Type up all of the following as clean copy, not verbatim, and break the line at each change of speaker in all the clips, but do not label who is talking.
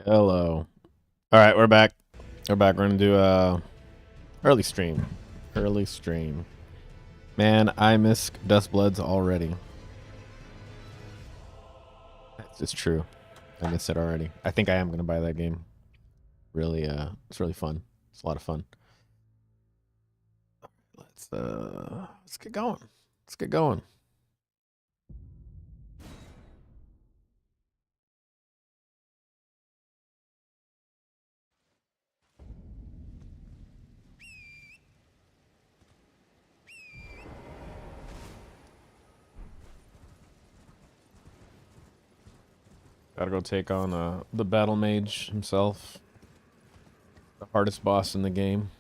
Hello. All right, we're back. We're back. We're gonna do early stream. Early stream. Man, I miss DuskBloods already. It's true. I miss it already. I think I am gonna buy that game. Really, it's really fun. It's a lot of fun. Let's get going. Let's get going. Gotta go take on the battle mage himself, the hardest boss in the game.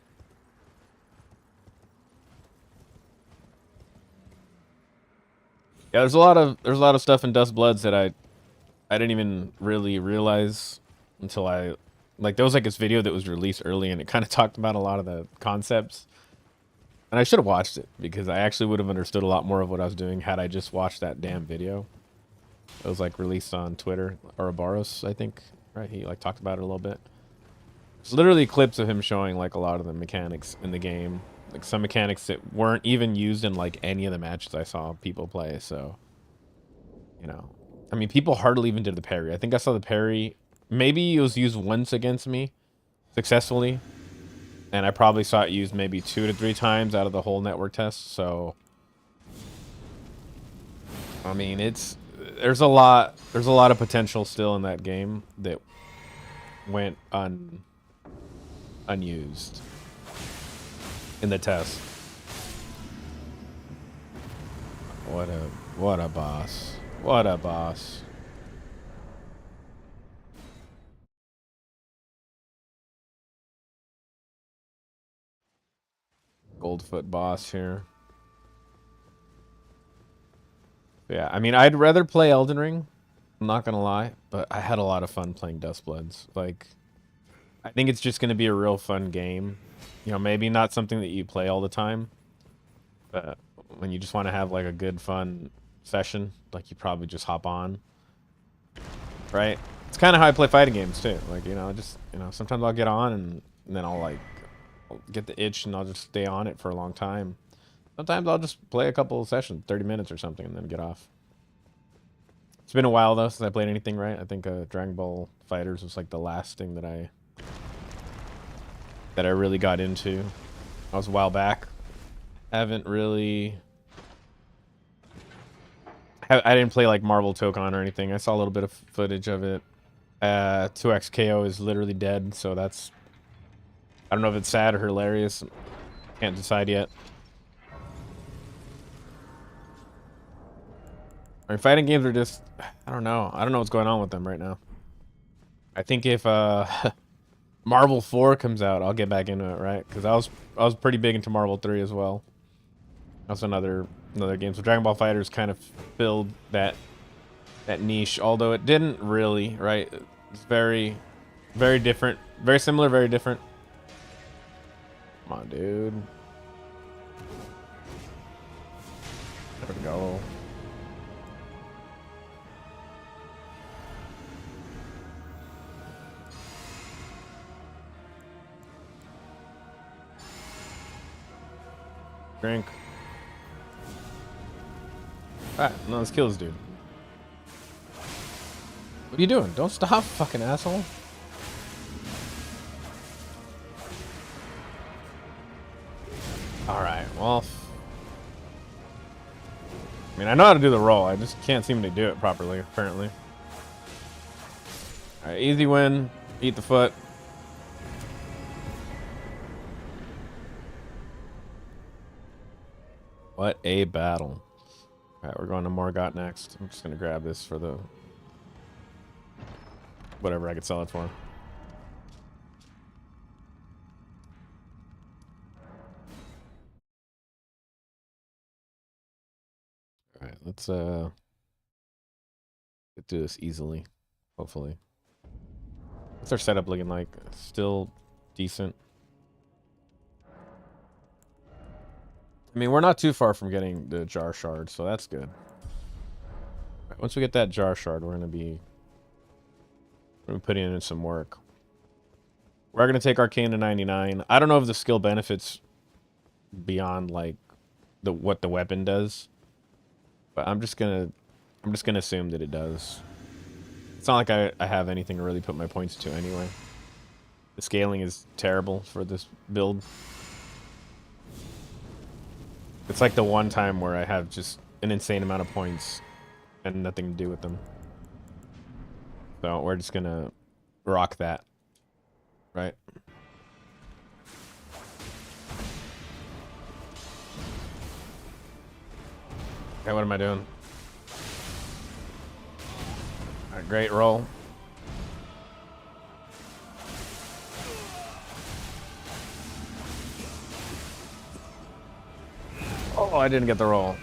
Yeah, there's a lot of stuff in DuskBloods that I didn't even really realize until there was like this video that was released early and it kind of talked about a lot of the concepts. And I should have watched it because I actually would have understood a lot more of what I was doing had I just watched that damn video. It was like released on Twitter, or Abaros, I think, right? He like talked about it a little bit. It's literally clips of him showing like a lot of the mechanics in the game. Like some mechanics that weren't even used in like any of the matches I saw people play, so you know. I mean, people hardly even did the parry. I think I saw the parry. Maybe it was used once against me successfully. And I probably saw it used maybe 2 to 3 times out of the whole network test. So, I mean, there's a lot of potential still in that game that went unused in the test. What a boss. What a boss. Goldfoot boss here. Yeah, I mean, I'd rather play Elden Ring. I'm not gonna lie, but I had a lot of fun playing DuskBloods. Like, I think it's just gonna be a real fun game. You know, maybe not something that you play all the time, but when you just want to have like a good, fun session, like you probably just hop on, right? It's kind of how I play fighting games too. Like, sometimes I'll get on and then I'll get the itch and I'll just stay on it for a long time. Sometimes I'll just play a couple of sessions, 30 minutes or something, and then get off. It's been a while though since I played anything, right? I think Dragon Ball Fighters was like the last thing that I really got into. That was a while back. Haven't really. I didn't play like Marvel Tokon or anything. I saw a little bit of footage of it. 2X KO is literally dead, so that's. I don't know if it's sad or hilarious. Can't decide yet. I mean, fighting games are just. I don't know. I don't know what's going on with them right now. I think if Marvel 4 comes out, I'll get back into it, right? Because I was pretty big into Marvel 3 as well. That's another game. So Dragon Ball Fighters kind of filled that niche, although it didn't really, right? It's very, very different, very similar, very different. Come on, dude. There we go. Drink. Alright, no, let's kill this dude. What are you doing? Don't stop, fucking asshole. Alright, well. I mean, I know how to do the roll. I just can't seem to do it properly, apparently. Alright, easy win. Eat the foot. What a battle. Alright, we're going to Morgott next. I'm just going to grab this for the... whatever I could sell it for. Alright, let's get through this easily. Hopefully. What's our setup looking like? Still decent. I mean, we're not too far from getting the jar shard, so that's good. Right, once we get that jar shard, we're going to be We're putting in some work. We're gonna take Arcane to 99. I don't know if the skill benefits beyond like what the weapon does, but I'm just gonna assume that it does. It's not like I have anything to really put my points to anyway. The scaling is terrible for this build. It's like the one time where I have just an insane amount of points and nothing to do with them. So we're just gonna rock that, right? Okay, what am I doing? All right, great roll. Oh, I didn't get the roll.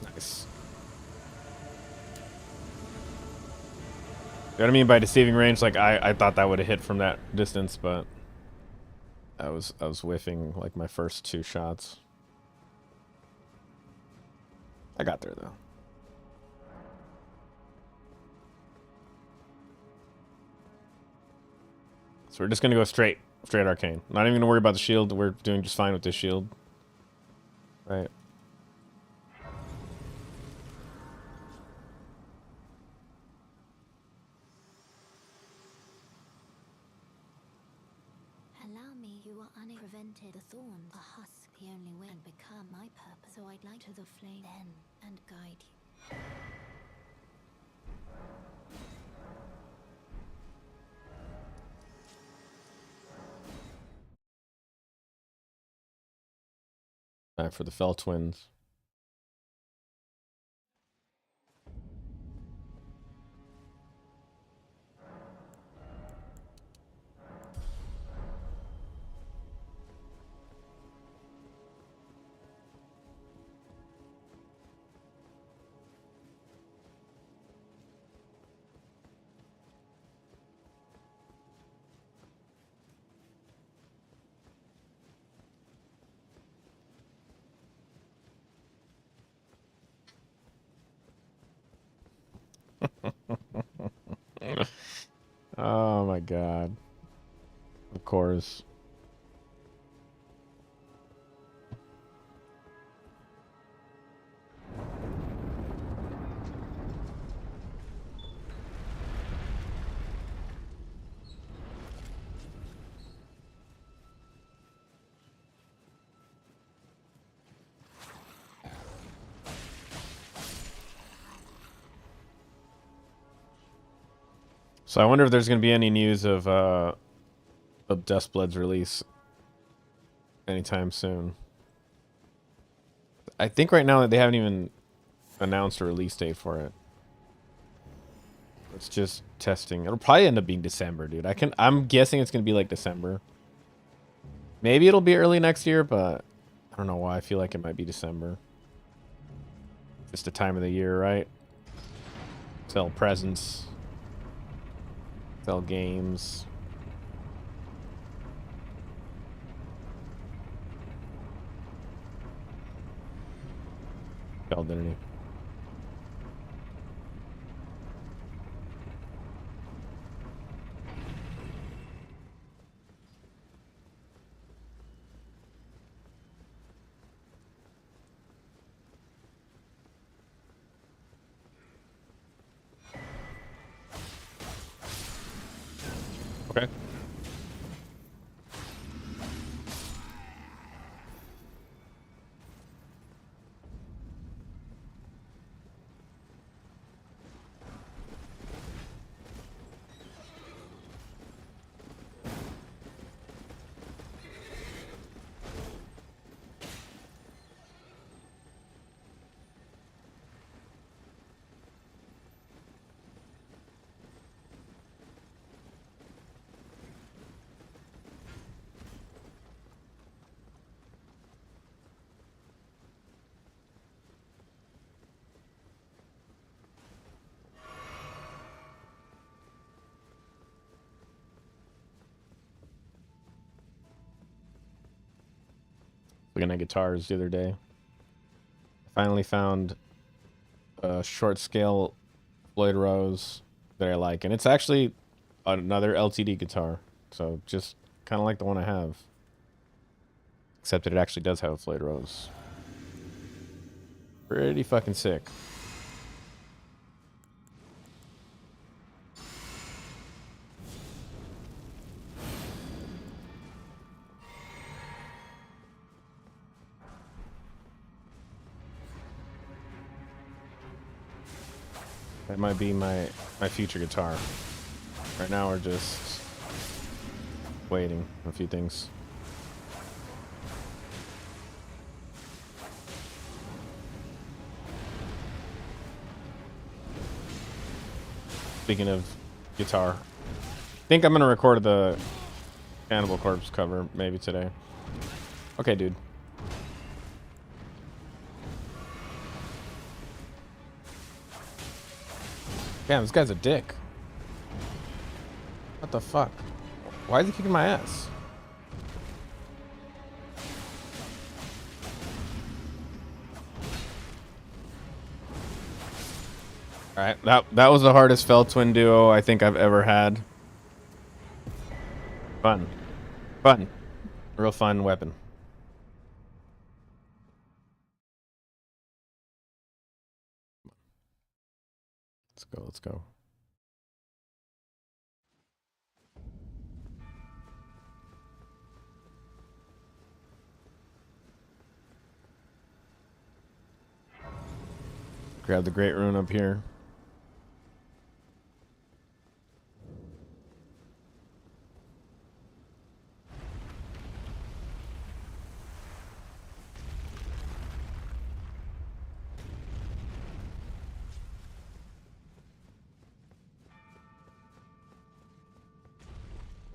Nice. You know what I mean by deceiving range? Like I thought that would have hit from that distance, but I was whiffing like my first 2 shots. I got there though. So we're just gonna go straight arcane. Not even gonna worry about the shield. We're doing just fine with this shield. Right.
Allow me, you are unprevented. The thorns, a husk, the only way and become my purpose. So I'd like to the flame then and guide you.
Time for the Fell Twins. Oh my god. Of course. So I wonder if there's gonna be any news of DuskBloods release anytime soon. I think right now that they haven't even announced a release date for it. It's just testing. It'll probably end up being December, dude. I'm guessing it's gonna be like December. Maybe it'll be early next year, but I don't know why I feel like it might be December. Just a time of the year, right? Sell presents. Sell games. Elden. Okay. Looking at guitars the other day. I finally found short scale Floyd Rose that I like, and it's actually another LTD guitar, so just kind of like the one I have, except that it actually does have a Floyd Rose. Pretty fucking sick. That might be my future guitar. Right now we're just waiting on a few things. Speaking of guitar, I think I'm gonna record the Cannibal Corpse cover maybe today. Okay, dude. Damn, this guy's a dick. What the fuck? Why is he kicking my ass? Alright, that was the hardest fell twin duo I think I've ever had. Fun. Fun. Real fun weapon. Let's go, let's go. Grab the Great Rune up here.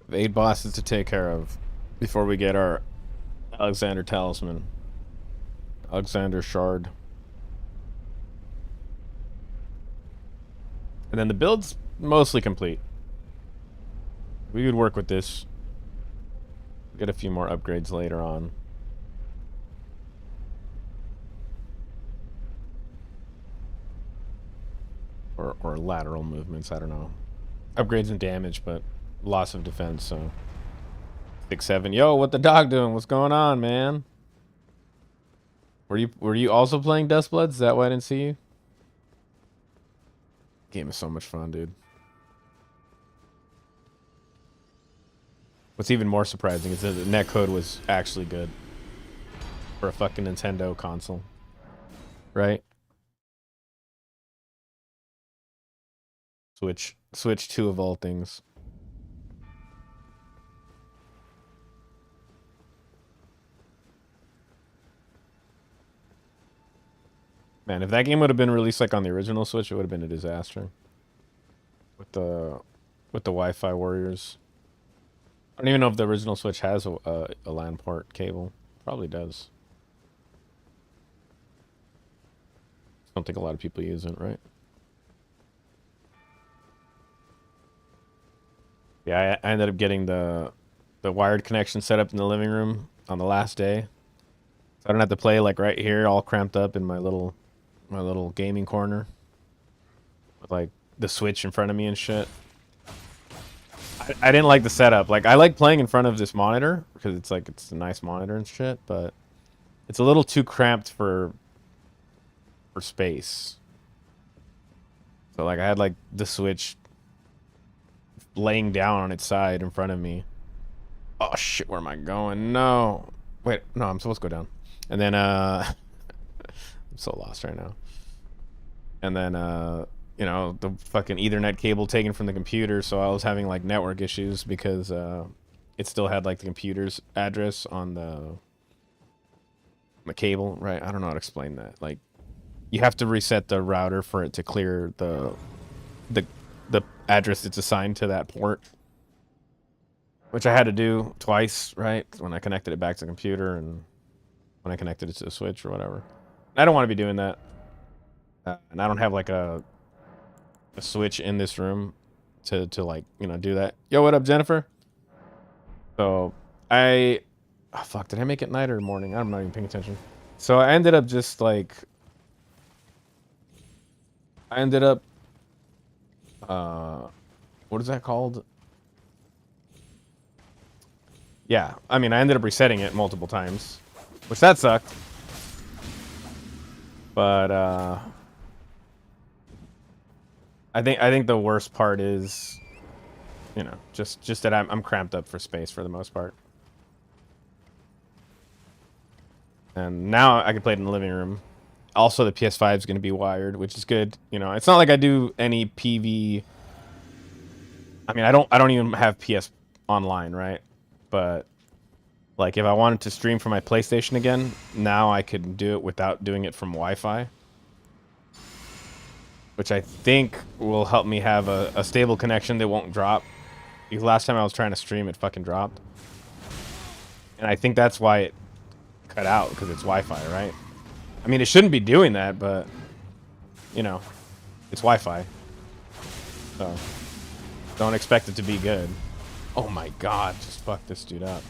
The 8 bosses to take care of before we get our Alexander Talisman. Alexander Shard. And then the build's mostly complete. We could work with this. Get a few more upgrades later on. Or lateral movements, I don't know. Upgrades and damage, but loss of defense, so 6-7. Yo, what the dog doing? What's going on, man? Were you also playing DuskBloods? Is that why I didn't see you? Game is so much fun, dude. What's even more surprising is that the netcode was actually good for a fucking Nintendo console, right? Switch 2 of all things. Man, if that game would have been released like on the original Switch, it would have been a disaster. With the Wi-Fi warriors. I don't even know if the original Switch has a LAN port cable. Probably does. I don't think a lot of people use it, right? Yeah, I ended up getting the wired connection set up in the living room on the last day. So I don't have to play like right here, all cramped up in my little gaming corner with like the Switch in front of me and shit. I didn't like the setup. Like I like playing in front of this monitor because it's a nice monitor and shit, but it's a little too cramped for space. So like I had like the Switch laying down on its side in front of me. Oh shit, where am I going? No. Wait, no, I'm supposed to go down. And then I'm so lost right now. And then you know, the fucking Ethernet cable taken from the computer, so I was having like network issues because it still had like the computer's address on the cable, right? I don't know how to explain that. Like you have to reset the router for it to clear the address that's assigned to that port, which I had to do twice, right? When I connected it back to the computer and when I connected it to the Switch or whatever. I don't want to be doing that. And I don't have like a Switch in this room to like, you know, do that. Yo, what up, Jennifer? So oh fuck, did I make it night or morning? I'm not even paying attention. So I ended up just like I ended up, what is that called? Yeah, I mean, I ended up resetting it multiple times, which that sucked. But I think the worst part is, you know, just that I'm cramped up for space for the most part. And now I can play it in the living room. Also, the PS5 is going to be wired, which is good. You know, it's not like I do any PV. I mean, I don't even have PS Online, right? But like, if I wanted to stream from my PlayStation again, now I could do it without doing it from Wi-Fi, which I think will help me have a stable connection that won't drop. Because last time I was trying to stream, it fucking dropped, and I think that's why it cut out, because it's Wi-Fi, right? I mean, it shouldn't be doing that, but you know, it's Wi-Fi, so don't expect it to be good. Oh my god, just fuck this dude up.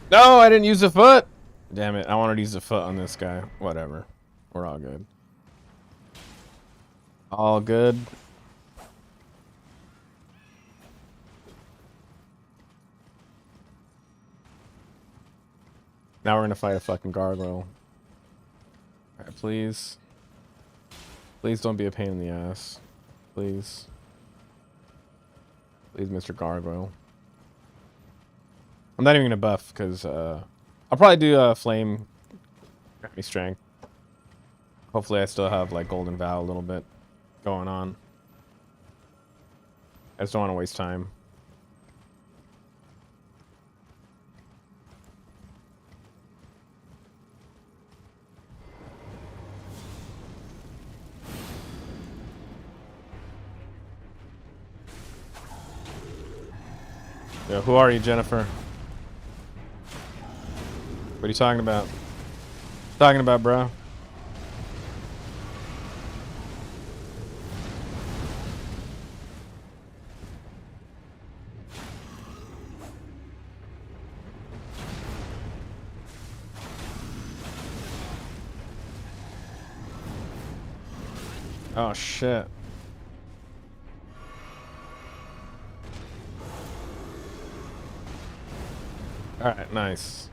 No, I didn't use the foot. Damn it, I wanted to use the foot on this guy. Whatever, we're all good. All good. Now we're gonna fight a fucking gargoyle. Alright, please. Please don't be a pain in the ass. Please. Please, Mr. Gargoyle. I'm not even gonna buff, because I'll probably do flame, grant me strength. Hopefully I still have like golden vow a little bit going on. I just don't want to waste time. Yo, who are you, Jennifer? What are you talking about? Talking about, bro? Oh shit. Alright, nice.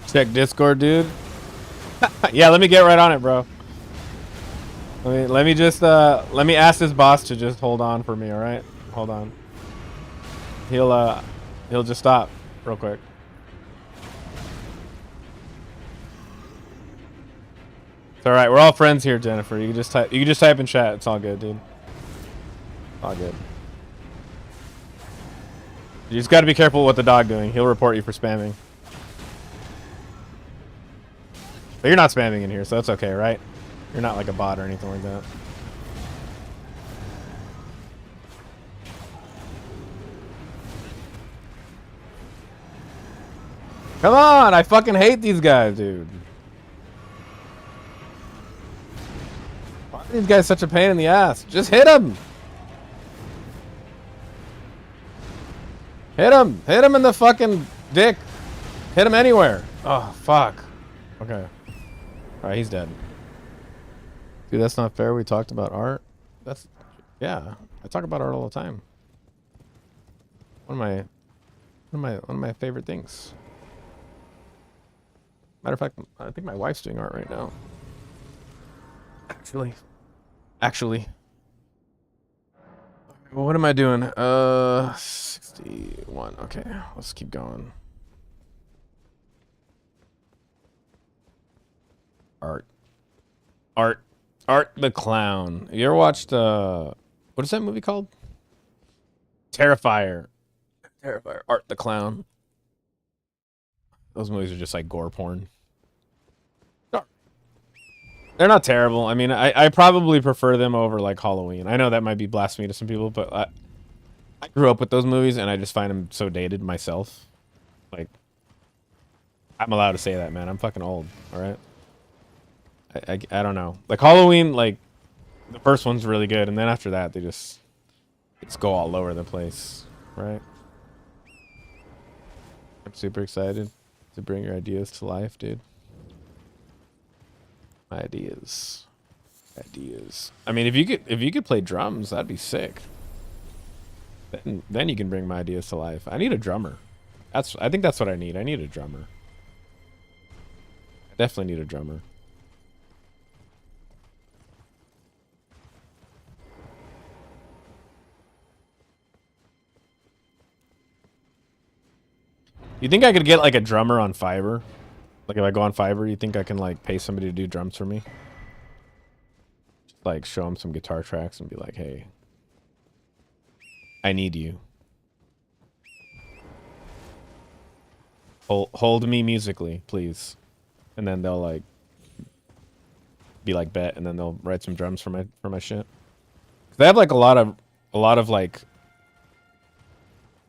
Check Discord, dude. Yeah, let me get right on it, bro. Let me just let me ask this boss to just hold on for me, alright? Hold on. He'll just stop real quick. It's alright, we're all friends here, Jennifer. You can just type in chat, it's all good, dude. All good. You just gotta be careful with the dog doing. He'll report you for spamming. But you're not spamming in here, so that's okay, right? You're not like a bot or anything like that. Come on! I fucking hate these guys, dude. Why are these guys such a pain in the ass? Just hit them! Hit him! Hit him in the fucking dick! Hit him anywhere! Oh, fuck. Okay. Alright, he's dead. Dude, that's not fair. We talked about art. That's... Yeah. I talk about art all the time. One of my favorite things. Matter of fact, I think my wife's doing art right now. Actually. Well, what am I doing? 61. Okay, let's keep going. Art the Clown. You ever watched what is that movie called? Terrifier. Art the Clown. Those movies are just like gore porn. They're not terrible. I mean, I probably prefer them over like Halloween. I know that might be blasphemy to some people, but I grew up with those movies and I just find them so dated myself. Like, I'm allowed to say that, man. I'm fucking old, all right? I don't know. Like Halloween, like the first one's really good, and then after that they just Let's go all over the place, right? I'm super excited to bring your ideas to life, dude. Ideas. I mean, if you could play drums, that'd be sick. Then you can bring my ideas to life. I need a drummer. I think that's what I need. I need a drummer. I definitely need a drummer. You think I could get like a drummer on Fiverr? Like if I go on Fiverr, you think I can like pay somebody to do drums for me? Just like show them some guitar tracks and be like, hey, I need you. Hold me musically, please. And then they'll like be like bet, and then they'll write some drums for my shit. They have like a lot of like,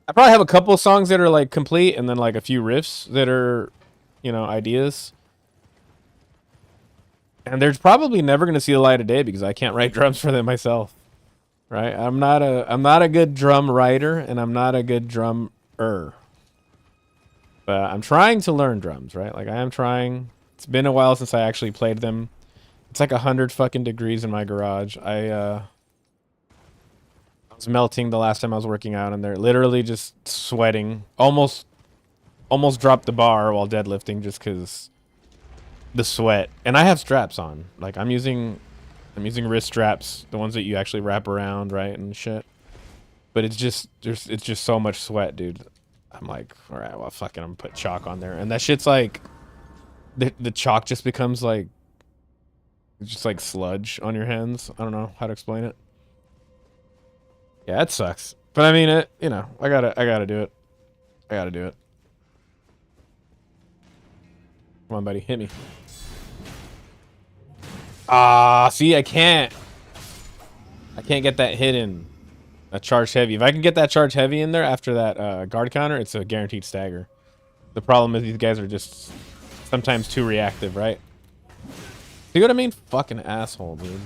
I probably have a couple of songs that are like complete, and then like a few riffs that are, you know, ideas. And they're probably never gonna see the light of day because I can't write drums for them myself. Right? I'm not a good drum writer, and I'm not a good drummer. But I'm trying to learn drums, right? Like I am trying. It's been a while since I actually played them. It's like 100 fucking degrees in my garage. I was melting the last time I was working out, and they're literally just sweating. Almost dropped the bar while deadlifting just because the sweat. And I have straps on. Like I'm using wrist straps, the ones that you actually wrap around, right, and shit. But it's just so much sweat, dude. I'm like, all right, well, fucking, I'm gonna put chalk on there, and that shit's like, the chalk just becomes like, just like sludge on your hands. I don't know how to explain it. Yeah, it sucks, but I mean it. You know, I gotta do it. I gotta do it. Come on, buddy, hit me. Ah, see, I can't get that hit in. A charge heavy. If I can get that charge heavy in there after that guard counter, it's a guaranteed stagger. The problem is these guys are just sometimes too reactive, right? See what I mean? Fucking asshole, dude.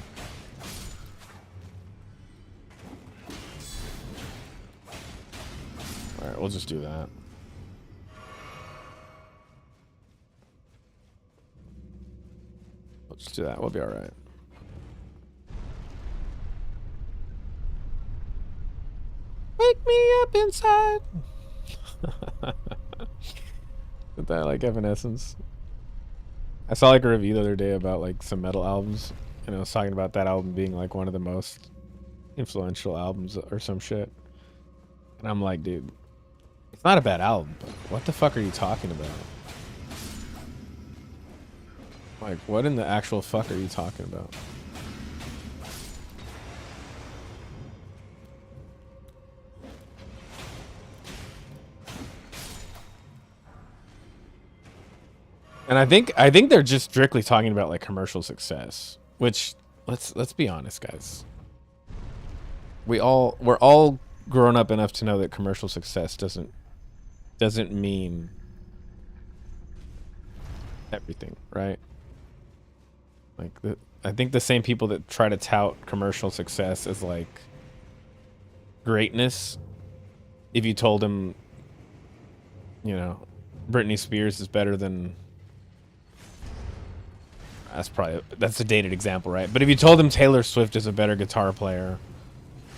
Alright, we'll just do that. We'll just do that. We'll be alright. Wake me up inside. Isn't that like Evanescence? I saw like a review the other day about like some metal albums, and I was talking about that album being like one of the most influential albums or some shit. And I'm like, dude, it's not a bad album, but what the fuck are you talking about? Like, what in the actual fuck are you talking about? And I think they're just strictly talking about like commercial success, which let's be honest, guys. We're all grown up enough to know that commercial success doesn't mean everything, right? Like I think the same people that try to tout commercial success as like greatness, if you told them, you know, Britney Spears is better than, that's a dated example, right? But if you told them Taylor Swift is a better guitar player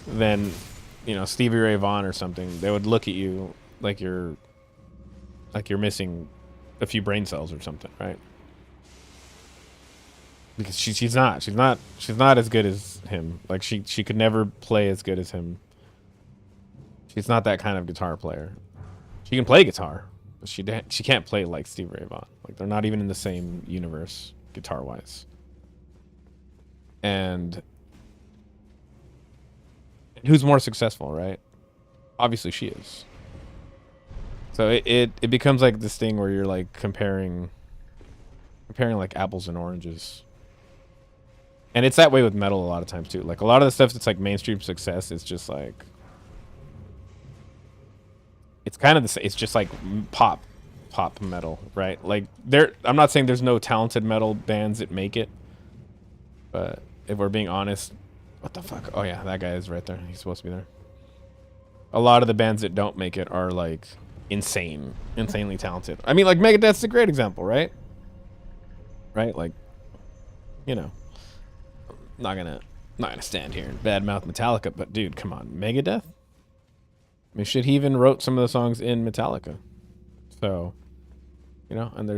than, you know, Stevie Ray Vaughan or something, they would look at you like you're missing a few brain cells or something, right? Because she's not as good as him. Like she could never play as good as him. She's not that kind of guitar player. She can play guitar, but she can't play like Stevie Ray Vaughan. Like they're not even in the same universe guitar wise. And who's more successful, right? Obviously she is. So it becomes like this thing where you're like comparing like apples and oranges. And it's that way with metal a lot of times too. Like a lot of the stuff that's like mainstream success is just like, it's kind of the same. It's just like pop metal, right? Like I'm not saying there's no talented metal bands that make it, but if we're being honest, what the fuck? Oh yeah, that guy is right there. He's supposed to be there. a lot of the bands that don't make it are like insanely talented. I mean, like Megadeth's a great example, right? Right? Like, you know, not gonna stand here and badmouth Metallica, but dude, come on, Megadeth. I mean, shit, he even wrote some of the songs in Metallica. So, you know, and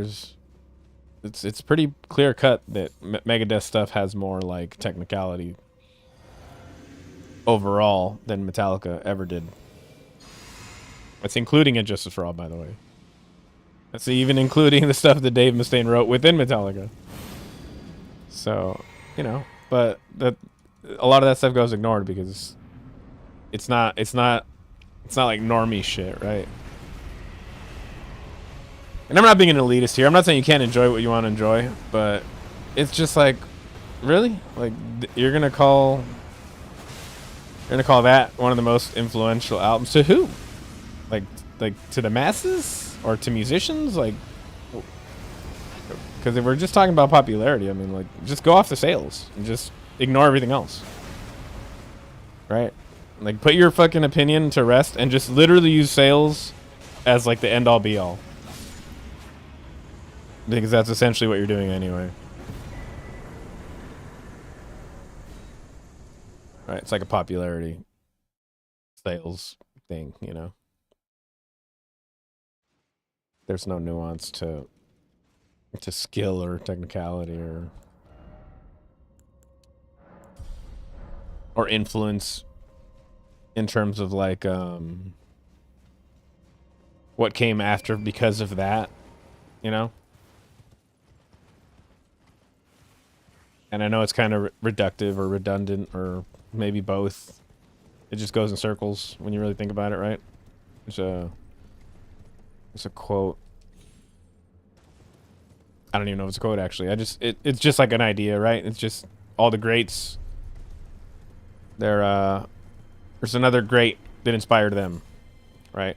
it's pretty clear cut that Megadeth stuff has more like technicality overall than Metallica ever did. That's including Injustice for All, by the way. That's even including the stuff that Dave Mustaine wrote within Metallica. So, you know, but a lot of that stuff goes ignored because it's not like normie shit, right? And I'm not being an elitist here. I'm not saying you can't enjoy what you want to enjoy, but it's just like, really? Like, you're gonna call that one of the most influential albums to who? Like to the masses or to musicians? Like, because if we're just talking about popularity, I mean, like, just go off the sales and just ignore everything else, right? Like, put your fucking opinion to rest and just literally use sales as like the end all be all. Because that's essentially what you're doing anyway. Right? It's like a popularity sales thing, you know? There's no nuance to skill or technicality or influence in terms of like what came after because of that, you know? And I know it's kind of reductive or redundant or maybe both. It just goes in circles when you really think about it, right? There's a quote. I don't even know if it's a quote actually. It's just like an idea, right? It's just all the greats. There's another great that inspired them, right?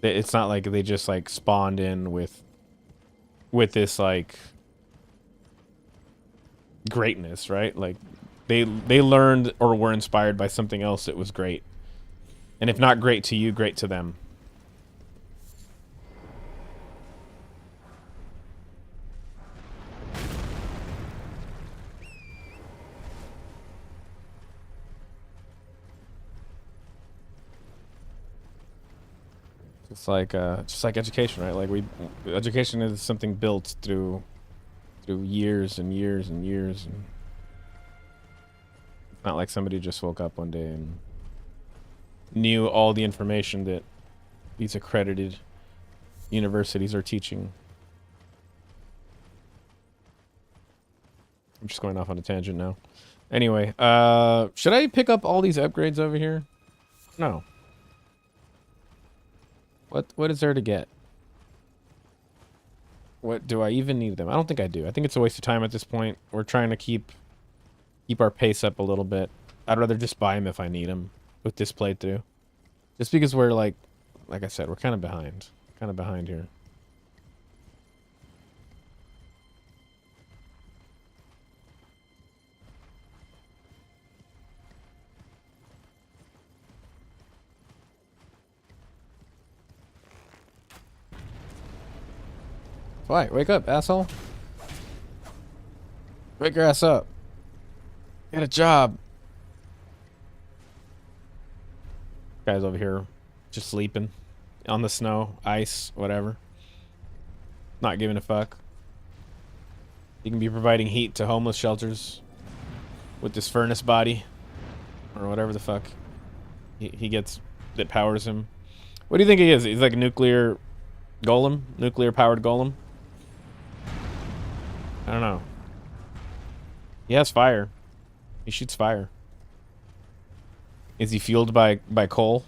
It's not like they just like spawned in with this like greatness, right? Like they learned or were inspired by something else that was great. And if not great to you, great to them. It's like just like education, right? Like education is something built through years and years and years, and it's not like somebody just woke up one day and knew all the information that these accredited universities are teaching. I'm just going off on a tangent now. Anyway, should I pick up all these upgrades over here? No. What is there to get? What do I even need them? I don't think I do. I think it's a waste of time at this point. We're trying to keep our pace up a little bit. I'd rather just buy them if I need them with this playthrough. Just because we're like I said, we're kind of behind. Kind of behind here. Why? Wake up, asshole. Wake your ass up. Get a job. Guy's over here just sleeping on the snow, ice, whatever. Not giving a fuck. He can be providing heat to homeless shelters with this furnace body or whatever the fuck he gets that powers him. What do you think he is? He's like a nuclear golem? Nuclear powered golem? I don't know. He has fire. He shoots fire. Is he fueled by coal?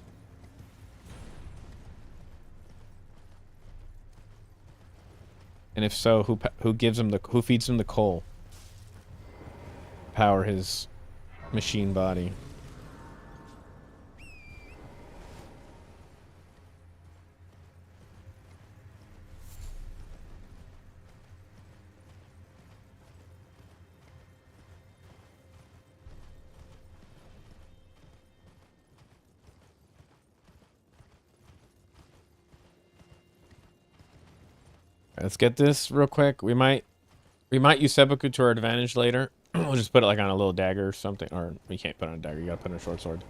And if so, who gives him who feeds him the coal? Power his machine body. Let's get this real quick. We might use seppuku to our advantage later. We'll just put it like on a little dagger or something. Or we can't put it on a dagger. You gotta put it on a short sword.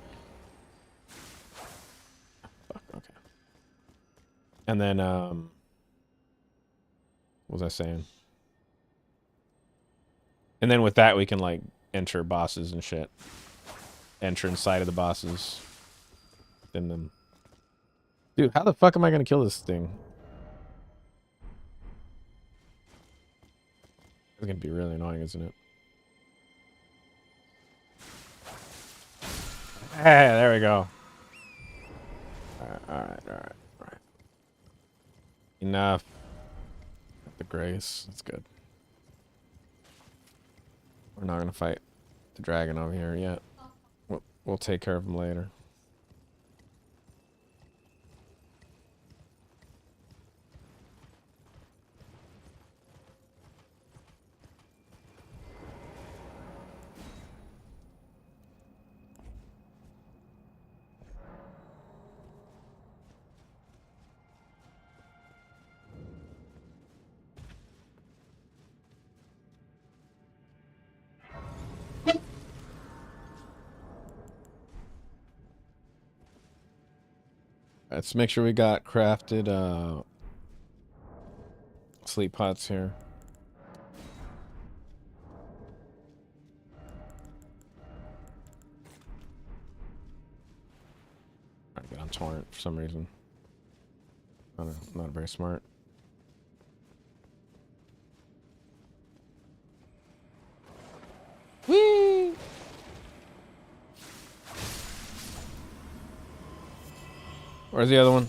Fuck, okay. And then, what was I saying? And then with that, we can, like, enter bosses and shit. Enter inside of the bosses. Then them. Dude, how the fuck am I gonna kill this thing? It's gonna be really annoying, isn't it? Hey, there we go. Alright. Enough. Got the grace. That's good. We're not gonna fight the dragon over here yet. We'll take care of him later. Let's make sure we got crafted sleep pots here. I get on torrent for some reason. Not very smart. Whee! Where's the other one?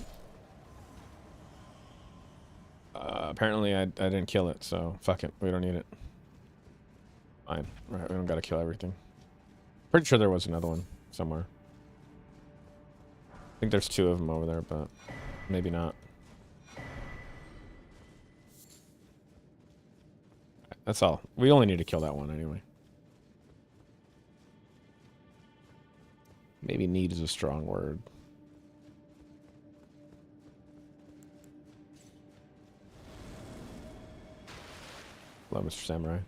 Apparently I didn't kill it, so fuck it. We don't need it. Fine. Right, we don't gotta kill everything. Pretty sure there was another one somewhere. I think there's 2 of them over there, but maybe not. That's all. We only need to kill that one anyway. Maybe need is a strong word. Hello, Mr. Samurai.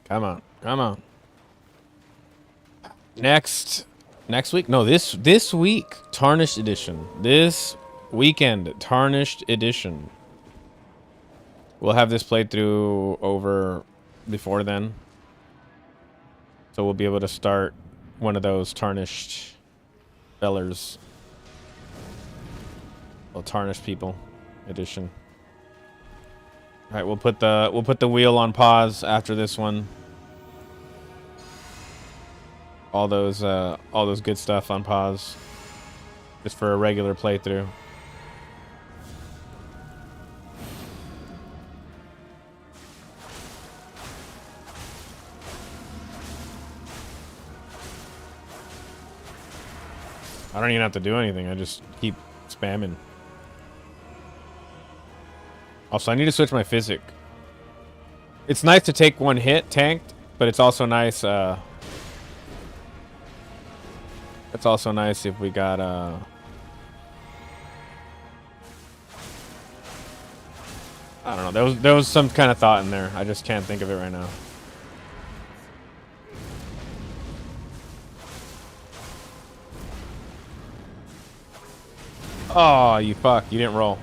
Come on. Come on. Next week? No, this week. Tarnished Edition. This weekend. Tarnished Edition. We'll have this playthrough over before then. So we'll be able to start one of those tarnished fellers. Well, tarnished people edition. All right, we'll put the wheel on pause after this one. All those good stuff on pause, just for a regular playthrough. I don't even have to do anything. I just keep spamming. Also, I need to switch my physic. It's nice to take one hit tanked, but it's also nice. It's also nice if we got I don't know. There was some kind of thought in there. I just can't think of it right now. Oh, you fuck. You didn't roll.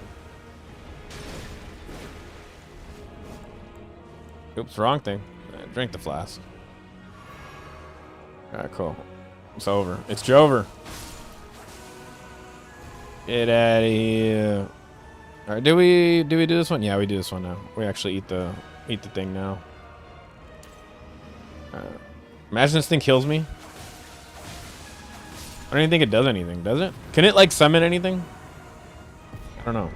Oops, wrong thing. Drink the flask. Alright, cool. It's over. It's Jover. Get out of here. Alright, do we do this one? Yeah, we do this one now. We actually eat the thing now. Imagine this thing kills me. I don't even think it does anything, does it? Can it like summon anything? I don't know.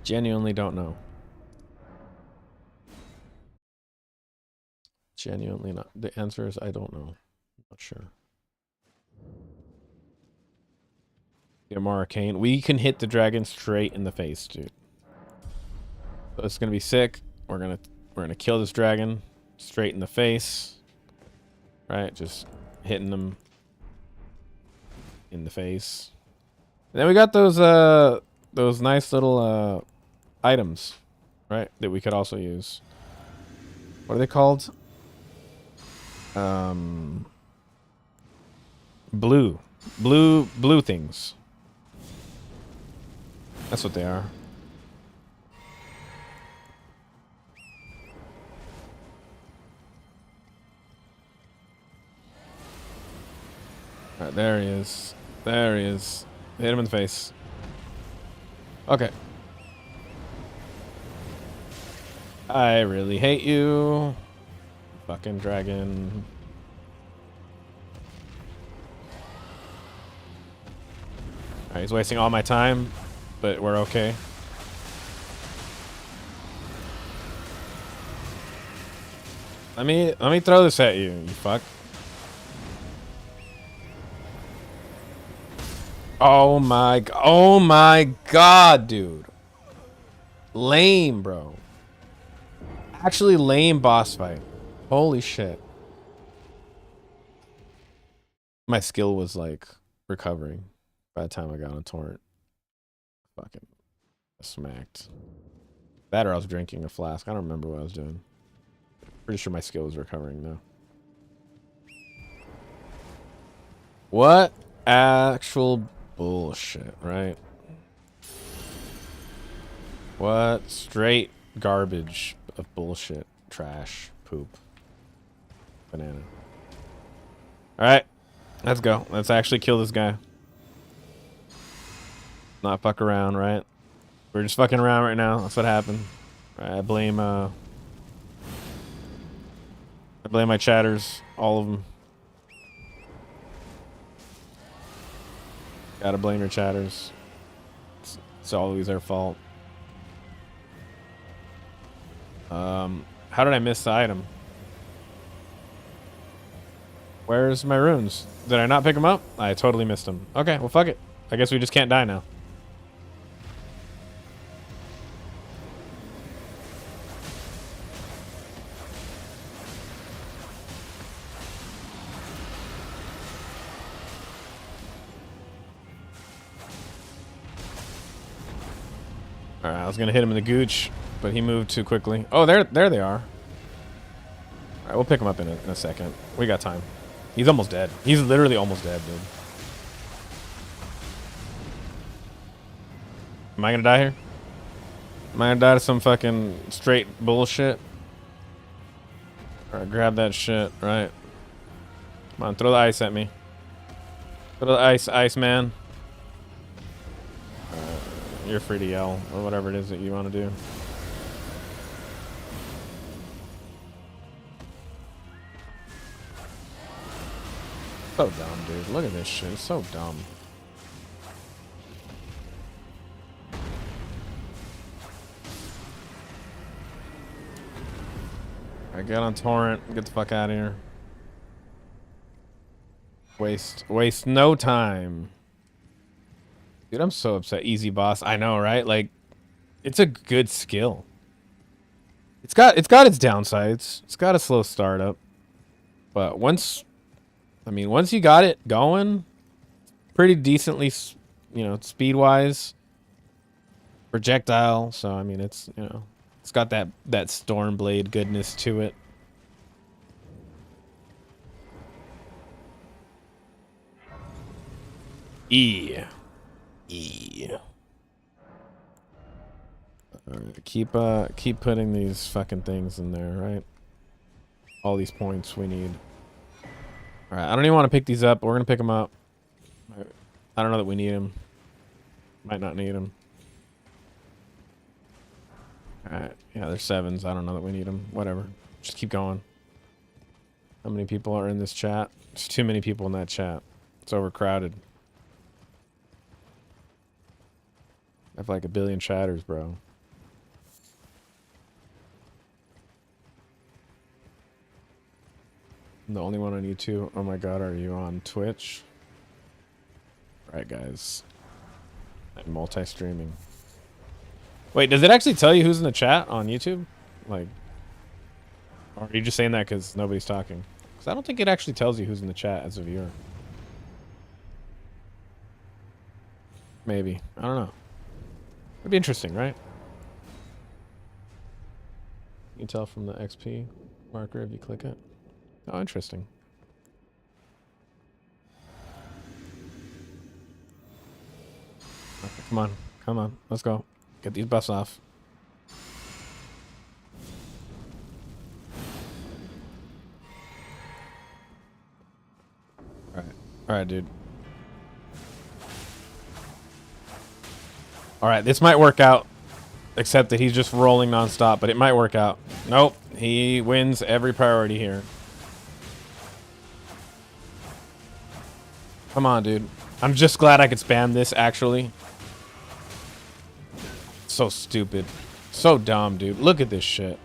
Genuinely don't know. Genuinely not. The answer is I don't know. Not sure. Get more arcane. We can hit the dragon straight in the face, dude. So it's gonna be sick. We're gonna kill this dragon straight in the face. Right? Just hitting them in the face. And then we got those nice little items, right? That we could also use. What are they called? Blue things. That's what they are. Alright, there he is. There he is. Hit him in the face. Okay. I really hate you. Fucking dragon. Alright, he's wasting all my time, but we're okay. Let me throw this at you, you fuck. Oh my god, dude. Lame, bro. Actually lame boss fight. Holy shit. My skill was like recovering by the time I got on torrent. Fucking smacked. That or I was drinking a flask. I don't remember what I was doing. Pretty sure my skill was recovering though. What actual bullshit, right? What straight garbage of bullshit, trash, poop, banana. All right, let's go. Let's actually kill this guy. Not fuck around, right? We're just fucking around right now. That's what happened. Right, I blame my chatters, all of them. Gotta blame your chatters. It's always their fault. How did I miss the item? Where's my runes? Did I not pick them up? I totally missed them. Okay, well fuck it. I guess we just can't die now. Alright, I was gonna hit him in the gooch, but he moved too quickly. Oh, there they are. Alright, we'll pick him up in a second. We got time. He's almost dead. He's literally almost dead, dude. Am I gonna die here? Am I gonna die to some fucking straight bullshit? Alright, grab that shit, right? Come on, throw the ice at me. Throw the ice man. You're free to yell, or whatever it is that you want to do. So dumb, dude. Look at this shit. It's so dumb. Alright, get on torrent. Get the fuck out of here. Waste no time. Dude, I'm so upset. Easy boss. I know, right? Like, it's a good skill. It's got its downsides. It's got a slow startup. But once you got it going, pretty decently, speed wise, projectile. So I mean, it's it's got that Stormblade goodness to it. E. Alright, keep putting these fucking things in there, right? All these points we need. Alright, I don't even want to pick these up. We're gonna pick them up. I don't know that we need them. Might not need them. Alright, yeah, they're 7s. I don't know that we need them. Whatever. Just keep going. How many people are in this chat? There's too many people in that chat. It's overcrowded. I have like 1 billion chatters, bro. I'm the only one on YouTube. Oh my god, are you on Twitch? Alright, guys. I'm multi-streaming. Wait, does it actually tell you who's in the chat on YouTube? Like, or are you just saying that because nobody's talking? Because I don't think it actually tells you who's in the chat as a viewer. Maybe. I don't know. It'd be interesting, right? You can tell from the XP marker if you click it. Oh, interesting. Okay, come on. Come on. Let's go. Get these buffs off. Alright. Alright, dude. Alright, this might work out. Except that he's just rolling nonstop, but it might work out. Nope. He wins every priority here. Come on, dude. I'm just glad I could spam this, actually. So stupid. So dumb, dude. Look at this shit.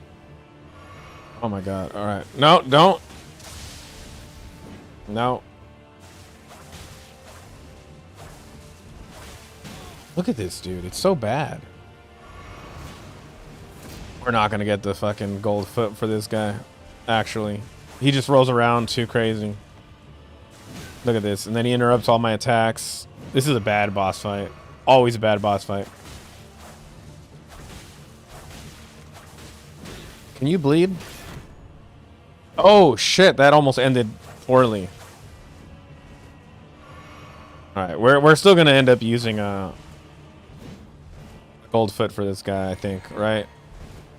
Oh my god. Alright. No, don't. No. Look at this, dude. It's so bad. We're not gonna get the fucking gold foot for this guy. Actually. He just rolls around too crazy. Look at this. And then he interrupts all my attacks. This is a bad boss fight. Always a bad boss fight. Can you bleed? Oh, shit. That almost ended poorly. Alright. We're still gonna end up using a gold foot for this guy, I think. Right?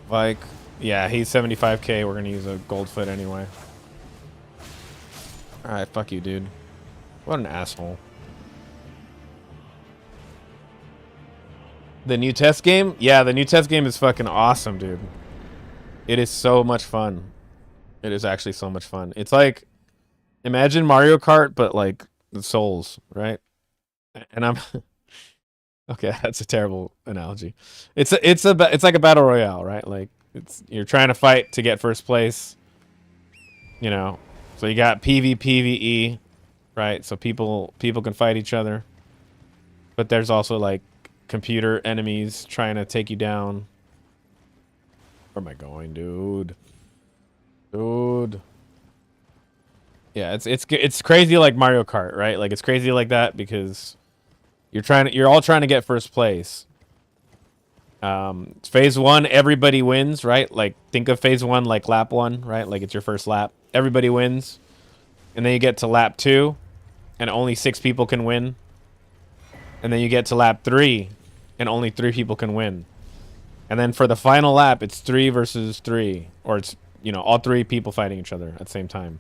Like, yeah, he's 75k. We're gonna use a gold foot anyway. Alright, fuck you, dude. What an asshole. The new test game? Yeah, the new test game is fucking awesome, dude. It is so much fun. It is actually so much fun. It's like, imagine Mario Kart, but like the Souls, right? And I'm... Okay, that's a terrible analogy. It's like a battle royale, right? Like you're trying to fight to get first place. You know, so you got PvPvE, right? So people can fight each other. But there's also like computer enemies trying to take you down. Where am I going, dude? Dude. Yeah, it's crazy like Mario Kart, right? Like it's crazy like that because you're all trying to get first place. Phase 1, everybody wins, right? Like think of phase 1 like lap 1, right? Like it's your first lap. Everybody wins. And then you get to lap 2 and only 6 people can win. And then you get to lap 3 and only 3 people can win. And then for the final lap, it's 3 versus 3, or it's, you know, all 3 people fighting each other at the same time.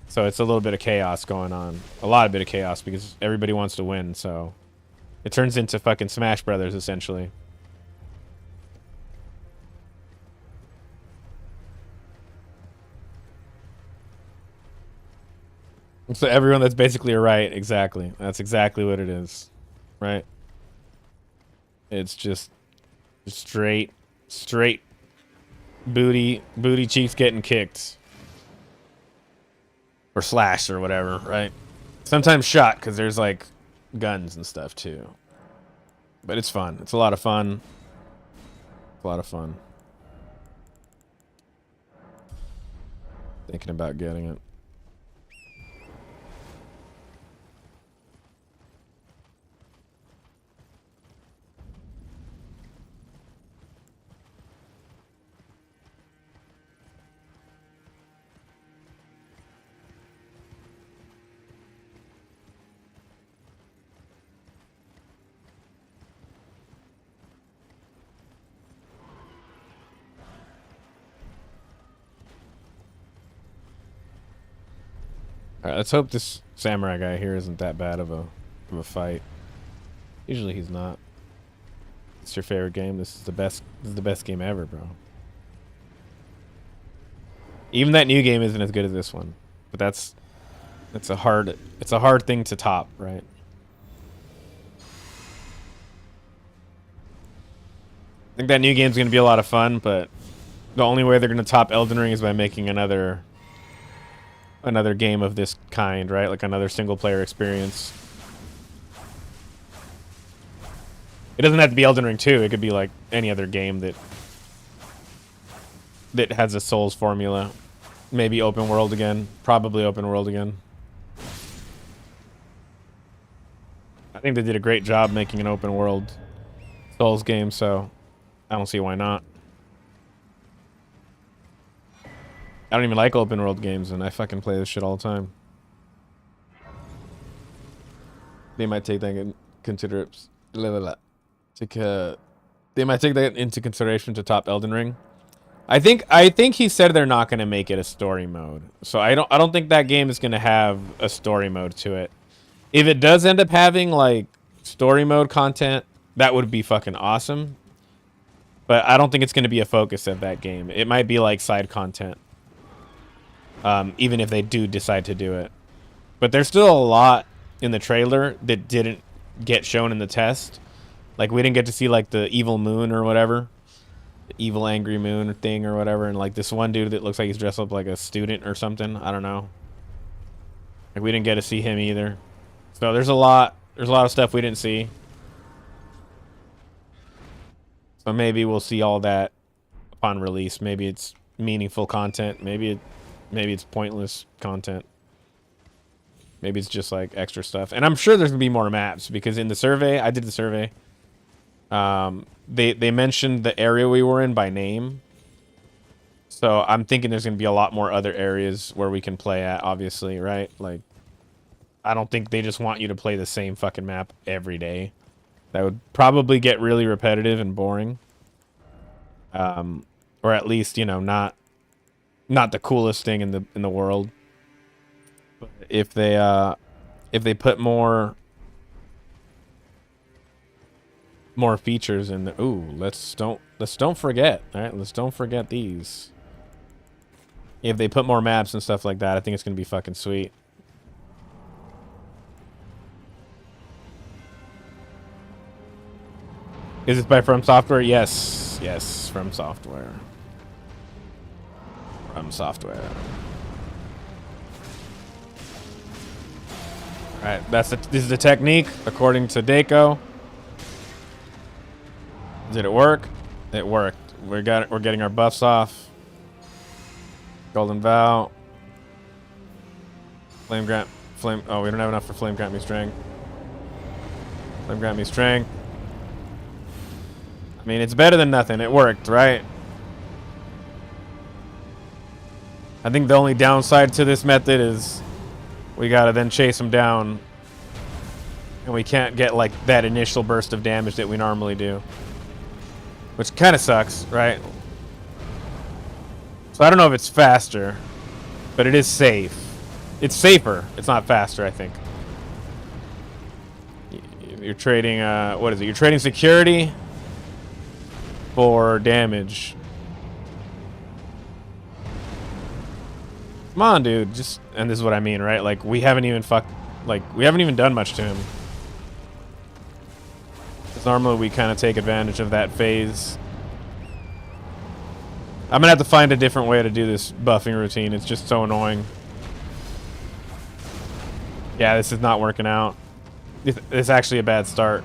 So it's a little bit of chaos going on. A lot of bit of chaos because everybody wants to win, so it turns into fucking Smash Brothers, essentially. So everyone that's basically right, exactly. That's exactly what it is. Right? It's just straight booty cheeks getting kicked. Or slashed or whatever, right? Sometimes shot, because there's like guns and stuff too. But it's fun. It's a lot of fun. It's a lot of fun. Thinking about getting it. Alright, let's hope this samurai guy here isn't that bad of a fight. Usually he's not. It's your favorite game. This is the best game ever, bro. Even that new game isn't as good as this one. But it's a hard thing to top, right? I think that new game's gonna be a lot of fun, but the only way they're gonna top Elden Ring is by making another game of this kind, right? Like another single player experience. It doesn't have to be Elden Ring 2. It could be like any other game that has a Souls formula. Maybe open world again. Probably open world again. I think they did a great job making an open world Souls game, so I don't see why not. I don't even like open world games, and I fucking play this shit all the time. They might take that in consideration. They might take that into consideration to top Elden Ring. I think he said they're not going to make it a story mode. So I don't think that game is going to have a story mode to it. If it does end up having like story mode content, that would be fucking awesome. But I don't think it's going to be a focus of that game. It might be like side content. Even if they do decide to do it. But there's still a lot in the trailer that didn't get shown in the test. Like, we didn't get to see, like, the evil moon or whatever. The evil angry moon thing or whatever. And, like, this one dude that looks like he's dressed up like a student or something. I don't know. Like, we didn't get to see him either. So there's a lot of stuff we didn't see. So maybe we'll see all that upon release. Maybe it's meaningful content. Maybe it's pointless content. Maybe it's just like extra stuff. And I'm sure there's gonna be more maps because in the survey, I did the survey. They mentioned the area we were in by name. So I'm thinking there's gonna be a lot more other areas where we can play at, obviously, right? Like, I don't think they just want you to play the same fucking map every day. That would probably get really repetitive and boring. Or at least, you know, not the coolest thing in the world. But if they put more features in the let's don't forget, all right? Let's don't forget these. If they put more maps and stuff like that, I think it's gonna be fucking sweet. Is this by From Software? Yes, From Software. From Software. Alright, this is the technique according to Dako. Did it work? It worked. We're getting our buffs off. Golden Vow. Oh, we don't have enough for Flame Grant Me Strength. Flame Grant Me Strength. I mean, it's better than nothing. It worked, right? I think the only downside to this method is we gotta then chase them down. And we can't get, like, that initial burst of damage that we normally do. Which kind of sucks, right? So I don't know if it's faster, but it is safe. It's safer. It's not faster, I think. You're trading, what is it? You're trading security for damage. Come on, dude. And this is what I mean, right? Like, we haven't even done much to him. Because normally we kind of take advantage of that phase. I'm gonna have to find a different way to do this buffing routine. It's just so annoying. Yeah, this is not working out. It's actually a bad start.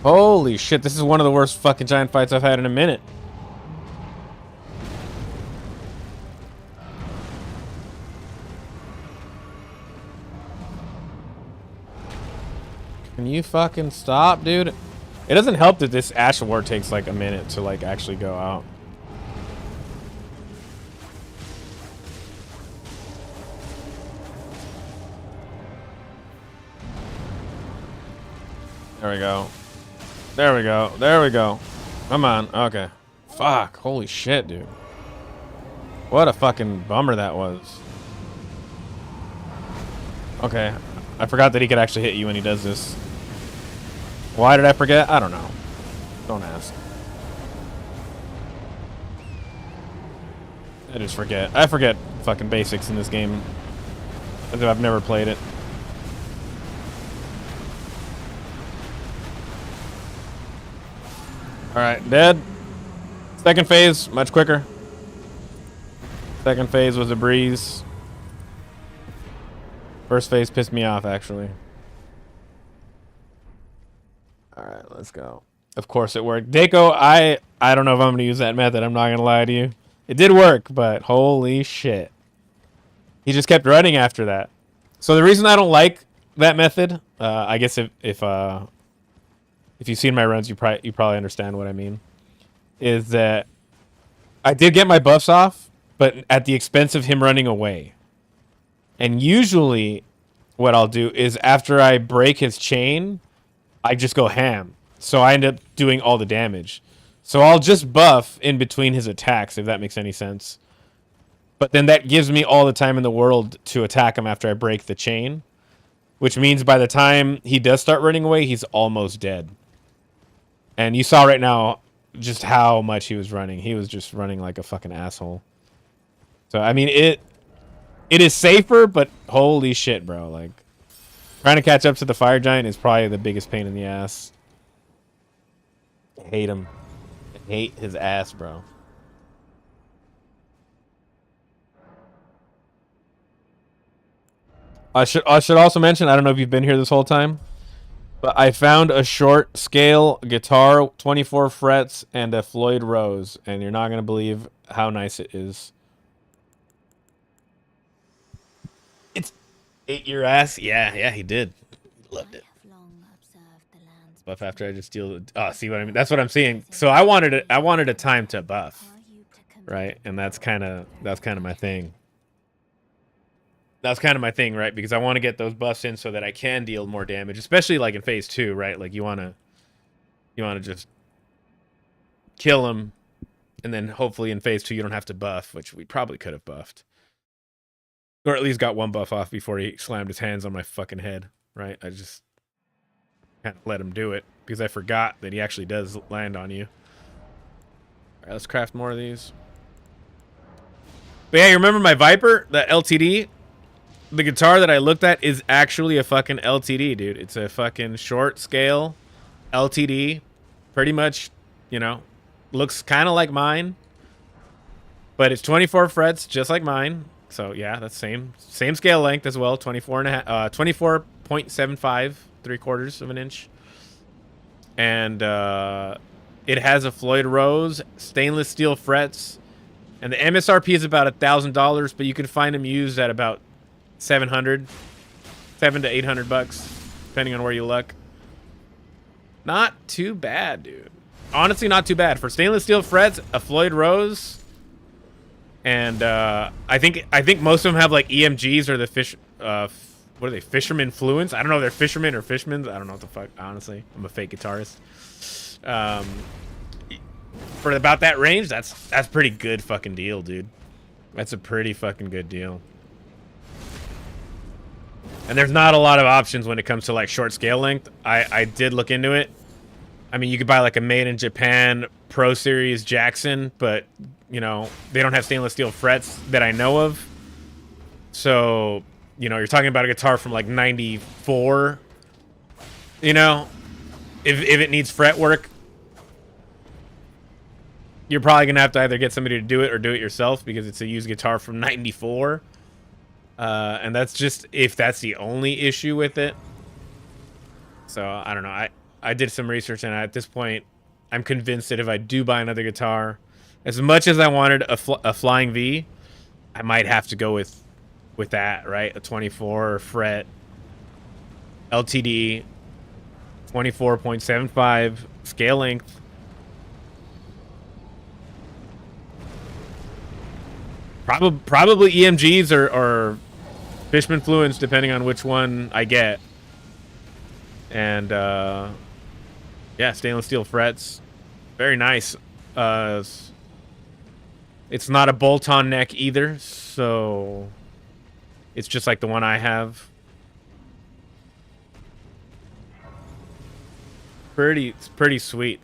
Holy shit, this is one of the worst fucking giant fights I've had in a minute. Can you fucking stop, dude? It doesn't help that this Ash War takes like a minute to like actually go out. There we go. There we go. There we go. Come on. Okay. Fuck. Holy shit, dude. What a fucking bummer that was. Okay. I forgot that he could actually hit you when he does this. Why did I forget? I don't know. Don't ask. I just forget. I forget fucking basics in this game. As if I've never played it. Alright, dead. Second phase, much quicker. Second phase was a breeze. First phase pissed me off, actually. Alright, let's go. Of course it worked. Dako, I don't know if I'm gonna use that method. I'm not gonna lie to you. It did work, but holy shit. He just kept running after that. So the reason I don't like that method, I guess if you've seen my runs, you probably understand what I mean. Is that I did get my buffs off, but at the expense of him running away. And usually, what I'll do is after I break his chain, I just go ham. So I end up doing all the damage. So I'll just buff in between his attacks, if that makes any sense. But then that gives me all the time in the world to attack him after I break the chain. Which means by the time he does start running away, he's almost dead. And you saw right now just how much he was running. He was just running like a fucking asshole. So, I mean, it is safer, but holy shit, bro. Like, trying to catch up to the fire giant is probably the biggest pain in the ass. I hate him. I hate his ass, bro. I should also mention, I don't know if you've been here this whole time, but I found a short scale guitar, 24 frets, and a Floyd Rose, and you're not going to believe how nice it is. It's ate your ass? Yeah, he did. Loved it. Buff after I just deal. Oh, see what I mean? That's what I'm seeing. So I wanted a time to buff, right? And that's kind of my thing. That's kind of my thing, right? Because I want to get those buffs in so that I can deal more damage, especially like in phase 2, right? Like you want to just kill him, and then hopefully in phase 2 you don't have to buff, which we probably could have buffed, or at least got one buff off before he slammed his hands on my fucking head, right? I just kind of let him do it because I forgot that he actually does land on you. All right, let's craft more of these. But yeah, you remember my Viper, that LTD? The guitar that I looked at is actually a fucking LTD, dude. It's a fucking short scale LTD. Pretty much, you know, looks kind of like mine. But it's 24 frets, just like mine. So, yeah, that's same scale length as well. 24.75, 3/4 of an inch. And it has a Floyd Rose, stainless steel frets. And the MSRP is about $1,000, but you can find them used at about $700 to $800, depending on where you look. Not too bad, dude. Honestly, not too bad for stainless steel frets, a Floyd Rose, and I think most of them have like EMGs or the fish. What are they? Fisherman Fluence? I don't know if they're fishermen or fishmans. I don't know what the fuck. Honestly, I'm a fake guitarist. For about that range, that's pretty good fucking deal, dude. That's a pretty fucking good deal. And there's not a lot of options when it comes to like short scale length. I did look into it. I mean, you could buy like a made in Japan Pro Series Jackson, but you know, they don't have stainless steel frets that I know of. So, you know, you're talking about a guitar from like 94. You know, if it needs fret work, you're probably gonna have to either get somebody to do it or do it yourself because it's a used guitar from 94. And that's just if that's the only issue with it. So I don't know. I did some research, and at this point, I'm convinced that if I do buy another guitar, as much as I wanted a Flying V, I might have to go with that, right? A 24 fret LTD, 24.75 scale length. Probably EMGs or Fishman Fluence, depending on which one I get. And yeah, stainless steel frets, very nice. It's not a bolt-on neck either, so it's just like the one I have. It's pretty sweet.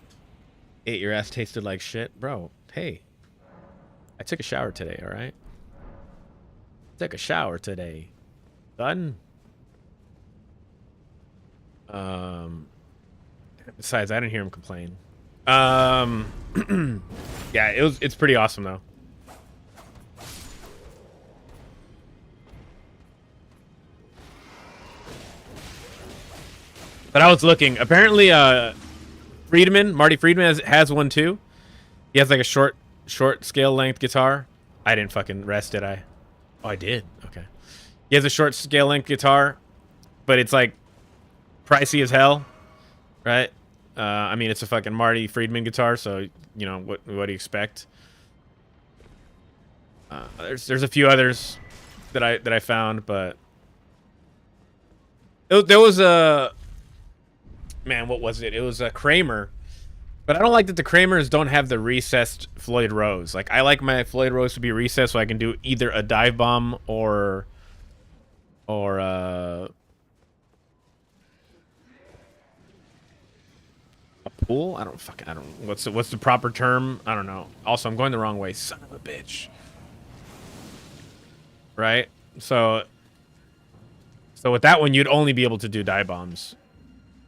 Ate your ass tasted like shit, bro. Hey, I took a shower today. All right, took a shower today. Done. Besides, I didn't hear him complain. Yeah, it's pretty awesome though. But I was looking. Apparently, Marty Friedman has one too. He has like a short scale length guitar. I didn't fucking rest, did I? Oh, I did. Okay. He has a short scale length guitar, but it's like pricey as hell, right? I mean, it's a fucking Marty Friedman guitar, so you know what do you expect? There's a few others that I found, but there was a man. What was it? It was a Kramer, but I don't like that the Kramers don't have the recessed Floyd Rose. Like I like my Floyd Rose to be recessed, so I can do either a dive bomb or a pool. I don't. What's the proper term? I don't know. Also, I'm going the wrong way. Son of a bitch. Right. So with that one, you'd only be able to do dive bombs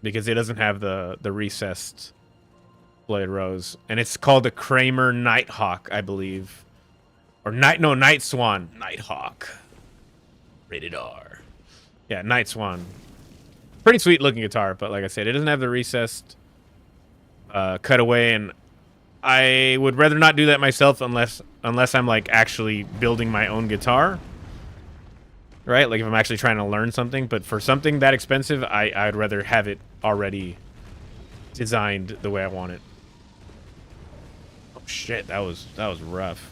because it doesn't have the recessed Blade Rose, and it's called the Kramer Nighthawk, I believe, or Night Swan Nighthawk. Rated R. Yeah, Night Swan. Pretty sweet looking guitar, but like I said, it doesn't have the recessed cutaway, and I would rather not do that myself unless I'm like actually building my own guitar. Right? Like if I'm actually trying to learn something, but for something that expensive, I'd rather have it already designed the way I want it. Oh shit, that was rough.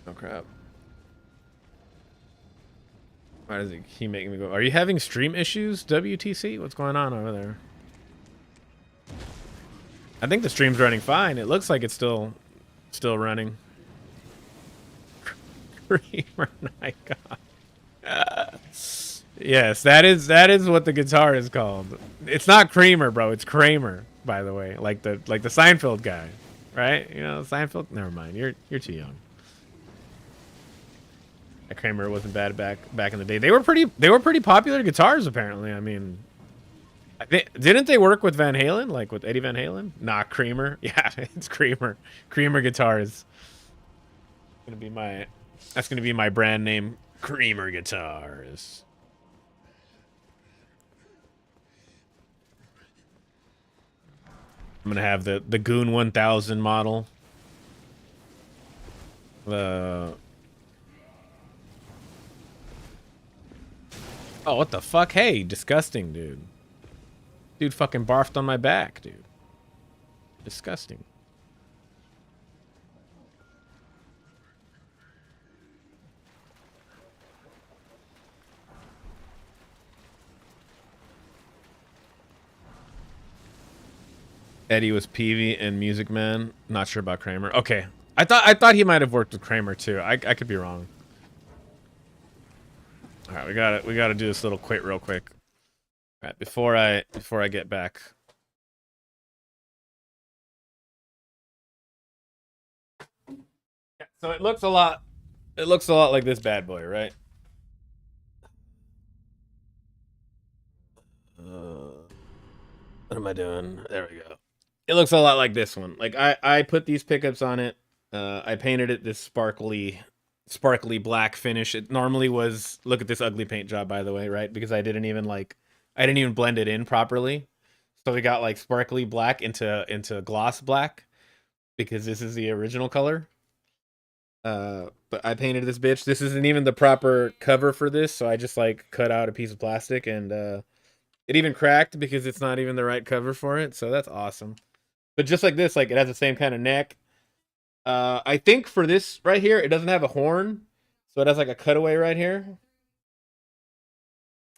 Oh crap. Why does it keep making me go? Are you having stream issues, WTC? What's going on over there? I think the stream's running fine. It looks like it's still running. Kramer Night God. Yes, that is what the guitar is called. It's not Kramer, bro. It's Kramer, by the way. Like the Seinfeld guy, right? You know, Seinfeld. Never mind. You're too young. Kramer wasn't bad back in the day. They were pretty popular guitars, apparently. I mean, didn't they work with Van Halen, like with Eddie Van Halen? Nah, Kramer. Yeah, it's Kramer. Kramer guitars. That's gonna be my brand name. Kramer guitars. I'm gonna have the Goon 1000 model. Oh, what the fuck? Hey, disgusting, dude. Dude fucking barfed on my back, dude. Disgusting. Eddie was Peavy and Music Man. Not sure about Kramer. Okay. I thought he might have worked with Kramer too. I could be wrong. All right, we gotta do this little quit real quick. All right, before I get back. Yeah, so it looks a lot like this bad boy, right? What am I doing? There we go. It looks a lot like this one. Like I put these pickups on it. I painted it this sparkly black finish. It normally was, look at this ugly paint job, by the way, right? Because I didn't even blend it in properly. So we got like sparkly black into gloss black because this is the original color. But I painted this bitch. This isn't even the proper cover for this, so I just like cut out a piece of plastic, and it even cracked because it's not even the right cover for it. So that's awesome. But just like this, like it has the same kind of neck. I think for this right here, it doesn't have a horn, so it has like a cutaway right here.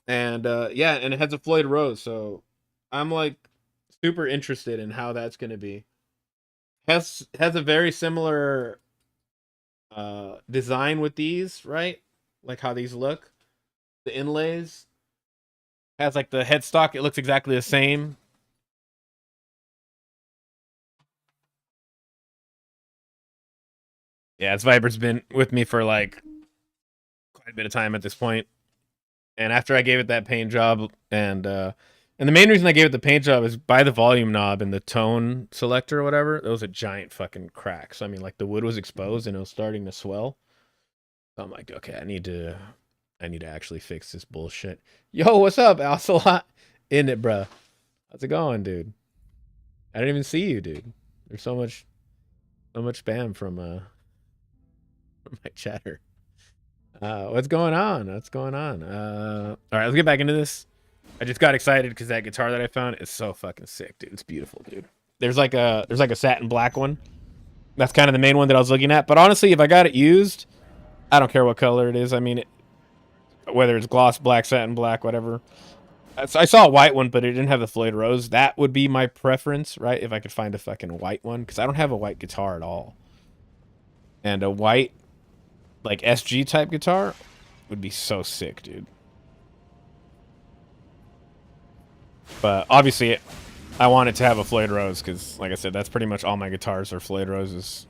And yeah, and it has a Floyd Rose, so I'm like super interested in how that's gonna be. Has a very similar design with these, right? Like how these look. The inlays. Has like the headstock, it looks exactly the same. Yeah, this Viper's been with me for like quite a bit of time at this point. And after I gave it that paint job, and the main reason I gave it the paint job is by the volume knob and the tone selector or whatever, there was a giant fucking crack. So I mean, like the wood was exposed and it was starting to swell. So I'm like, okay, I need to actually fix this bullshit. Yo, what's up, Alcelot? In it, bruh. How's it going, dude? I didn't even see you, dude. There's so much spam from my chatter. What's going on? What's going on? All right, let's get back into this. I just got excited because that guitar that I found is so fucking sick, dude. It's beautiful, dude. There's like a satin black one. That's kind of the main one that I was looking at. But honestly, if I got it used, I don't care what color it is. I mean, whether it's gloss black, satin black, whatever. I saw a white one, but it didn't have the Floyd Rose. That would be my preference, right? If I could find a fucking white one, because I don't have a white guitar at all. And a white, like SG type guitar, would be so sick, dude. But obviously, I want it to have a Floyd Rose, because, like I said, that's pretty much all my guitars are Floyd Roses.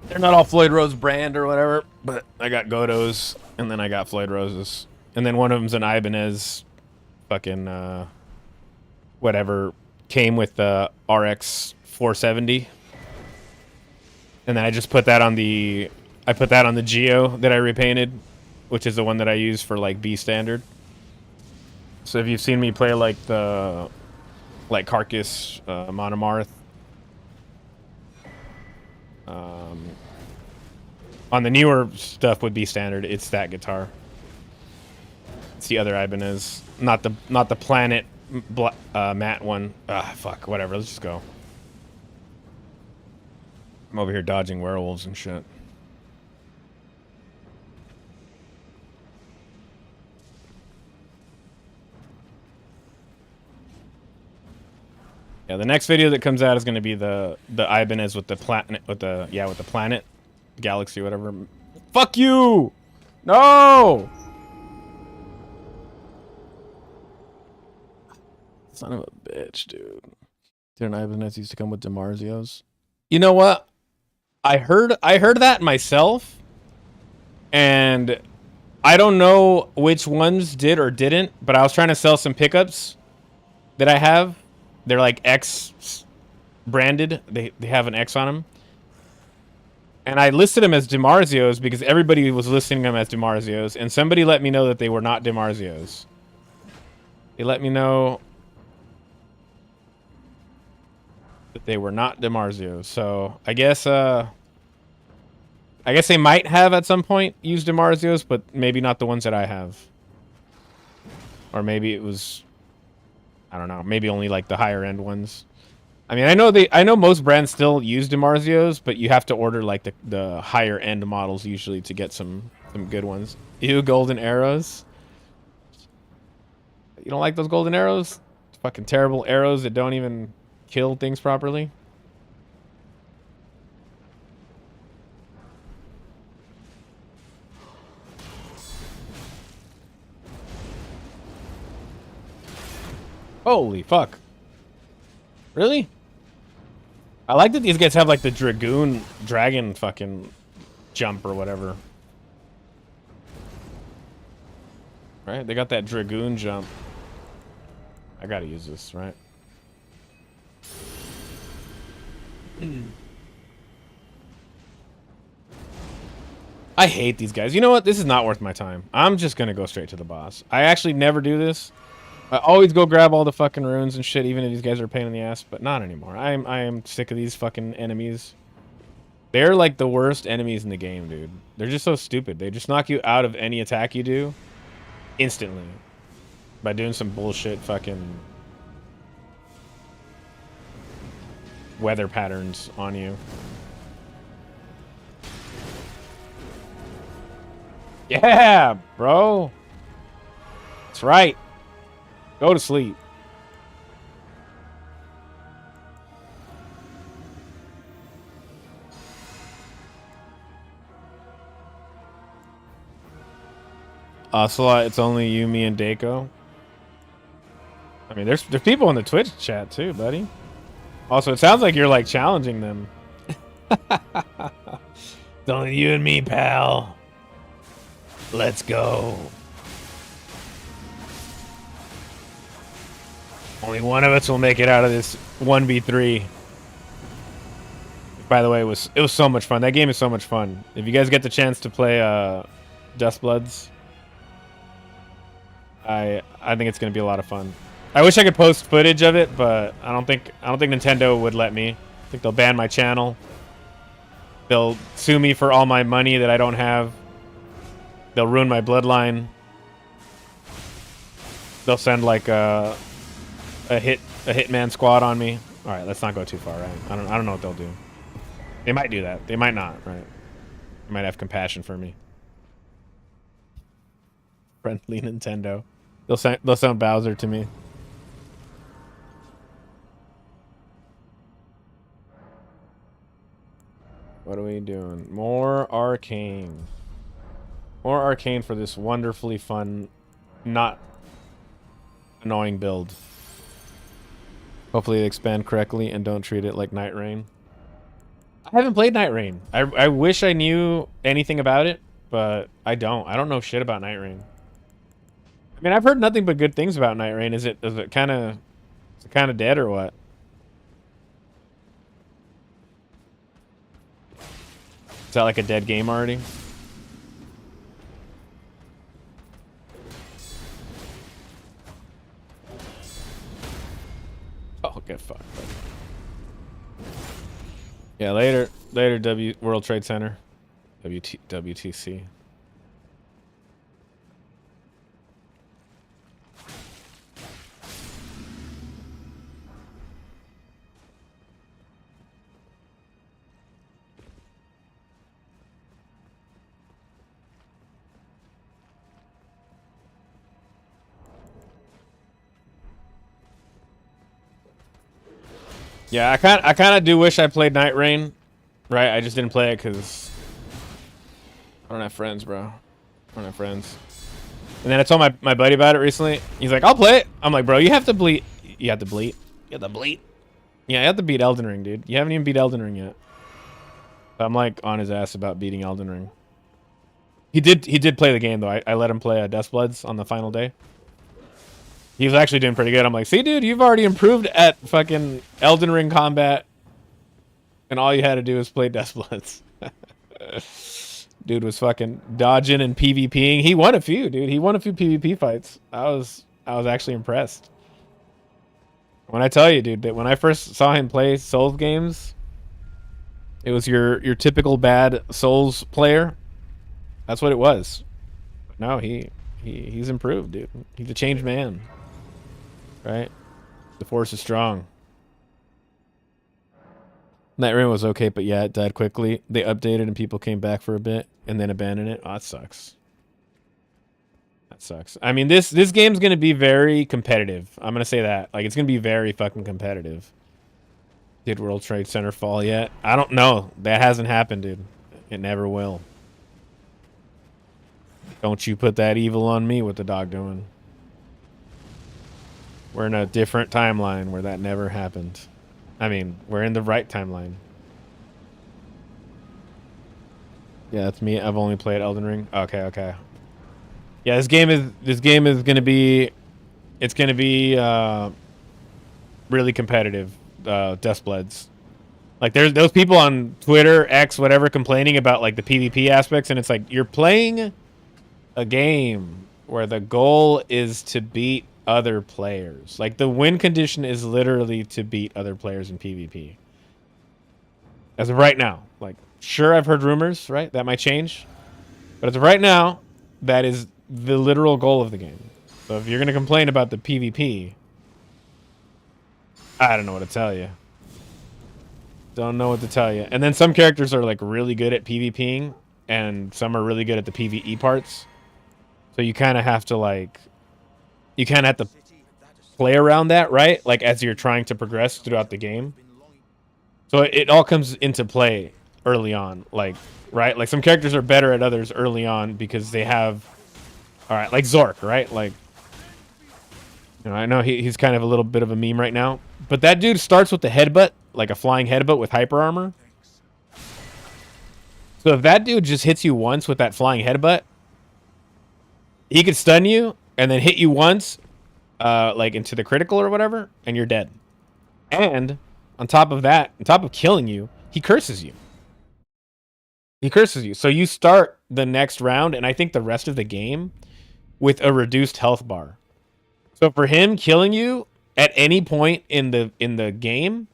They're not all Floyd Rose brand or whatever, but I got Godos, and then I got Floyd Roses. And then one of them's an Ibanez fucking, whatever, came with the RX 470. And then I just put that on the, Geo that I repainted, which is the one that I use for, like, B standard. So if you've seen me play, like, the, like, Carcass, Monomarth, on the newer stuff would be standard, it's that guitar. It's the other Ibanez, not the Planet matte one. Ah, fuck, whatever. Let's just go. I'm over here dodging werewolves and shit. Yeah, the next video that comes out is going to be the Ibanez with the planet with the planet, galaxy, whatever. Fuck you! No! Son of a bitch, dude. Didn't Ibanez used to come with DiMarzio's? You know what? I heard that myself, and I don't know which ones did or didn't, but I was trying to sell some pickups that I have. They're like X branded. They have an X on them. And I listed them as DiMarzio's because everybody was listing them as DiMarzio's, and somebody let me know that they were not DiMarzio's. They let me know that they were not DiMarzio's. So I guess they might have at some point used DiMarzio's, but maybe not the ones that I have. Or maybe it was, I don't know, maybe only like the higher end ones. I mean, I know most brands still use DiMarzio's, but you have to order like the higher end models usually to get some good ones. Ew, golden arrows. You don't like those golden arrows? Fucking terrible arrows that don't even kill things properly. Holy fuck. Really? I like that these guys have like the dragon fucking jump or whatever. Right? They got that dragoon jump. I gotta use this, right? I hate these guys. You know what? This is not worth my time. I'm just gonna go straight to the boss. I actually never do this. I always go grab all the fucking runes and shit, even if these guys are a pain in the ass, but not anymore. I am sick of these fucking enemies. They're like the worst enemies in the game, dude. They're just so stupid. They just knock you out of any attack you do instantly by doing some bullshit fucking weather patterns on you. Yeah, bro. That's right. Go to sleep. Ocelot, it's only you, me, and Daco. I mean, there's people in the Twitch chat too, buddy. Also, it sounds like you're like challenging them. It's only you and me, pal. Let's go. Only one of us will make it out of this 1v3. By the way, it was so much fun. That game is so much fun. If you guys get the chance to play DuskBloods, I think it's gonna be a lot of fun. I wish I could post footage of it, but I don't think Nintendo would let me. I think they'll ban my channel. They'll sue me for all my money that I don't have. They'll ruin my bloodline. They'll send like a hitman squad on me. All right, let's not go too far, right? I don't know what they'll do. They might do that. They might not, right? They might have compassion for me. Friendly Nintendo. They'll send Bowser to me. What are we doing? More Arcane. More Arcane for this wonderfully fun, not annoying build. Hopefully they expand correctly and don't treat it like Night Rain. I haven't played Night Rain. I wish I knew anything about it, but I don't. I don't know shit about Night Rain. I mean, I've heard nothing but good things about Night Rain. Is it kind of dead or what? Is that like a dead game already? Oh, get fucked. Yeah, later, World Trade Center, WTC. Yeah, I kind of do wish I played Night Rain, right? I just didn't play it because I don't have friends, bro. I don't have friends. And then I told my buddy about it recently. He's like, "I'll play it." I'm like, "Bro, you have to bleed. You have to bleed. You have to bleed. Yeah, you have to beat Elden Ring, dude. You haven't even beat Elden Ring yet." I'm like on his ass about beating Elden Ring. He did play the game though. I let him play DuskBloods on the final day. He was actually doing pretty good. I'm like, see, dude, you've already improved at fucking Elden Ring combat, and all you had to do was play DuskBloods. Dude was fucking dodging and PvPing. He won a few, dude. He won a few PvP fights. I was actually impressed. When I tell you, dude, that when I first saw him play Souls games, it was your typical bad Souls player. That's what it was. No, he's improved, dude. He's a changed man. Right? The force is strong. Night Rain was okay, but yeah, it died quickly. They updated and people came back for a bit and then abandoned it. Oh, that sucks. That sucks. I mean, this game's gonna be very competitive. I'm gonna say that. Like, it's gonna be very fucking competitive. Did World Trade Center fall yet? I don't know. That hasn't happened, dude. It never will. Don't you put that evil on me. What the dog doing? We're in a different timeline where that never happened. I mean, we're in the right timeline. Yeah, that's me. I've only played Elden Ring. Okay. Yeah, this game is gonna be, it's gonna be really competitive. DuskBloods. Like, there's those people on Twitter, X, whatever, complaining about like the PvP aspects, and it's like, you're playing a game where the goal is to beat other players. Like, the win condition is literally to beat other players in PvP. As of right now. Like, sure, I've heard rumors, right? That might change. But as of right now, that is the literal goal of the game. So if you're going to complain about the PvP, I don't know what to tell you. Don't know what to tell you. And then some characters are like really good at PvPing, and some are really good at the PvE parts. So you kind of have to like, you kind of have to play around that, right? Like, as you're trying to progress throughout the game. So it all comes into play early on, like, right? Like, some characters are better at others early on because they have, all right, like Zork, right? Like, you know, I know he's kind of a little bit of a meme right now, but that dude starts with the headbutt, like a flying headbutt with hyper armor. So if that dude just hits you once with that flying headbutt, he could stun you and then hit you once, like into the critical or whatever, and you're dead. And on top of that, on top of killing you, he curses you. He curses you. So you start the next round, and I think the rest of the game with a reduced health bar. So for him, killing you at any point in the game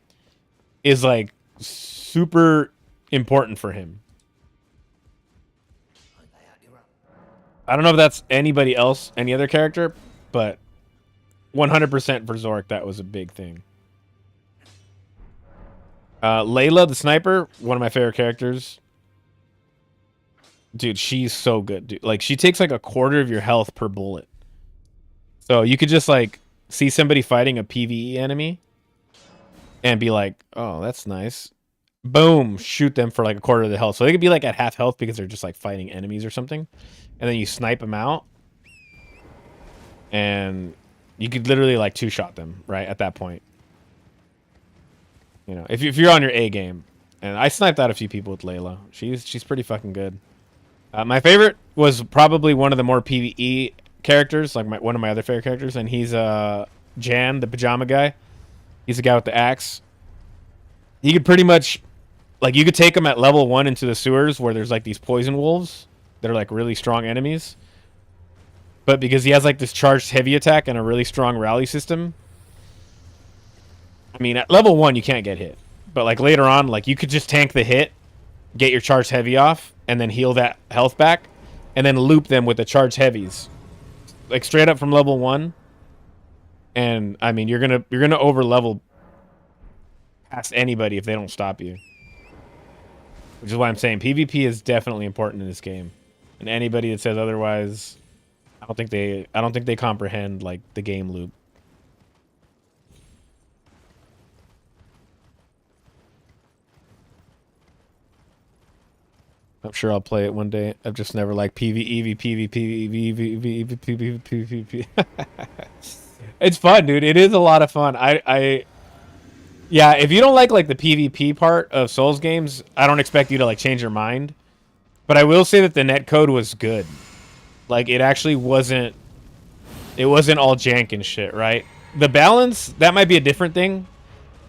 is like super important for him. I don't know if that's anybody else, any other character, but 100% for Zork, that was a big thing. Layla, the sniper, one of my favorite characters. Dude, she's so good, dude. Like, she takes like a quarter of your health per bullet. So you could just like see somebody fighting a PvE enemy and be like, oh, that's nice. Boom, shoot them for like a quarter of the health. So they could be like at half health because they're just like fighting enemies or something. And then you snipe them out. And you could literally like two-shot them, right, at that point. You know, if you're on your A game. And I sniped out a few people with Layla. She's pretty fucking good. My favorite was probably one of the more PvE characters, like one of my other favorite characters, and he's Jan, the pajama guy. He's the guy with the axe. He could pretty much, like, you could take him at level 1 into the sewers where there's like these poison wolves that are like really strong enemies. But because he has like this charged heavy attack and a really strong rally system, I mean, at level 1 you can't get hit. But like later on, like you could just tank the hit, get your charged heavy off, and then heal that health back, and then loop them with the charged heavies, like straight up from level 1. And I mean, you're gonna over level past anybody if they don't stop you. Which is why I'm saying PvP is definitely important in this game. And anybody that says otherwise, I don't think they comprehend like the game loop. I'm sure I'll play it one day. I've just never liked PvE, PvP. It's fun, dude. It is a lot of fun. Yeah, if you don't like the PvP part of Souls games, I don't expect you to like change your mind. But I will say that the netcode was good. Like, it actually wasn't all jank and shit, right? The balance, that might be a different thing.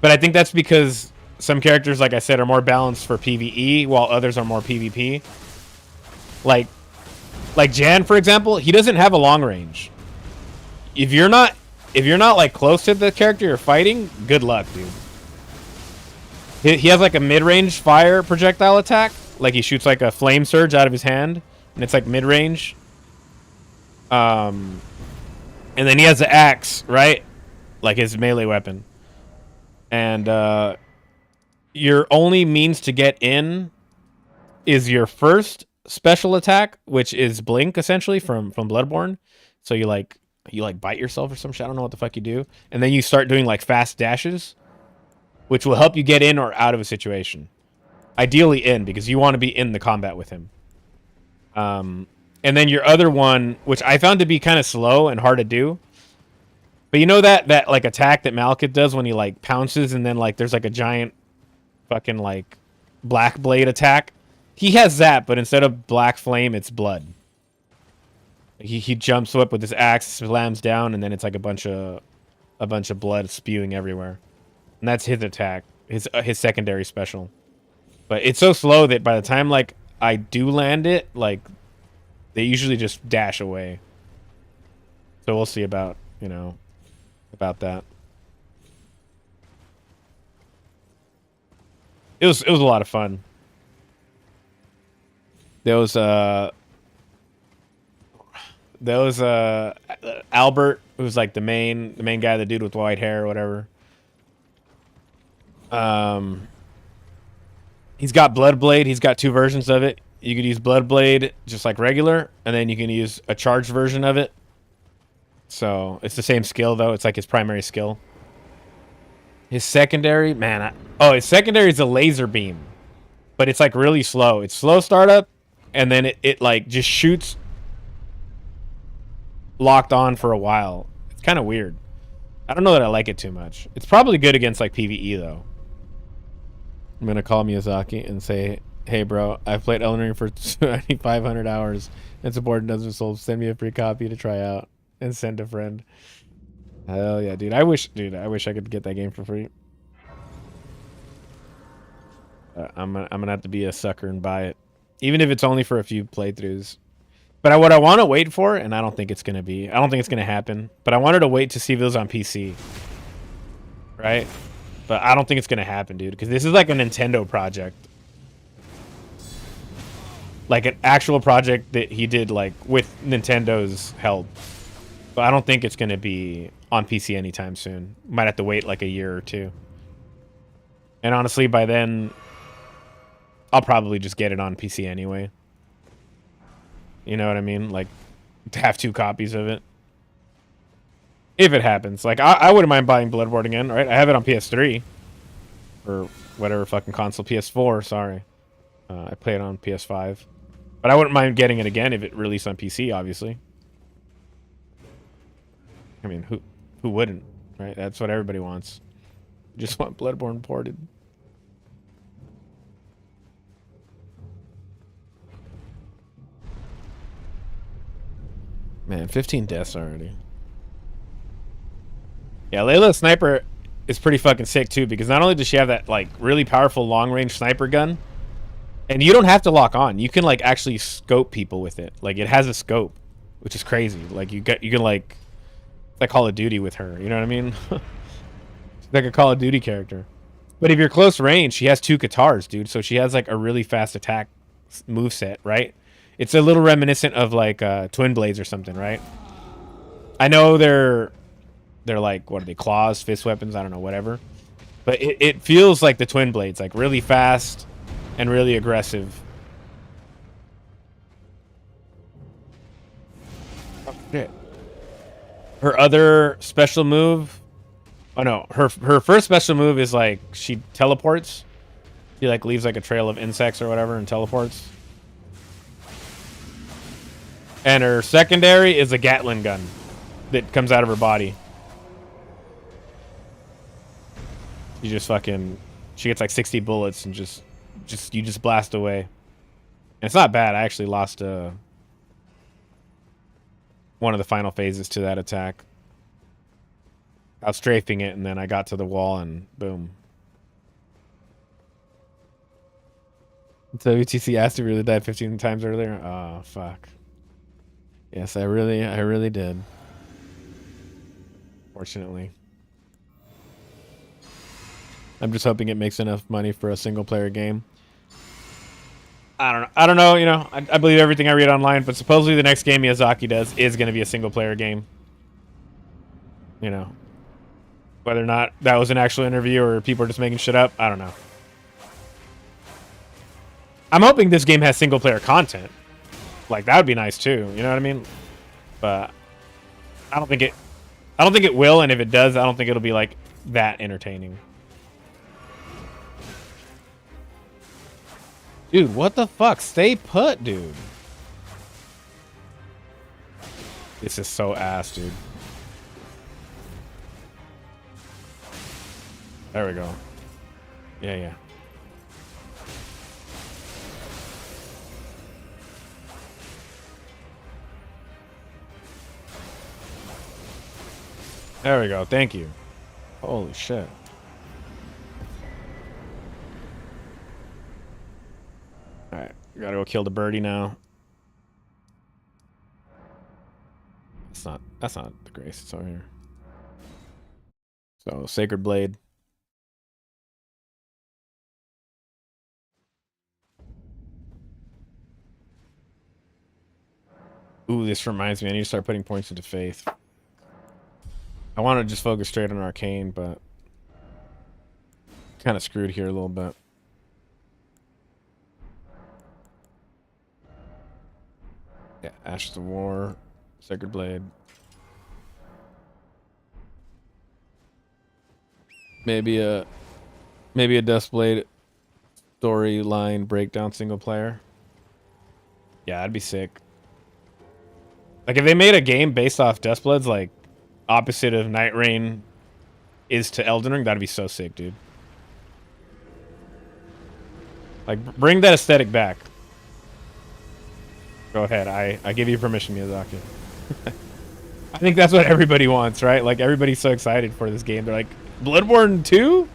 But I think that's because some characters, like I said, are more balanced for PvE, while others are more PvP. Like Jan, for example, he doesn't have a long range. If you're not like close to the character you're fighting, good luck, dude. He has like a mid-range fire projectile attack. Like he shoots like a flame surge out of his hand, and it's like mid-range. And then he has the axe, right? Like his melee weapon. And your only means to get in is your first special attack, which is blink essentially from Bloodborne. So you bite yourself or some shit. I don't know what the fuck you do. And then you start doing like fast dashes, which will help you get in or out of a situation. Ideally in, because you want to be in the combat with him. And then your other one, which I found to be kind of slow and hard to do. But you know that like attack that Malekith does when he like pounces and then like there's like a giant fucking like black blade attack? He has that, but instead of black flame, it's blood. He jumps up with his axe, slams down, and then it's like a bunch of blood spewing everywhere. And that's his attack, his secondary special. But it's so slow that by the time like I do land it, like they usually just dash away. So we'll see about that. It was a lot of fun. There was Albert, who's like the main guy, the dude with white hair or whatever. He's got Bloodblade. He's got two versions of it. You could use Bloodblade just like regular, and then you can use a charged version of it. So it's the same skill though. It's like his primary skill. His secondary, man. His secondary is a laser beam, but it's like really slow. It's slow startup, and then it like just shoots locked on for a while. It's kind of weird. I don't know that I like it too much. It's probably good against like PvE though. I'm gonna call Miyazaki and say, "Hey, bro, I've played Elden Ring for 2,500 hours and supported Dungeon Souls. Send me a free copy to try out and send a friend." Hell yeah, dude! I wish I could get that game for free. I'm gonna have to be a sucker and buy it, even if it's only for a few playthroughs. But what I want to wait for, and I don't think it's gonna be, I don't think it's gonna happen. But I wanted to wait to see if it was on PC, right? But I don't think it's gonna happen, dude, because this is like a Nintendo project, like an actual project that he did like with Nintendo's help. So I don't think it's gonna be on PC anytime soon. Might have to wait like a year or two. And honestly, by then, I'll probably just get it on PC anyway. You know what I mean? Like, to have 2 copies of it. If it happens. Like, I wouldn't mind buying Bloodborne again, right? I have it on PS3. Or whatever fucking console. PS4, sorry. I play it on PS5. But I wouldn't mind getting it again if it released on PC, obviously. I mean, who wouldn't, right? That's what everybody wants. Just want Bloodborne ported. Man, 15 deaths already. Yeah, Layla Sniper is pretty fucking sick too, because not only does she have that like really powerful long range sniper gun, and you don't have to lock on. You can like actually scope people with it. Like it has a scope, which is crazy. Like you can like it's like Call of Duty with her. You know what I mean? She's like a Call of Duty character. But if you're close range, she has 2 katars, dude. So she has like a really fast attack moveset, right? It's a little reminiscent of like Twin Blades or something, right? I know they're like, what are they, claws, fist weapons, I don't know, whatever. But it feels like the Twin Blades, like really fast and really aggressive. Oh, shit. Her other special move, oh no, her first special move is like she teleports. She like leaves like a trail of insects or whatever and teleports. And her secondary is a Gatling gun that comes out of her body. You just fucking, she gets like 60 bullets and you just blast away. And it's not bad. I actually lost one of the final phases to that attack. I was strafing it and then I got to the wall and boom. So UTC asked if you really died 15 times earlier. Oh fuck. Yes, I really did. Fortunately. I'm just hoping it makes enough money for a single player game. I don't know, you know, I believe everything I read online, but supposedly the next game Miyazaki does is going to be a single player game. You know. Whether or not that was an actual interview or people are just making shit up, I don't know. I'm hoping this game has single player content. Like that would be nice too, you know what I mean? But I don't think it will, and if it does, I don't think it'll be like that entertaining. Dude, what the fuck? Stay put, dude. This is so ass, dude. There we go. Yeah, yeah. There we go. Thank you. Holy shit. Alright. We gotta go kill the birdie now. That's not the Grace. It's over here. So, Sacred Blade. Ooh, this reminds me. I need to start putting points into Faith. I want to just focus straight on Arcane, but kind of screwed here a little bit. Yeah, Ashes of War, Sacred Blade. Maybe a DuskBlade storyline breakdown single player. Yeah, that'd be sick. Like if they made a game based off DuskBloods, like opposite of Night Rain is to Elden Ring, that'd be so sick, dude. Like bring that aesthetic back. Go ahead, I give you permission, Miyazaki. I think that's what everybody wants, right? Like everybody's so excited for this game. They're like, Bloodborne 2?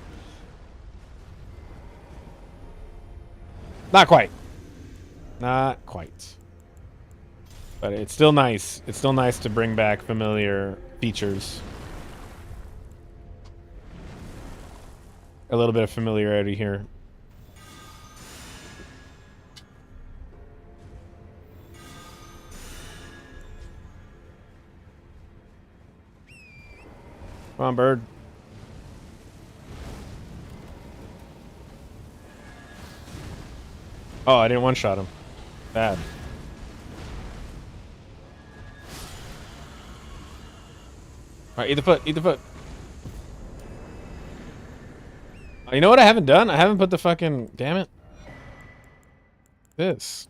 Not quite. Not quite. But it's still nice. It's still nice to bring back familiar features. A little bit of familiarity here. Come on, bird. Oh, I didn't one-shot him. Bad. Alright, eat the foot, eat the foot. You know what I haven't done? I haven't put the fucking... Damn it. This.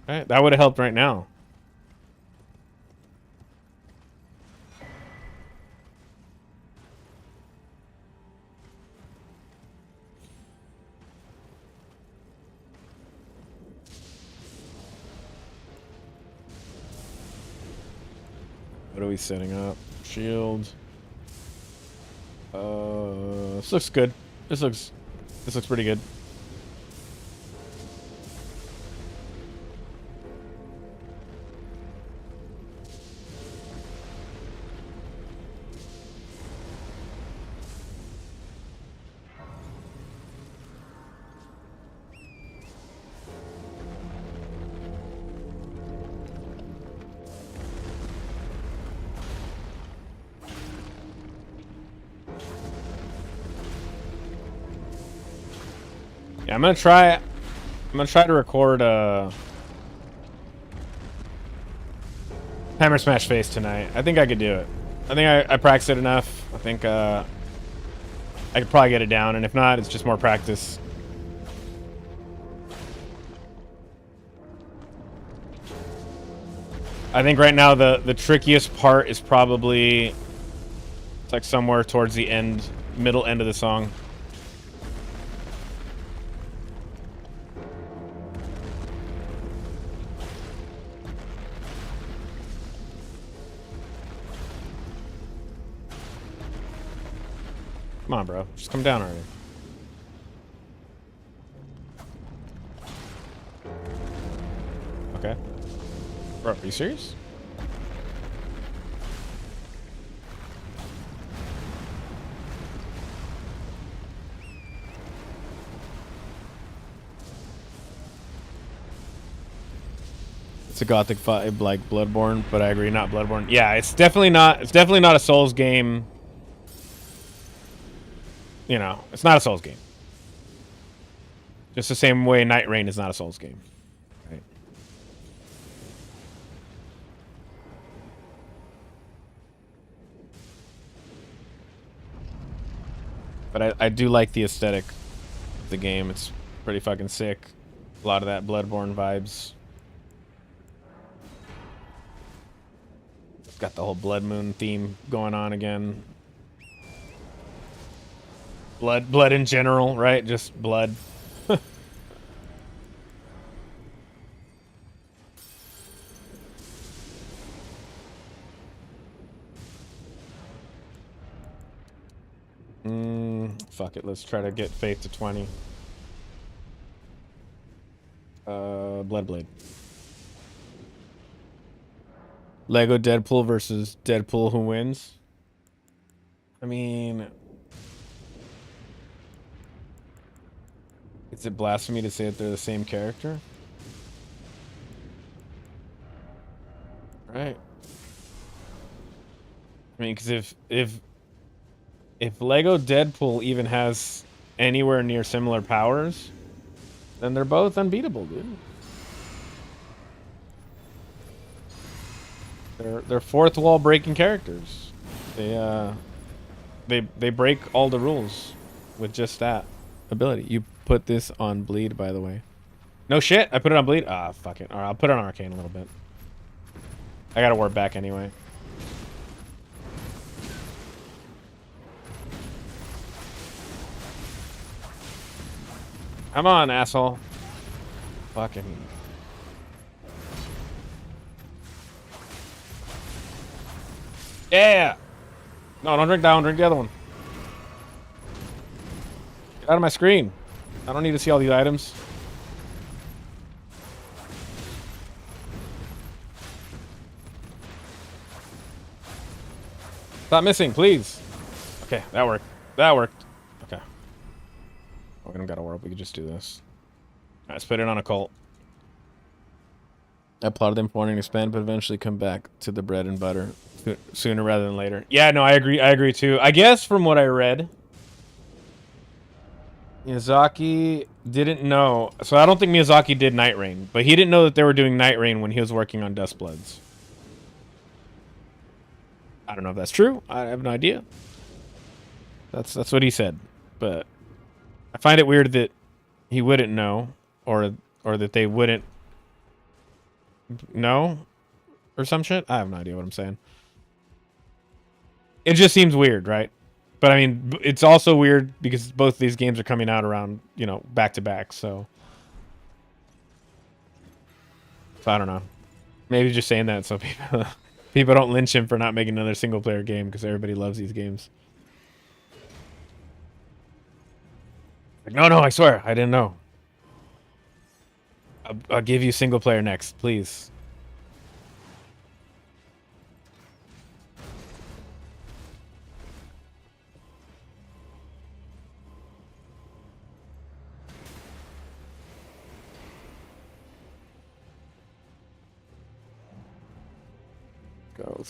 Alright, that would have helped right now. What are we setting up? Shield. This looks good. This looks pretty good. Yeah, I'm gonna try to record Hammer Smash Face tonight. I think I could do it. I think I practiced it enough. I think I could probably get it down, and if not, it's just more practice. I think right now the trickiest part is probably it's like somewhere towards the end, middle end of the song. Come on, bro. Just come down already. Okay. Bro, are you serious? It's a gothic vibe like Bloodborne, but I agree, not Bloodborne. Yeah, it's definitely not a Souls game. You know, it's not a Souls game. Just the same way Night Rain is not a Souls game. Right. But I do like the aesthetic of the game. It's pretty fucking sick. A lot of that Bloodborne vibes. It's got the whole Blood Moon theme going on again. Blood in general, right? Just blood. Fuck it. Let's try to get Faith to 20. Bloodblade. Lego Deadpool versus Deadpool who wins? I mean... Is it blasphemy to say that they're the same character? Right. I mean, because if Lego Deadpool even has anywhere near similar powers, then they're both unbeatable, dude. They're fourth wall breaking characters. They break all the rules with just that ability. You put this on Bleed, by the way. No shit, I put it on Bleed. Ah, fuck it. All right, I'll put it on Arcane a little bit. I gotta warp back anyway. Come on, asshole. Fucking. Yeah. No, don't drink that one. Drink the other one. Get out of my screen. I don't need to see all these items. Stop missing, please. Okay, that worked. That worked. Okay. Oh, we don't got a warp. We could just do this. All right, let's put it on a cult. I applauded them for wanting to expand, but eventually come back to the bread and butter sooner rather than later. Yeah, no, I agree. I agree too. I guess from what I read, Miyazaki didn't know. So I don't think Miyazaki did Night Rain, but he didn't know that they were doing Night Rain when he was working on DuskBloods. I don't know if that's true. I have no idea. That's what he said. But I find it weird that he wouldn't know, or that they wouldn't know, or some shit. I have no idea what I'm saying. It just seems weird, right? But I mean, it's also weird because both these games are coming out around, you know, back to back. So I don't know. Maybe just saying that so people don't lynch him for not making another single player game because everybody loves these games. Like, no, I swear, I didn't know. I'll give you single player next, please.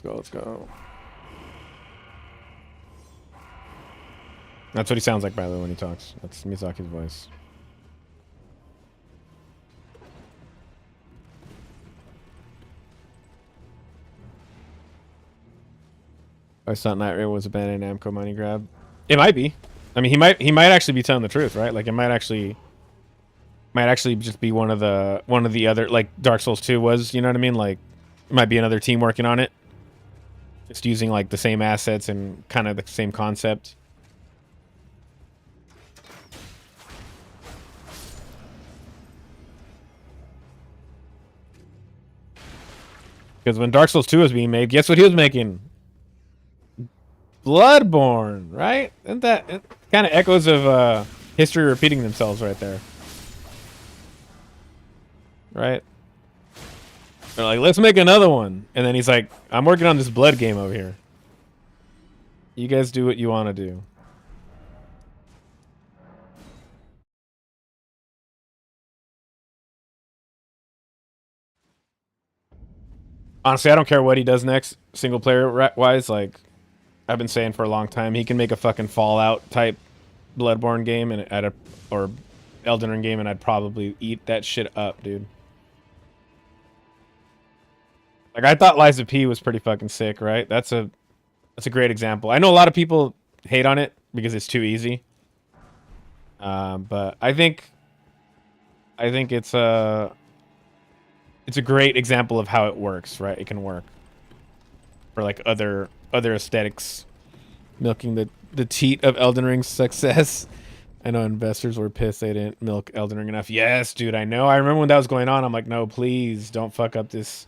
Let's go. That's what he sounds like, by the way, when he talks. That's Miyazaki's voice. I thought Night Raid was a Bandai Namco money grab. It might be. I mean, he might actually be telling the truth, right? Like, it might actually just be one of the other, like Dark Souls 2 was. You know what I mean? Like, it might be another team working on it, just using like the same assets and kind of the same concept. Because when Dark Souls 2 was being made, guess what he was making? Bloodborne, right? Isn't that kind of echoes of history repeating themselves right there? Right? They're like, let's make another one. And then he's like, I'm working on this blood game over here. You guys do what you want to do. Honestly, I don't care what he does next, single player wise. Like, I've been saying for a long time, he can make a fucking Fallout type Bloodborne game and or Elden Ring game, and I'd probably eat that shit up, dude. Like, I thought Lies of P was pretty fucking sick, right? That's a great example. I know a lot of people hate on it because it's too easy. But I think it's a great example of how it works, right? It can work for like other aesthetics, milking the teat of Elden Ring's success. I know investors were pissed they didn't milk Elden Ring enough. Yes, dude, I know. I remember when that was going on. I'm like, no, please don't fuck up this.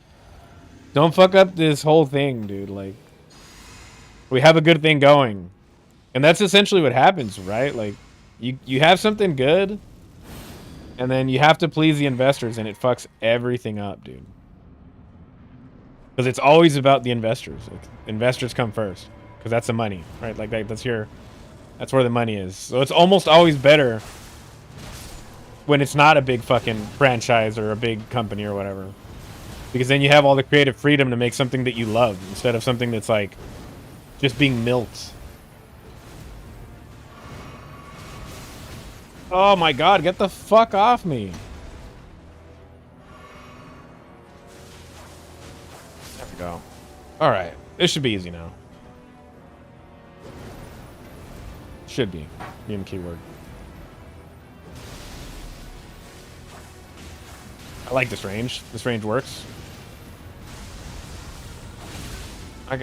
Don't fuck up this whole thing, dude. Like, we have a good thing going, and that's essentially what happens, right? Like, you have something good, and then you have to please the investors, and it fucks everything up, dude. Because it's always about the investors. Like, investors come first, because that's the money, right? Like, that's where the money is. So it's almost always better when it's not a big fucking franchise or a big company or whatever. Because then you have all the creative freedom to make something that you love instead of something that's like just being milked. Oh my god, get the fuck off me. There we go. Alright, this should be easy now. Should be. Even keyword. I like this range. This range works.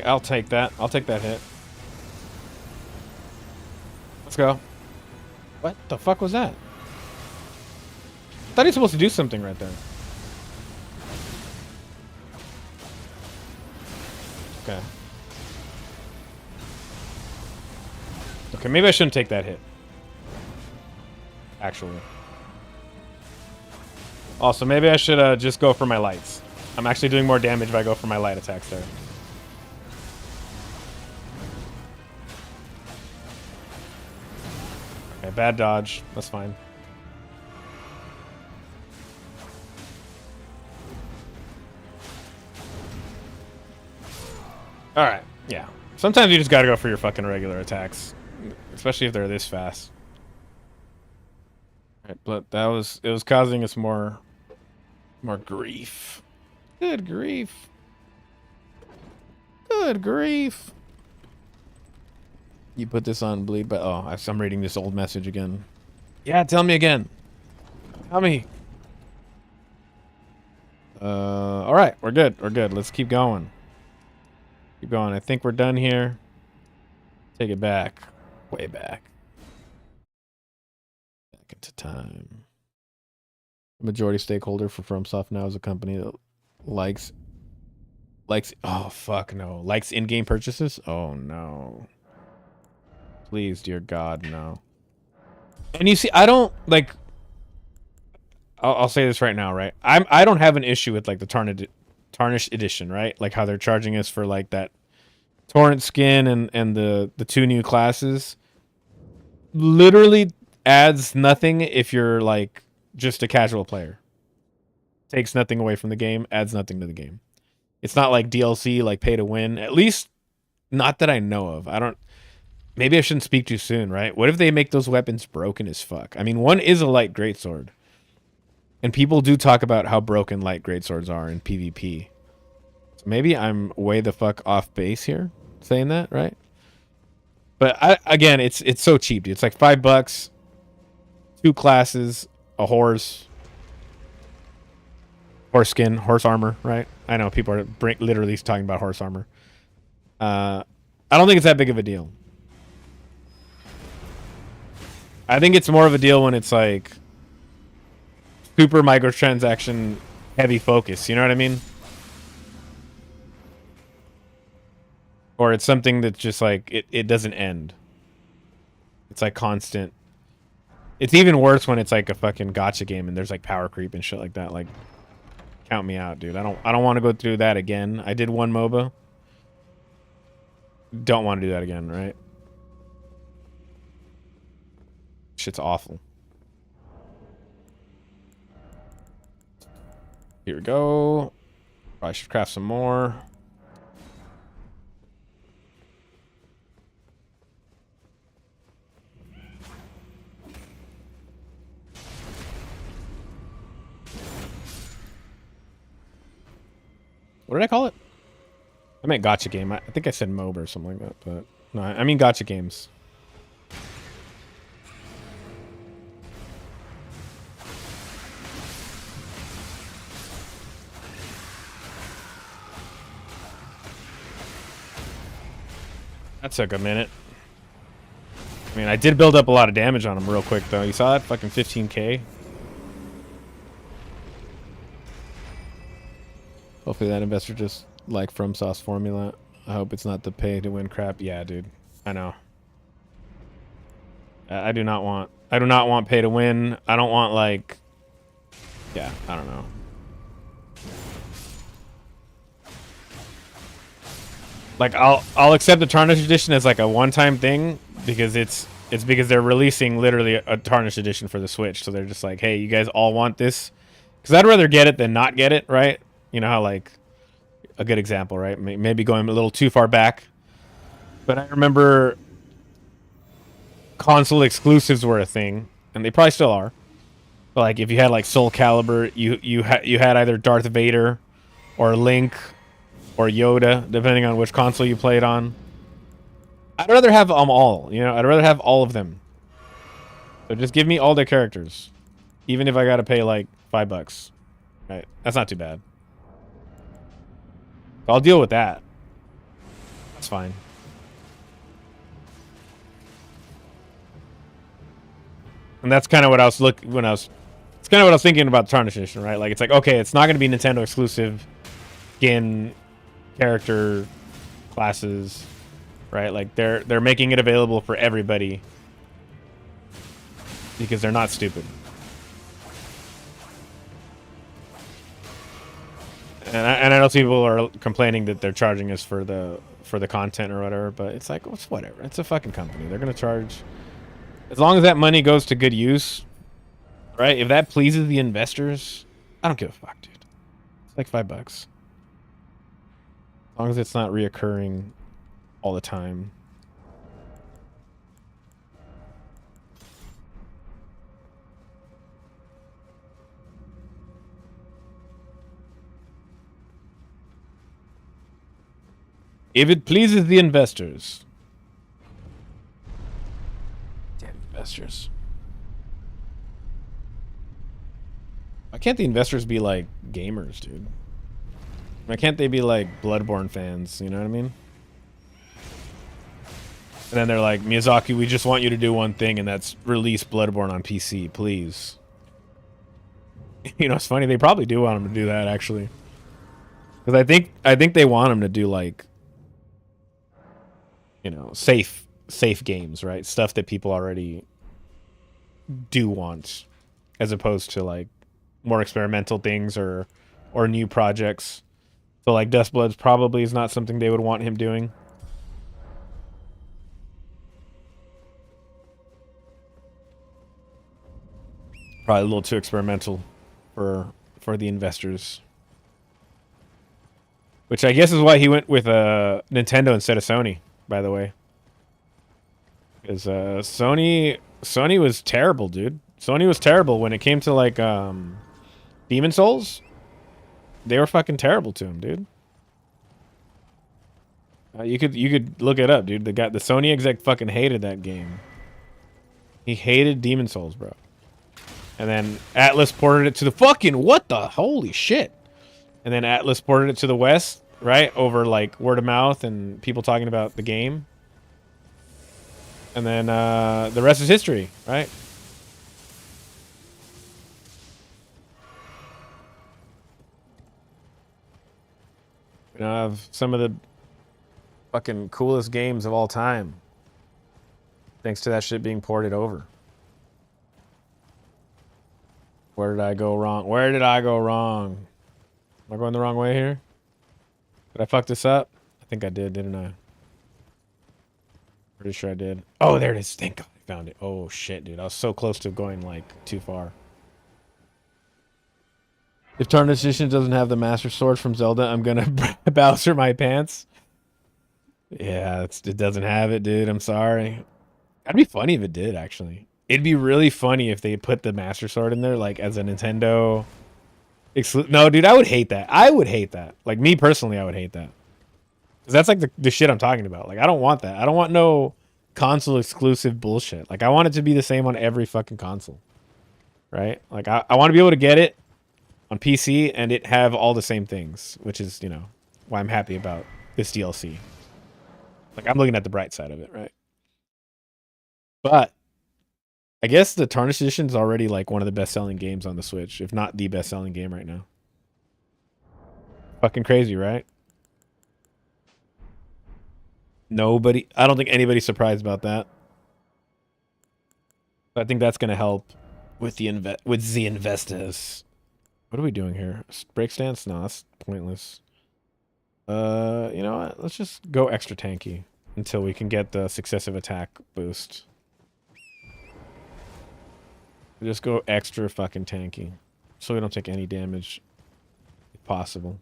I'll take that. I'll take that hit. Let's go. What the fuck was that? I thought he was supposed to do something right there. Okay. Okay, maybe I shouldn't take that hit. Actually. Also, maybe I should just go for my lights. I'm actually doing more damage if I go for my light attacks there. Okay, bad dodge. That's fine. Alright, yeah. Sometimes you just gotta go for your fucking regular attacks. Especially if they're this fast. Alright, but it was causing us more grief. Good grief. Good grief. You put this on bleed, but oh, I'm reading this old message again. Yeah, tell me again. Tell me. All right, we're good. We're good. Let's keep going. Keep going. I think we're done here. Take it back, way back, back into time. Majority stakeholder for FromSoft now is a company that likes. Oh fuck no! Likes in-game purchases. Oh no. Please, dear God, no. And you see, I don't like. I'll say this right now, right? I don't have an issue with like the tarnished edition, right? Like how they're charging us for like that torrent skin and the 2 new classes. Literally adds nothing if you're like just a casual player. Takes nothing away from the game, adds nothing to the game. It's not like DLC, like pay to win. At least not that I know of. I don't. Maybe I shouldn't speak too soon, right? What if they make those weapons broken as fuck? I mean, one is a light greatsword. And people do talk about how broken light greatswords are in PvP. So maybe I'm way the fuck off base here saying that, right? But again, it's so cheap, dude. It's like $5, 2 classes, a horse skin, horse armor, right? I know people are literally talking about horse armor. I don't think it's that big of a deal. I think it's more of a deal when it's like super microtransaction heavy focus, you know what I mean? Or it's something that's just like it doesn't end. It's like constant. It's even worse when it's like a fucking gacha game and there's like power creep and shit like that. Like, count me out, dude. I don't want to go through that again. I did one MOBA. Don't want to do that again, right? Shit's awful. Here we go. Probably should craft some more. What did I call it? I meant gacha game. I think I said MOBA or something like that, but no, I mean gacha games. That took a minute. I mean, I did build up a lot of damage on him real quick, though. You saw that? Fucking 15k. Hopefully that investor just like FromSoft's formula. I hope it's not the pay to win crap. Yeah, dude. I know. I do not want pay to win. I don't want like, yeah, I don't know. Like I'll accept the Tarnished Edition as like a one-time thing because it's because they're releasing literally a Tarnished Edition for the Switch. So they're just like, hey, you guys all want this? Because I'd rather get it than not get it, right? You know how like a good example, right? Maybe going a little too far back, but I remember console exclusives were a thing, and they probably still are. But like if you had like Soul Calibur, you had either Darth Vader or Link or Yoda, depending on which console you played on. I'd rather have them all, you know? I'd rather have all of them. So just give me all their characters. Even if I gotta pay like $5. Right? That's not too bad. I'll deal with that. That's fine. And that's kind of what I was it's kind of what I was thinking about the Tarnished Edition, right? Like it's like, okay, it's not gonna be Nintendo exclusive skin character classes, right? Like they're making it available for everybody because they're not stupid. And I know people are complaining that they're charging us for the content or whatever, but it's like, it's whatever. It's a fucking company. They're gonna charge As long as that money goes to good use, right? If that pleases the investors, I don't give a fuck, dude. It's like $5. As long as it's not reoccurring all the time. If it pleases the investors. Damn investors. Why can't the investors be like gamers, dude? Why can't they be like Bloodborne fans? You know what I mean? And then they're like, Miyazaki, we just want you to do one thing, and that's release Bloodborne on PC, please. You know, it's funny. They probably do want him to do that, actually. Because I think they want him to do like, you know, safe games, right? Stuff that people already do want, as opposed to like more experimental things or new projects. So like DuskBloods probably is not something they would want him doing. Probably a little too experimental for the investors. Which I guess is why he went with Nintendo instead of Sony, by the way. Because Sony was terrible, dude. Sony was terrible when it came to like Demon Souls. They were fucking terrible to him, dude. You could look it up, dude. The Sony exec fucking hated that game. He hated Demon Souls, bro. And then Atlas ported it to the fucking what the holy shit. And then Atlas ported it to the West, right? Over like word of mouth and people talking about the game. And then the rest is history, right? We now have some of the fucking coolest games of all time. Thanks to that shit being ported over. Where did I go wrong? Where did I go wrong? Am I going the wrong way here? Did I fuck this up? I think I did, didn't I? Pretty sure I did. Oh, there it is. Thank God I found it. Oh, shit, dude. I was so close to going, like, too far. If Tarnished Edition doesn't have the Master Sword from Zelda, I'm gonna Bowser my pants. Yeah, it doesn't have it, dude. I'm sorry. That'd be funny if it did, actually. It'd be really funny if they put the Master Sword in there, like, as a Nintendo... No, dude, I would hate that. I would hate that. Like, me personally, I would hate that. Because that's, like, the shit I'm talking about. Like, I don't want that. I don't want no console-exclusive bullshit. Like, I want it to be the same on every fucking console. Right? Like, I want to be able to get it on PC and it have all the same things. Which is, you know, why I'm happy about this DLC. Like, I'm looking at the bright side of it, right? But... I guess the Tarnished Edition is already like one of the best-selling games on the Switch, if not the best-selling game right now. Fucking crazy, right? I don't think anybody's surprised about that. But I think that's going to help with the investors. What are we doing here? Break stance? No, that's pointless. You know what? Let's just go extra tanky until we can get the successive attack boost. Just go extra fucking tanky. So we don't take any damage. If possible.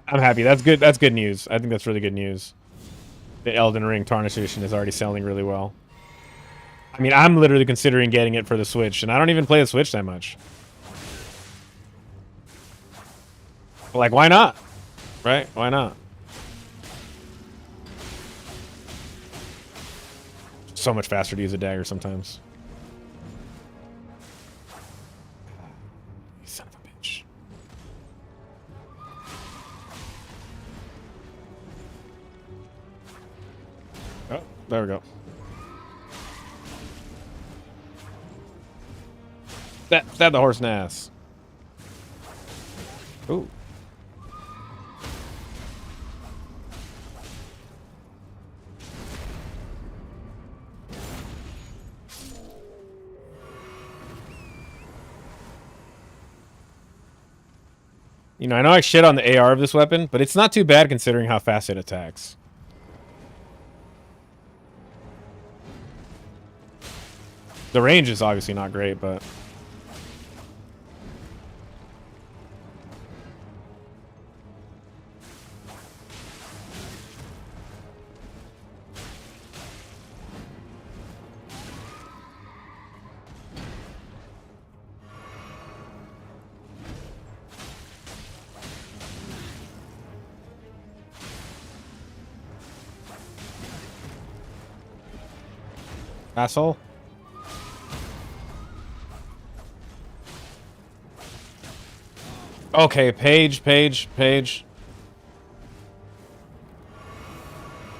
I'm happy. That's good. That's good news. I think that's really good news. The Elden Ring Tarnished Edition is already selling really well. I mean, I'm literally considering getting it for the Switch, and I don't even play the Switch that much. Like, why not? Right? Why not? So much faster to use a dagger sometimes. You son of a bitch. Oh, there we go. Stab the horse in the ass. Ooh. You know, I know I shit on the AR of this weapon, but it's not too bad considering how fast it attacks. The range is obviously not great, but... Asshole. Okay, page.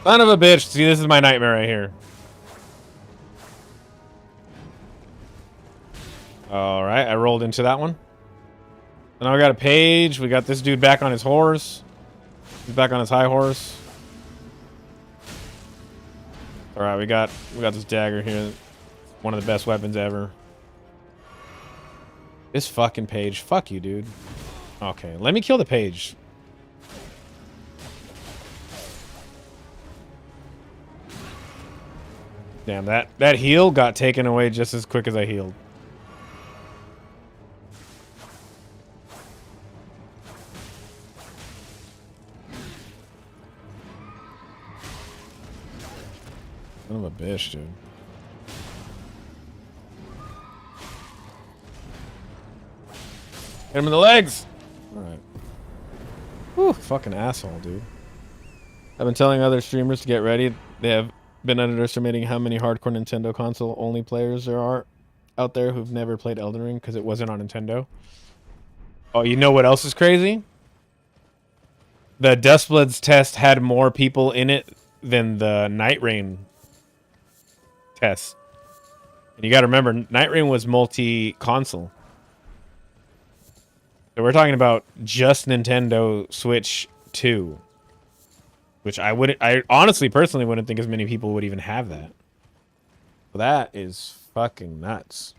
Son of a bitch. See, this is my nightmare right here. Alright, I rolled into that one. And now we got a page. We got this dude back on his horse. He's back on his high horse. Alright, we got this dagger here. One of the best weapons ever. This fucking page. Fuck you, dude. Okay, let me kill the page. Damn, that heal got taken away just as quick as I healed. Son of a bitch, dude. Hit him in the legs! Alright. Whew, fucking asshole, dude. I've been telling other streamers to get ready. They have been underestimating how many hardcore Nintendo console only players there are out there who've never played Elden Ring because it wasn't on Nintendo. Oh, you know what else is crazy? The DuskBloods Test had more people in it than the Night Rain test. And you gotta remember, Night Rain was multi-console. So we're talking about just Nintendo Switch 2. Which I honestly, personally wouldn't think as many people would even have that. Well, that is fucking nuts.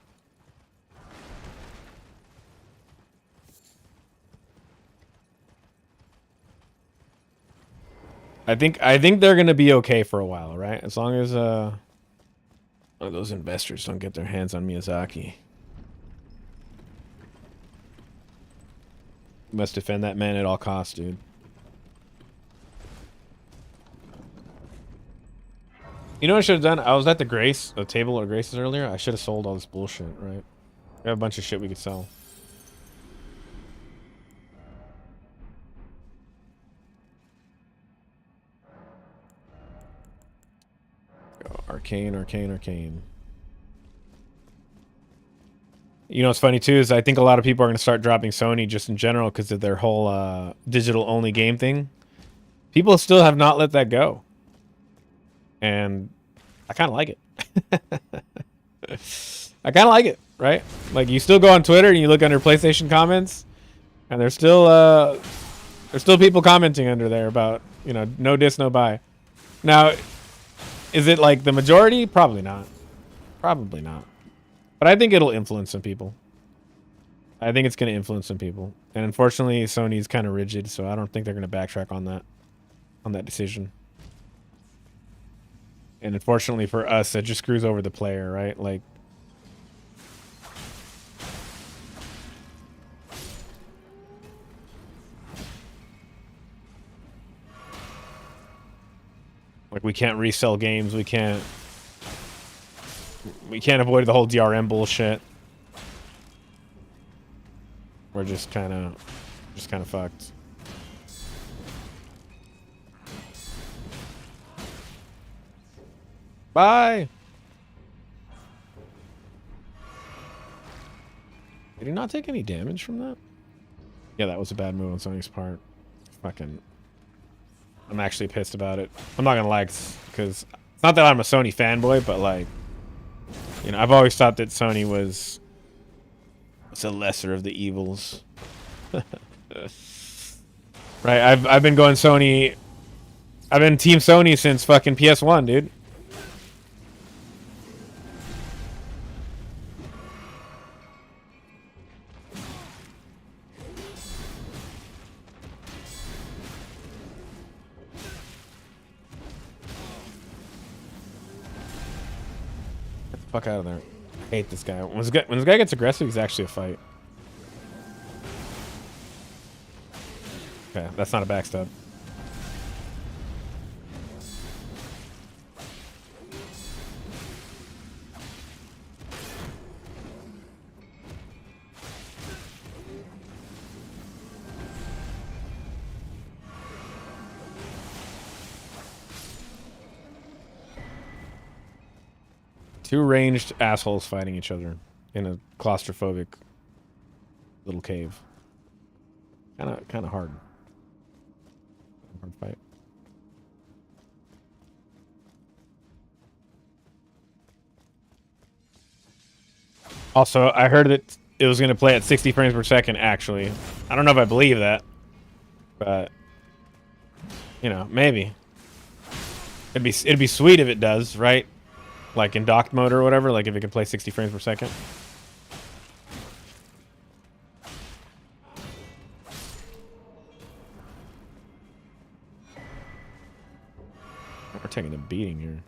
I think they're gonna be okay for a while, right? As long as those investors don't get their hands on Miyazaki. Must defend that man at all costs, dude. You know what I should have done? I was at the table of Graces earlier. I should have sold all this bullshit, right? We have a bunch of shit we could sell. Go. Arcane. You know what's funny too is I think a lot of people are going to start dropping Sony just in general because of their whole digital only game thing. People still have not let that go. And I kind of like it. I kind of like it, right? Like you still go on Twitter and you look under PlayStation comments and there's still people commenting under there about, you know, no diss, no buy. Now, is it like the majority? Probably not. Probably not. But I think it'll influence some people. I think it's going to influence some people. And unfortunately, Sony's kind of rigid, so I don't think they're going to backtrack on that decision. And unfortunately for us, it just screws over the player, right? Like, we can't resell games. We can't avoid the whole DRM bullshit. We're just kind of fucked. Bye. Did he not take any damage from that? Yeah, that was a bad move on Sony's part. Fucking, I'm actually pissed about it. I'm not gonna lie, because it's not that I'm a Sony fanboy, but like, you know, I've always thought that Sony was a lesser of the evils. Right? I've been going Sony. I've been Team Sony since fucking PS1, dude. fuck out of there. I hate this guy. When this guy gets aggressive, he's actually a fight. Okay, that's not a backstab. Two ranged assholes fighting each other in a claustrophobic little cave. Kind of hard. Hard fight. Also, I heard that it was going to play at 60 frames per second, actually. I don't know if I believe that, but, you know, maybe. It'd be sweet if it does, right? Like in docked mode or whatever, like if it can play 60 frames per second. We're taking a beating here.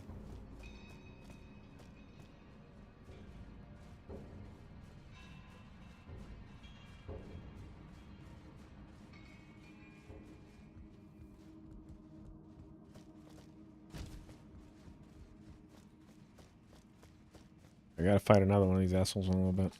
I gotta fight another one of these assholes in a little bit.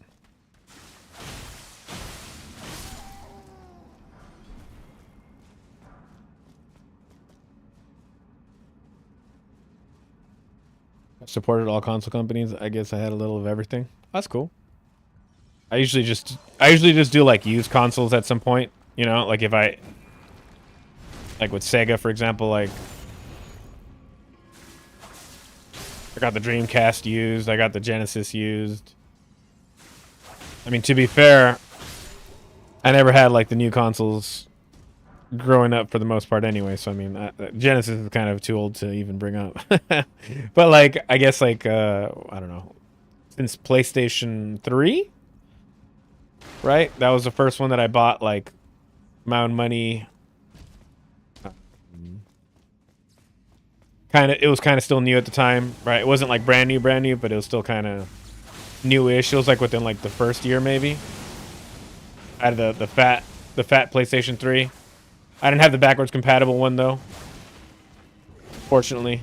I supported all console companies. I guess I had a little of everything. That's cool. I usually just do like used consoles at some point, you know, like if I like with Sega, for example, like I got the Dreamcast used, I got the Genesis used. I mean, to be fair, I never had like the new consoles growing up for the most part anyway, so I mean, Genesis is kind of too old to even bring up. But like, I guess like, I don't know, since PlayStation 3, right? That was the first one that I bought, like, my own money. It was kind of still new at the time, right? It wasn't like brand new, but it was still kind of newish. It was like within like the first year, maybe. I had the fat PlayStation 3. I didn't have the backwards compatible one though, fortunately.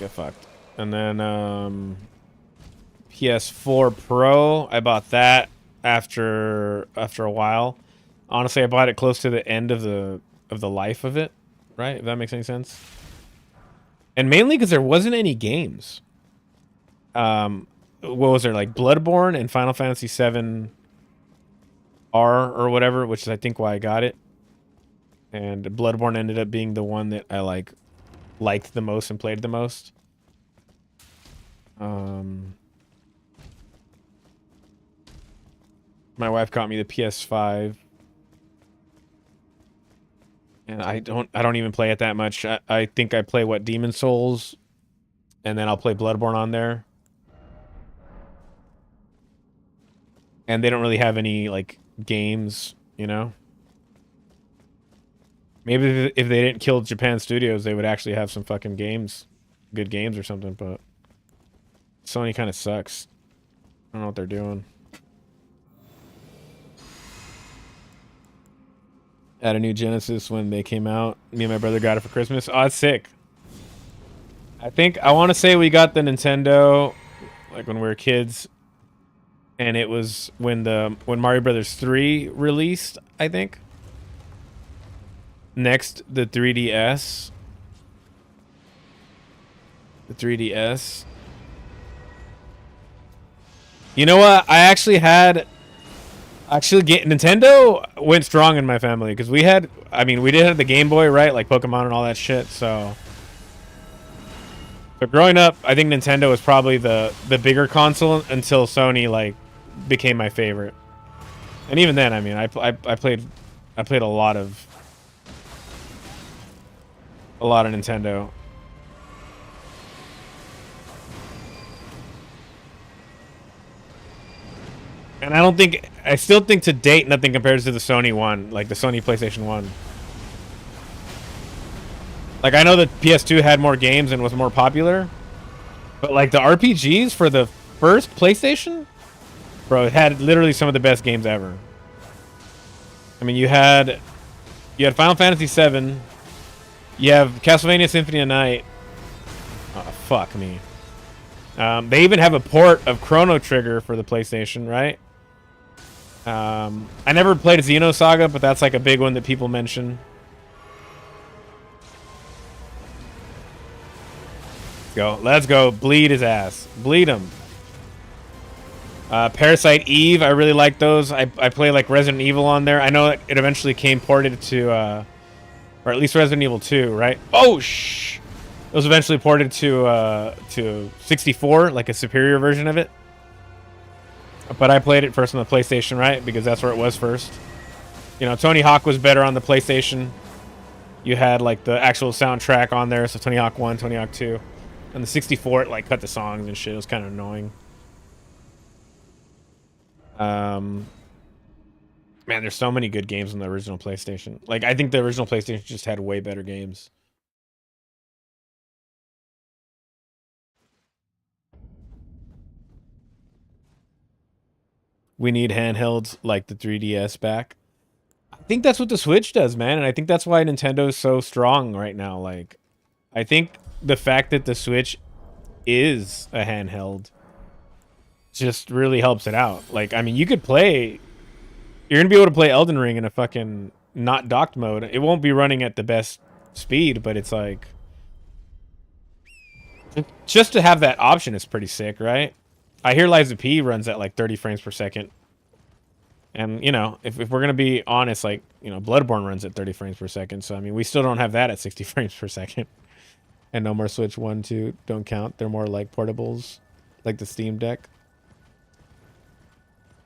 Get fucked. And then PS4 Pro, I bought that after a while. Honestly, I bought it close to the end of the life of it, right? If that makes any sense. And mainly because there wasn't any games. What was there, like Bloodborne and Final Fantasy VII R or whatever, which is I think why I got it. And Bloodborne ended up being the one that I liked the most and played the most. My wife got me the PS5. And I don't even play it that much. I think I play Demon Souls, and then I'll play Bloodborne on there. And they don't really have any like games, you know. Maybe if they didn't kill Japan Studios, they would actually have some fucking games, good games or something. But Sony kind of sucks. I don't know what they're doing. Had a new Genesis when they came out. Me and my brother got it for Christmas. Oh, it's sick. I want to say we got the Nintendo like when we were kids, and it was when Mario Brothers 3 released, I think. Next, the 3DS. The 3DS. You know what? Nintendo went strong in my family because we did have the Game Boy, right? Like Pokemon and all that shit. So growing up, I think Nintendo was probably the bigger console until Sony like became my favorite. And even then, I mean, I played a lot of Nintendo. And I still think to date nothing compares to the Sony one, like the Sony PlayStation 1. Like I know the PS2 had more games and was more popular, but like the RPGs for the first PlayStation, bro, it had literally some of the best games ever. I mean, you had Final Fantasy VII, you have Castlevania Symphony of Night. Oh, fuck me. They even have a port of Chrono Trigger for the PlayStation, right? I never played Xenosaga, but that's like a big one that people mention. Let's go. Bleed his ass. Bleed him. Parasite Eve, I really like those. I play like Resident Evil on there. I know it eventually came ported to, or at least Resident Evil 2, right? Oh, shh. It was eventually ported to 64, like a superior version of it. But I played it first on the PlayStation, right? Because that's where it was first. You know, Tony Hawk was better on the PlayStation. You had like the actual soundtrack on there, so Tony Hawk 1, Tony Hawk 2. On the 64, it like cut the songs and shit. It was kind of annoying. Man, there's so many good games on the original PlayStation. Like, I think the original PlayStation just had way better games. We need handhelds like the 3DS back. I think that's what the Switch does, man. And I think that's why Nintendo is so strong right now. Like, I think the fact that the Switch is a handheld just really helps it out. Like, I mean, you're going to be able to play Elden Ring in a fucking not docked mode. It won't be running at the best speed, but it's like, just to have that option is pretty sick, right? I hear Liza P runs at like 30 frames per second. And, you know, if we're going to be honest, like, you know, Bloodborne runs at 30 frames per second. So, I mean, we still don't have that at 60 frames per second. And no more Switch 1, 2 don't count. They're more like portables, like the Steam Deck.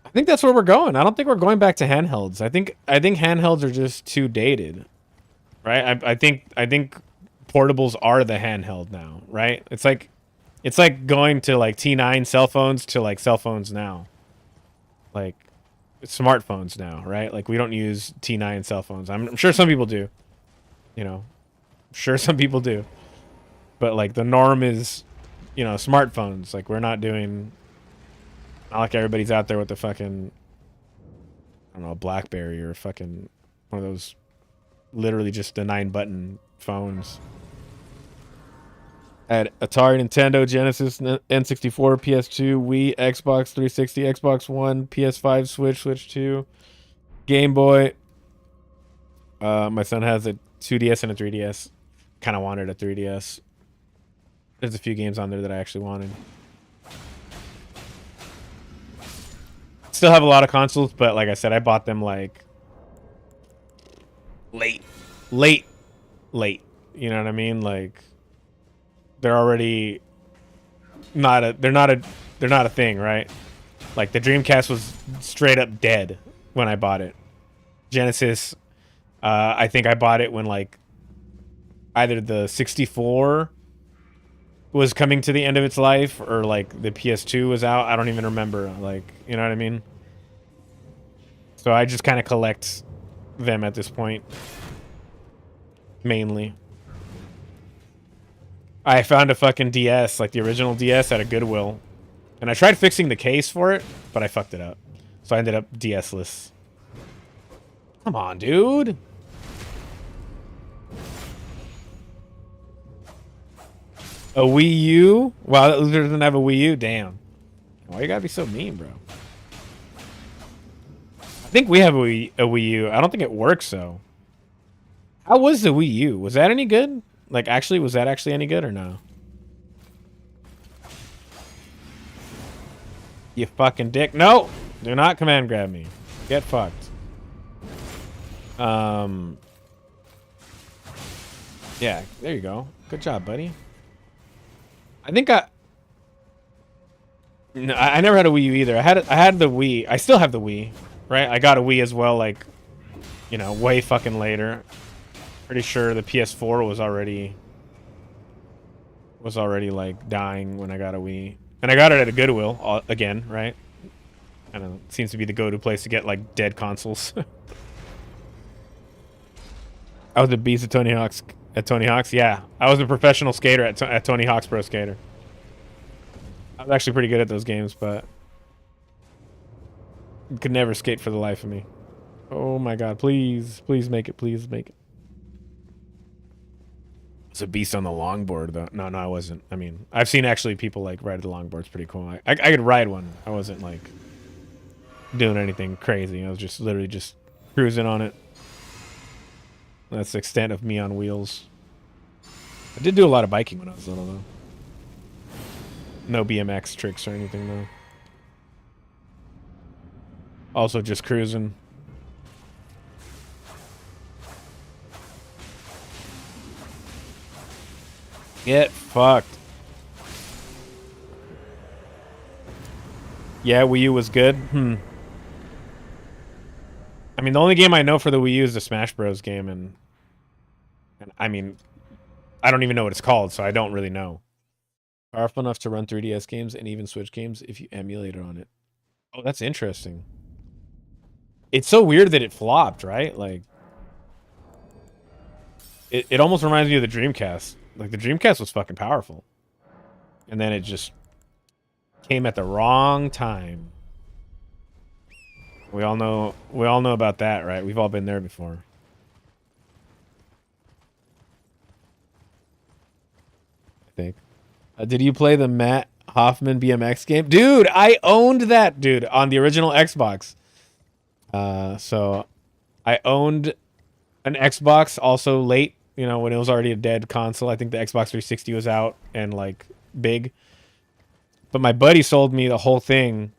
I think that's where we're going. I don't think we're going back to handhelds. I think handhelds are just too dated, right? I think portables are the handheld now, right? It's like going to like T9 cell phones to like cell phones now, like smartphones now, right? Like we don't use T9 cell phones. I'm sure some people do, you know, I'm sure some people do, but like the norm is, you know, smartphones. Like we're not doing. Not like everybody's out there with the fucking, I don't know, a BlackBerry or fucking one of those, literally just the 9-button phones. At Atari, Nintendo, Genesis, N64, PS2, Wii, Xbox 360, Xbox One, PS5, Switch, Switch 2, Game Boy. My son has a 2DS and a 3DS. Kind of wanted a 3DS. There's a few games on there that I actually wanted. Still have a lot of consoles, but like I said, I bought them like late. You know what I mean? Like they're already they're not a thing, right? Like the Dreamcast was straight up dead when I bought it. Genesis, I think I bought it when like either the 64 was coming to the end of its life or like the PS2 was out. I don't even remember. Like, you know what I mean? So I just kind of collect them at this point. Mainly. I found a fucking DS, like the original DS at a Goodwill. And I tried fixing the case for it, but I fucked it up. So I ended up DS-less. Come on, dude. A Wii U? Wow, that loser doesn't have a Wii U? Damn. Why you gotta be so mean, bro? I think we have a Wii U. I don't think it works, though. How was the Wii U? Was that any good? Like, actually, was that actually any good or no? You fucking dick. No! Do not command grab me. Get fucked. Yeah, there you go. Good job, buddy. I think no, I never had a Wii U either. I had the Wii. I still have the Wii, right? I got a Wii as well, like, you know, way fucking later. Pretty sure the PS4 was already like dying when I got a Wii, and I got it at a Goodwill again, right? I don't know. It seems to be the go-to place to get like dead consoles. I was a beast at Tony Hawk's. At Tony Hawk's, yeah. I was a professional skater at Tony Hawk's Pro Skater. I was actually pretty good at those games, but could never skate for the life of me. Oh my god, please, please make it, please make it. I was a beast on the longboard, though. No, I wasn't. I mean, I've seen actually people like ride the longboard. It's pretty cool. I could ride one. I wasn't like doing anything crazy. I was just literally just cruising on it. That's the extent of me on wheels. I did do a lot of biking when I was little, though. No BMX tricks or anything, though. Also just cruising. Get fucked. Yeah, Wii U was good. I mean, the only game I know for the Wii U is the Smash Bros. Game, and I mean, I don't even know what it's called, so I don't really know. Powerful enough to run 3DS games and even Switch games if you emulate it on it. Oh, that's interesting. It's so weird that it flopped, right? Like, it almost reminds me of the Dreamcast. Like, the Dreamcast was fucking powerful. And then it just came at the wrong time. We all know about that, right? We've all been there before. I think. Did you play the Matt Hoffman BMX game? Dude, I owned that, dude, on the original Xbox. So I owned an Xbox also late, you know, when it was already a dead console. I think the Xbox 360 was out and like big. But my buddy sold me the whole thing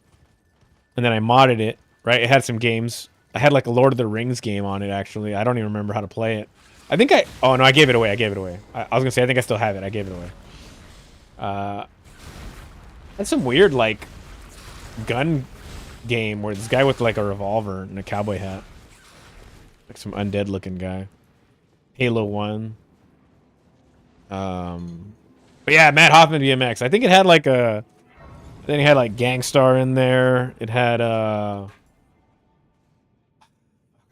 and then I modded it, right? It had some games. I had like a Lord of the Rings game on it, actually. I don't even remember how to play it. I think oh no, I gave it away. I was gonna say, I think I still have it. I gave it away. That's some weird like gun game where this guy with like a revolver and a cowboy hat, like some undead looking guy. Halo 1. But yeah, Matt Hoffman BMX. I think it had like a, I think it had like Gangstar in there. It had I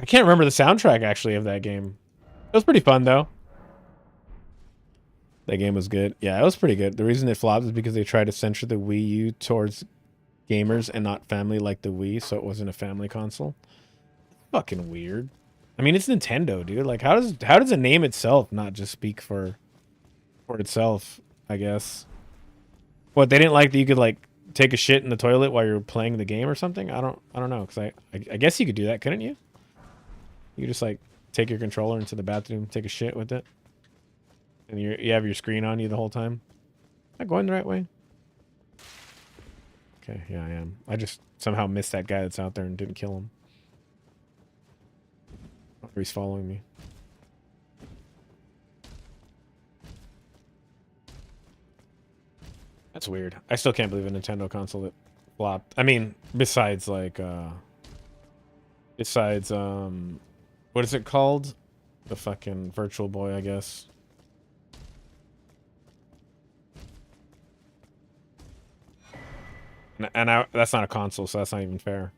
can't remember the soundtrack actually of that game. It was pretty fun though. That game was good. Yeah, it was pretty good. The reason it flopped is because they tried to censor the Wii U towards gamers and not family like the Wii, so it wasn't a family console. Fucking weird. I mean, it's Nintendo, dude. Like, how does the name itself not just speak for itself? I guess. What, they didn't like that you could like take a shit in the toilet while you're playing the game or something? I don't know, because I guess you could do that, couldn't you? You could just like take your controller into the bathroom, take a shit with it, and you have your screen on you the whole time. Am I going the right way? Okay, yeah, I am. I just somehow missed that guy that's out there and didn't kill him. Oh, he's following me. That's weird. I still can't believe a Nintendo console that flopped. I mean, besides like what is it called? The fucking Virtual Boy, I guess. And that's not a console, so that's not even fair.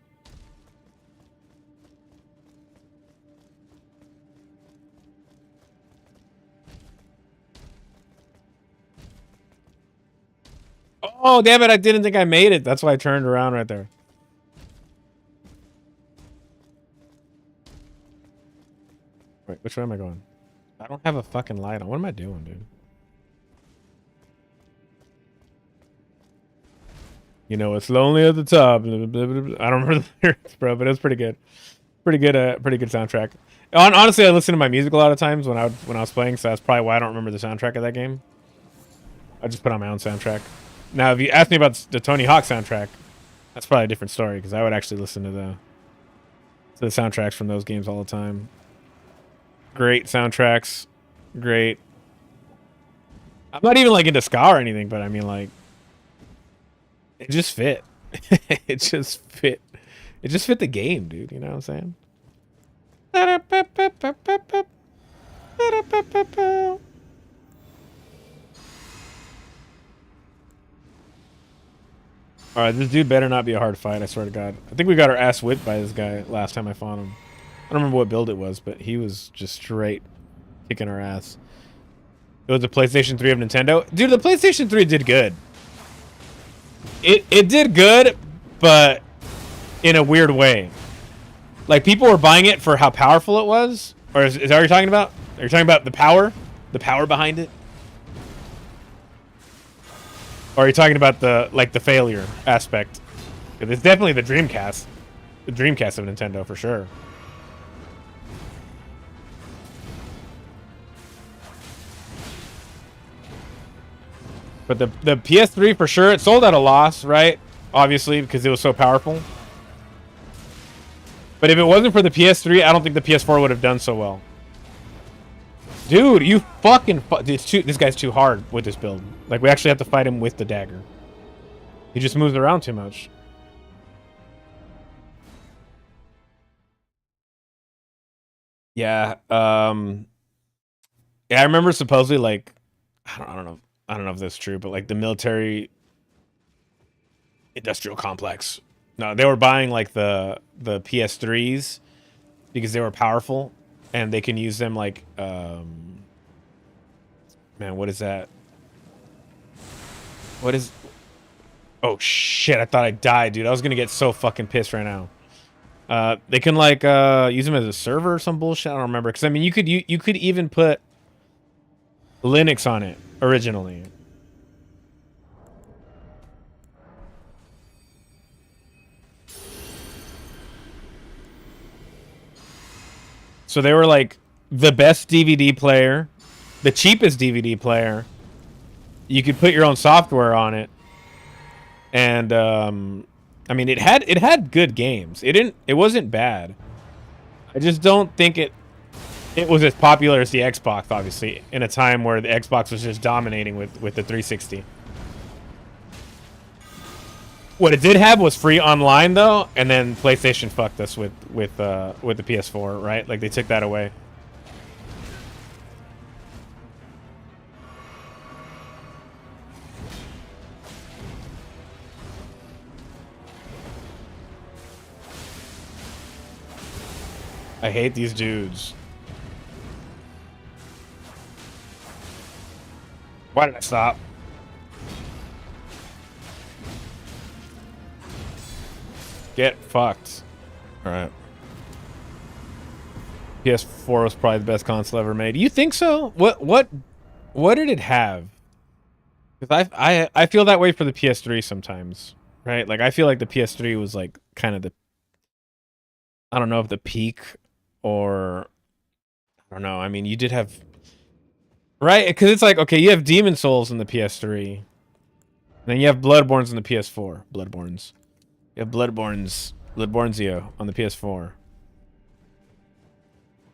Oh, damn it, I didn't think I made it. That's why I turned around right there. Wait, which way am I going? I don't have a fucking light on. What am I doing, dude? You know, it's lonely at the top. I don't remember the lyrics, bro, but it was pretty good. Pretty good soundtrack. Honestly, I listen to my music a lot of times when I was playing, so that's probably why I don't remember the soundtrack of that game. I just put on my own soundtrack. Now, if you ask me about the Tony Hawk soundtrack, that's probably a different story, because I would actually listen to the soundtracks from those games all the time. Great soundtracks. Great. I'm not even like into ska or anything, but I mean like it just fit. It just fit. It just fit the game, dude. You know what I'm saying? All right, this dude better not be a hard fight. I swear to God. I think we got our ass whipped by this guy last time I fought him. I don't remember what build it was, but he was just straight kicking our ass. It was the PlayStation 3 of Nintendo. Dude, the PlayStation 3 did good. It did good, but in a weird way. Like, people were buying it for how powerful it was. Or is that what you're talking about? Are you talking about the power? The power behind it? Or are you talking about the failure aspect? It's definitely the Dreamcast. The Dreamcast of Nintendo, for sure. But the PS3, for sure, it sold at a loss, right? Obviously, because it was so powerful. But if it wasn't for the PS3, I don't think the PS4 would have done so well. Dude, you fucking... This guy's too hard with this build. Like, we actually have to fight him with the dagger. He just moves around too much. Yeah, yeah, I remember supposedly, like... I don't know if that's true, but, like, the military... industrial complex. No, they were buying, like, the PS3s because they were powerful. And they can use them like, man, what is that? What is... Oh, shit, I thought I died, dude. I was gonna get so fucking pissed right now. They can, like, use them as a server or some bullshit. I don't remember. Because, I mean, you could even put Linux on it originally. So they were like the best DVD player, the cheapest DVD player. You could put your own software on it, and I mean, it had good games. It wasn't bad. I just don't think it was as popular as the Xbox, obviously, in a time where the Xbox was just dominating with the 360. What it did have was free online, though, and then PlayStation fucked us with the PS4, right? Like, they took that away. I hate these dudes. Why did I stop? Get fucked. Alright. PS4 was probably the best console ever made. You think so? What did it have? Because I feel that way for the PS3 sometimes. Right? Like, I feel like the PS3 was like kind of the... I don't know if the peak or... I don't know. I mean, you did have... Right? Because it's like, okay, you have Demon Souls in the PS3. Then you have Bloodborne's in the PS4. Bloodborne's. You have Bloodborne'sio on the PS4.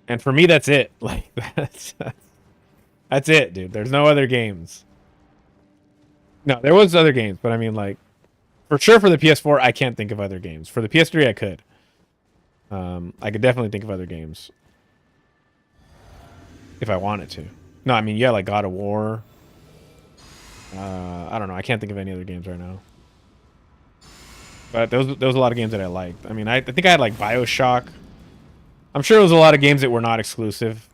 And for me, that's it. Like, that's it, dude. There's no other games. No, there was other games, but I mean, like, for sure for the PS4, I can't think of other games. For the PS3, I could. I could definitely think of other games. If I wanted to. No, I mean, yeah, like God of War. I don't know. I can't think of any other games right now. But there was a lot of games that I liked. I mean, I think I had, like, BioShock. I'm sure there was a lot of games that were not exclusive.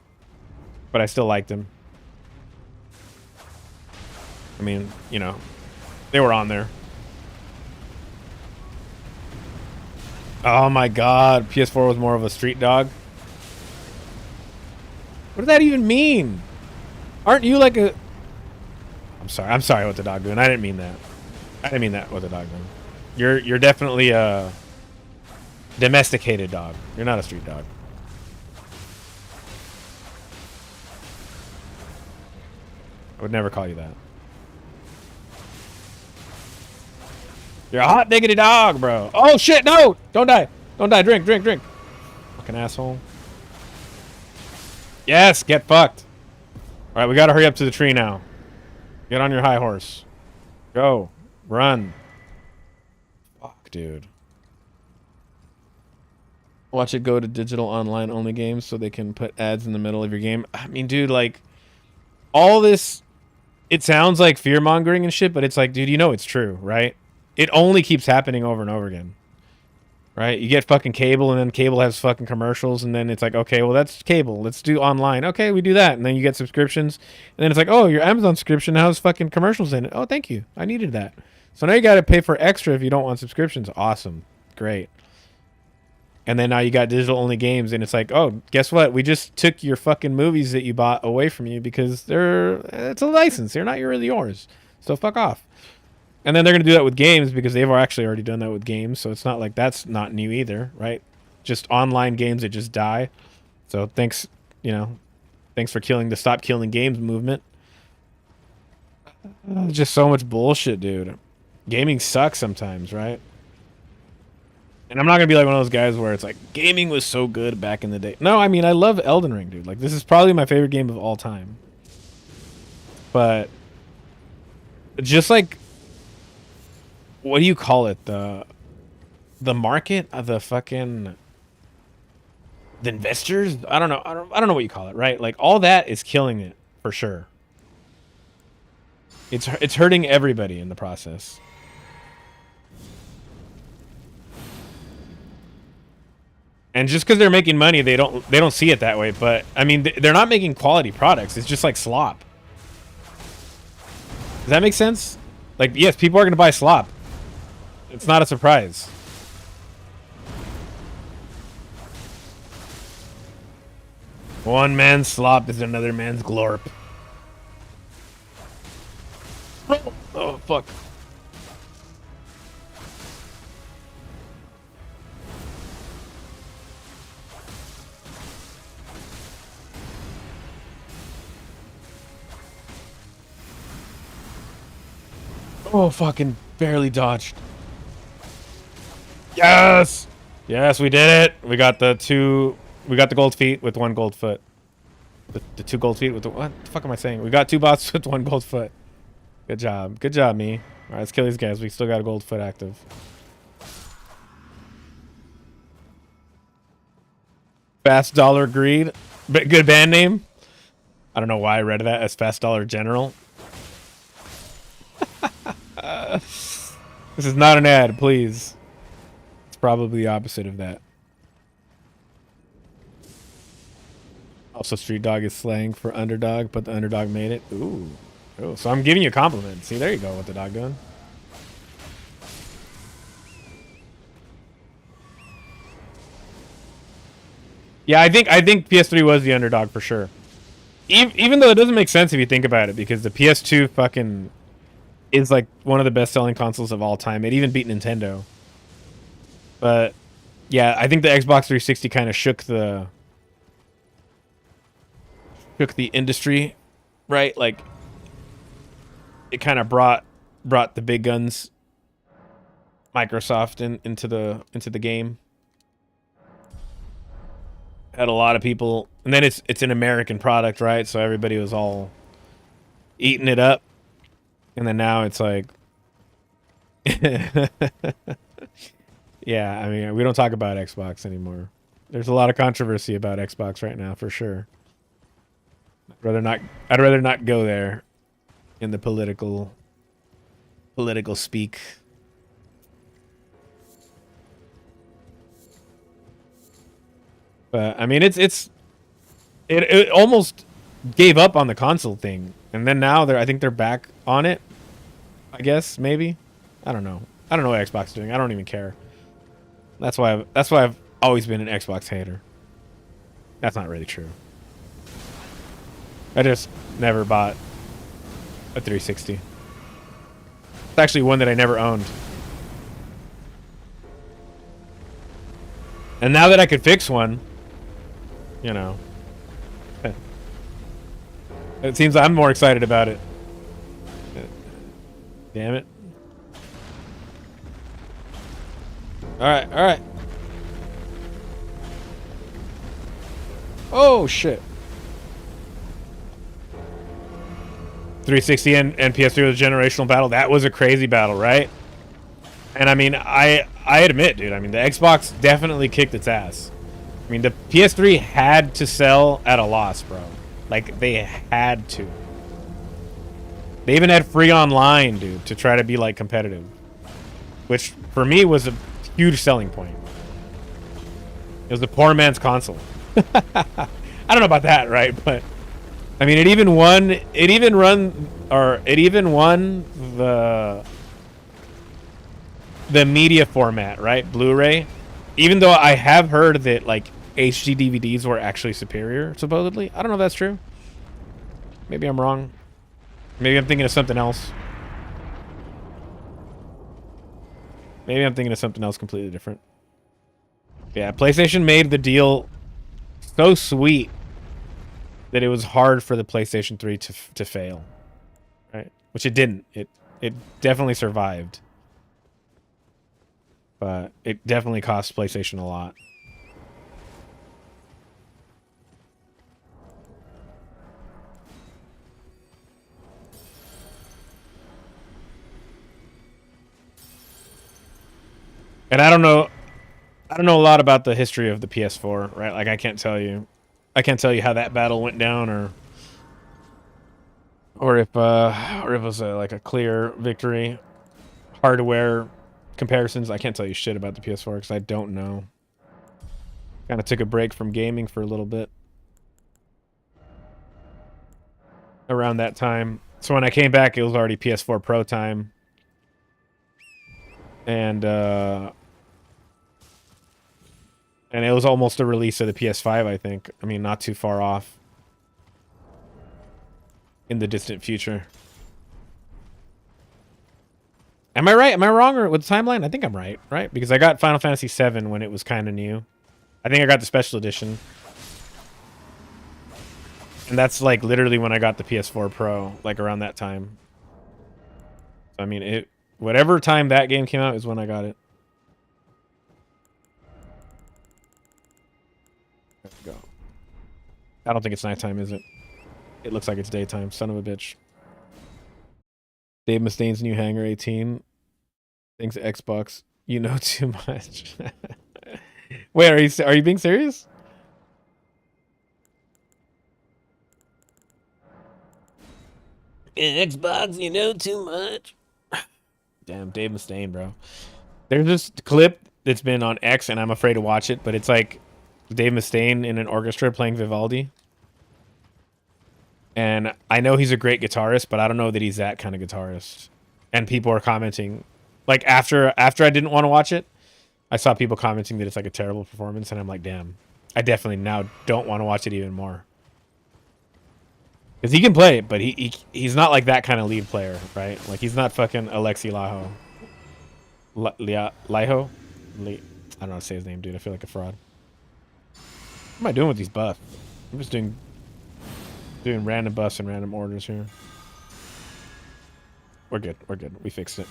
But I still liked them. I mean, you know, they were on there. Oh my god, PS4 was more of a street dog. What does that even mean? Aren't you like a... I'm sorry what the dog doing. I didn't mean that. I didn't mean that what the dog doing. You're definitely a domesticated dog. You're not a street dog. I would never call you that. You're a hot diggity dog, bro. Oh shit, no! Don't die. Don't die. Drink. Fucking asshole. Yes, get fucked. Alright, we gotta hurry up to the tree now. Get on your high horse. Go. Run. Fuck, dude. Watch it go to digital online only games so they can put ads in the middle of your game. I mean, dude, like, all this, it sounds like fear mongering and shit, but it's like, dude, you know it's true, right? It only keeps happening over and over again. Right? You get fucking cable, and then cable has fucking commercials, and then it's like, okay, well, that's cable. Let's do online. Okay, we do that. And then you get subscriptions, and then it's like, oh, your Amazon subscription now has fucking commercials in it. Oh, thank you. I needed that. So now you got to pay for extra if you don't want subscriptions. Awesome. Great. And then now you got digital-only games, and it's like, oh, guess what? We just took your fucking movies that you bought away from you because it's a license. They're not really yours. So fuck off. And then they're going to do that with games because they've actually already done that with games. So it's not like that's not new either, right? Just online games that just die. So thanks, thanks for killing the Stop Killing Games movement. Just so much bullshit, dude. Gaming sucks sometimes, right? And I'm not going to be like one of those guys where it's like, gaming was so good back in the day. No, I mean, I love Elden Ring, dude. Like, this is probably my favorite game of all time. But just like, what do you call it? The market of the fucking the investors? I don't know. I don't know what you call it, right? Like all that is killing it for sure. It's hurting everybody in the process. And just because they're making money, they don't see it that way. But I mean, they're not making quality products. It's just like slop. Does that make sense? Like, yes, people are going to buy slop. It's not a surprise. One man's slop is another man's glorp. Oh, fuck. Oh, fucking barely dodged. Yes! Yes, we did it. We got the gold feet with 1 gold foot. The 2 gold feet with what the fuck am I saying? We got 2 bots with 1 gold foot. Good job. Good job, me. Alright, let's kill these guys. We still got a gold foot active. Fast Dollar Greed. Good band name. I don't know why I read that as Fast Dollar General. This is not an ad, please. It's probably the opposite of that. Also, Street Dog is slang for underdog, but the underdog made it. Ooh. Oh, so I'm giving you a compliment. See, there you go with the dog doing. Yeah, I think PS3 was the underdog for sure. Even though it doesn't make sense if you think about it, because the PS2 fucking is like one of the best-selling consoles of all time. It even beat Nintendo. But yeah, I think the Xbox 360 kind of shook the industry, right? Like it kind of brought the big guns, Microsoft, into the game. Had a lot of people, and then it's an American product, right? So everybody was all eating it up, and then now it's like, yeah. I mean, we don't talk about Xbox anymore. There's a lot of controversy about Xbox right now, for sure. I'd rather not go there in the political speak. But I mean, it almost gave up on the console thing, and then now I think they're back on it. I guess maybe. I don't know. I don't know what Xbox is doing. I don't even care. That's why I've always been an Xbox hater. That's not really true. I just never bought a 360. It's actually one that I never owned. And now that I could fix one, you know, it seems I'm more excited about it. Damn it. Alright, alright. Oh, shit. 360 and PS3 was a generational battle. That was a crazy battle, right? And I mean, I admit, dude, I mean, the Xbox definitely kicked its ass. I mean, the PS3 had to sell at a loss, bro. Like, they had to. They even had free online, dude, to try to be, like, competitive. which for me was a huge selling point. It was the poor man's console. I don't know about that, right? But I mean, it even won the media format, right? Blu-ray. Even though I have heard that like HD DVDs were actually superior, supposedly. I don't know if that's true. Maybe I'm wrong. Maybe I'm thinking of something else. Maybe I'm thinking of something else completely different. Yeah, PlayStation made the deal so sweet that it was hard for the PlayStation 3 to fail. Right? Which it didn't. It definitely survived. But it definitely cost PlayStation a lot. And I don't know a lot about the history of the PS4, right? Like I can't tell you how that battle went down or if it was like a clear victory. Hardware comparisons, I can't tell you shit about the PS4 because I don't know. Kind of took a break from gaming for a little bit around that time. So when I came back, it was already PS4 Pro time. And it was almost a release of the PS5, I think. I mean, not too far off in the distant future. Am I right? Am I wrong or with the timeline? I think I'm right, right? Because I got Final Fantasy VII when it was kind of new. I think I got the special edition. And that's like literally when I got the PS4 Pro, like around that time. So, I mean, whatever time that game came out is when I got it. There we go. I don't think it's nighttime, is it? It looks like it's daytime. Son of a bitch. Dave Mustaine's new Hangar 18. Thanks Xbox. You know too much. Wait, are you being serious? Xbox, you know too much. Damn, Dave Mustaine, bro. There's this clip that's been on X, and I'm afraid to watch it, but it's like Dave Mustaine in an orchestra playing Vivaldi. And I know he's a great guitarist, but I don't know that he's that kind of guitarist. And people are commenting, like after I didn't want to watch it, I saw people commenting that it's like a terrible performance, and I'm like, damn, I definitely now don't want to watch it even more. Because he can play it, but he's not like that kind of lead player, right? Like he's not fucking Alexi Laho. Liho? I don't know how to say his name, dude. I feel like a fraud. What am I doing with these buffs? I'm just doing random buffs and random orders here. We're good. We're good. We fixed it.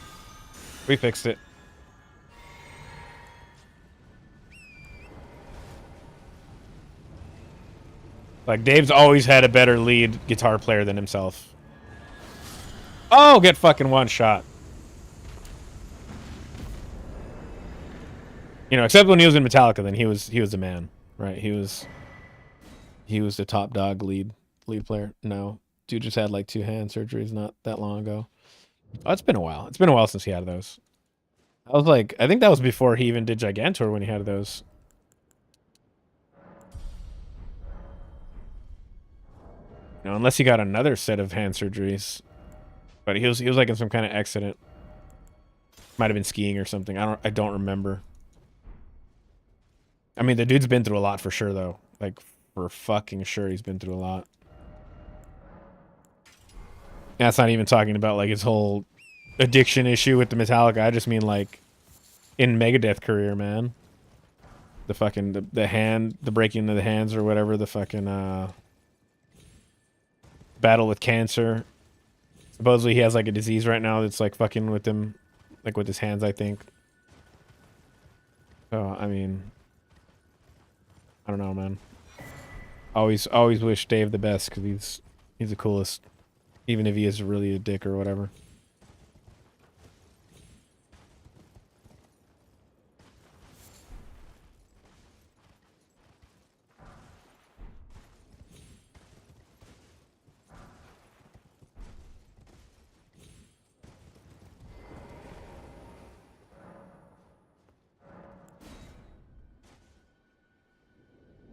We fixed it. Like, Dave's always had a better lead guitar player than himself. Oh, get fucking one shot. You know, except when he was in Metallica, then he was the man, right? He was the top dog lead player. No, dude just had like 2 hand surgeries not that long ago. Oh, it's been a while. It's been a while since he had those. I think that was before he even did Gigantor when he had those. You know, unless he got another set of hand surgeries. But he was like in some kind of accident. Might have been skiing or something. I don't remember. I mean, the dude's been through a lot for sure, though. Like, for fucking sure, he's been through a lot. That's not even talking about, like, his whole addiction issue with the Metallica. I just mean, like, in Megadeth career, man. The fucking, the breaking of the hands or whatever, the fucking, battle with cancer. Supposedly he has, like, a disease right now that's, like, fucking with him, like, with his hands, I think. So, I mean, I don't know, man. Always wish Dave the best because he's the coolest, even if he is really a dick or whatever.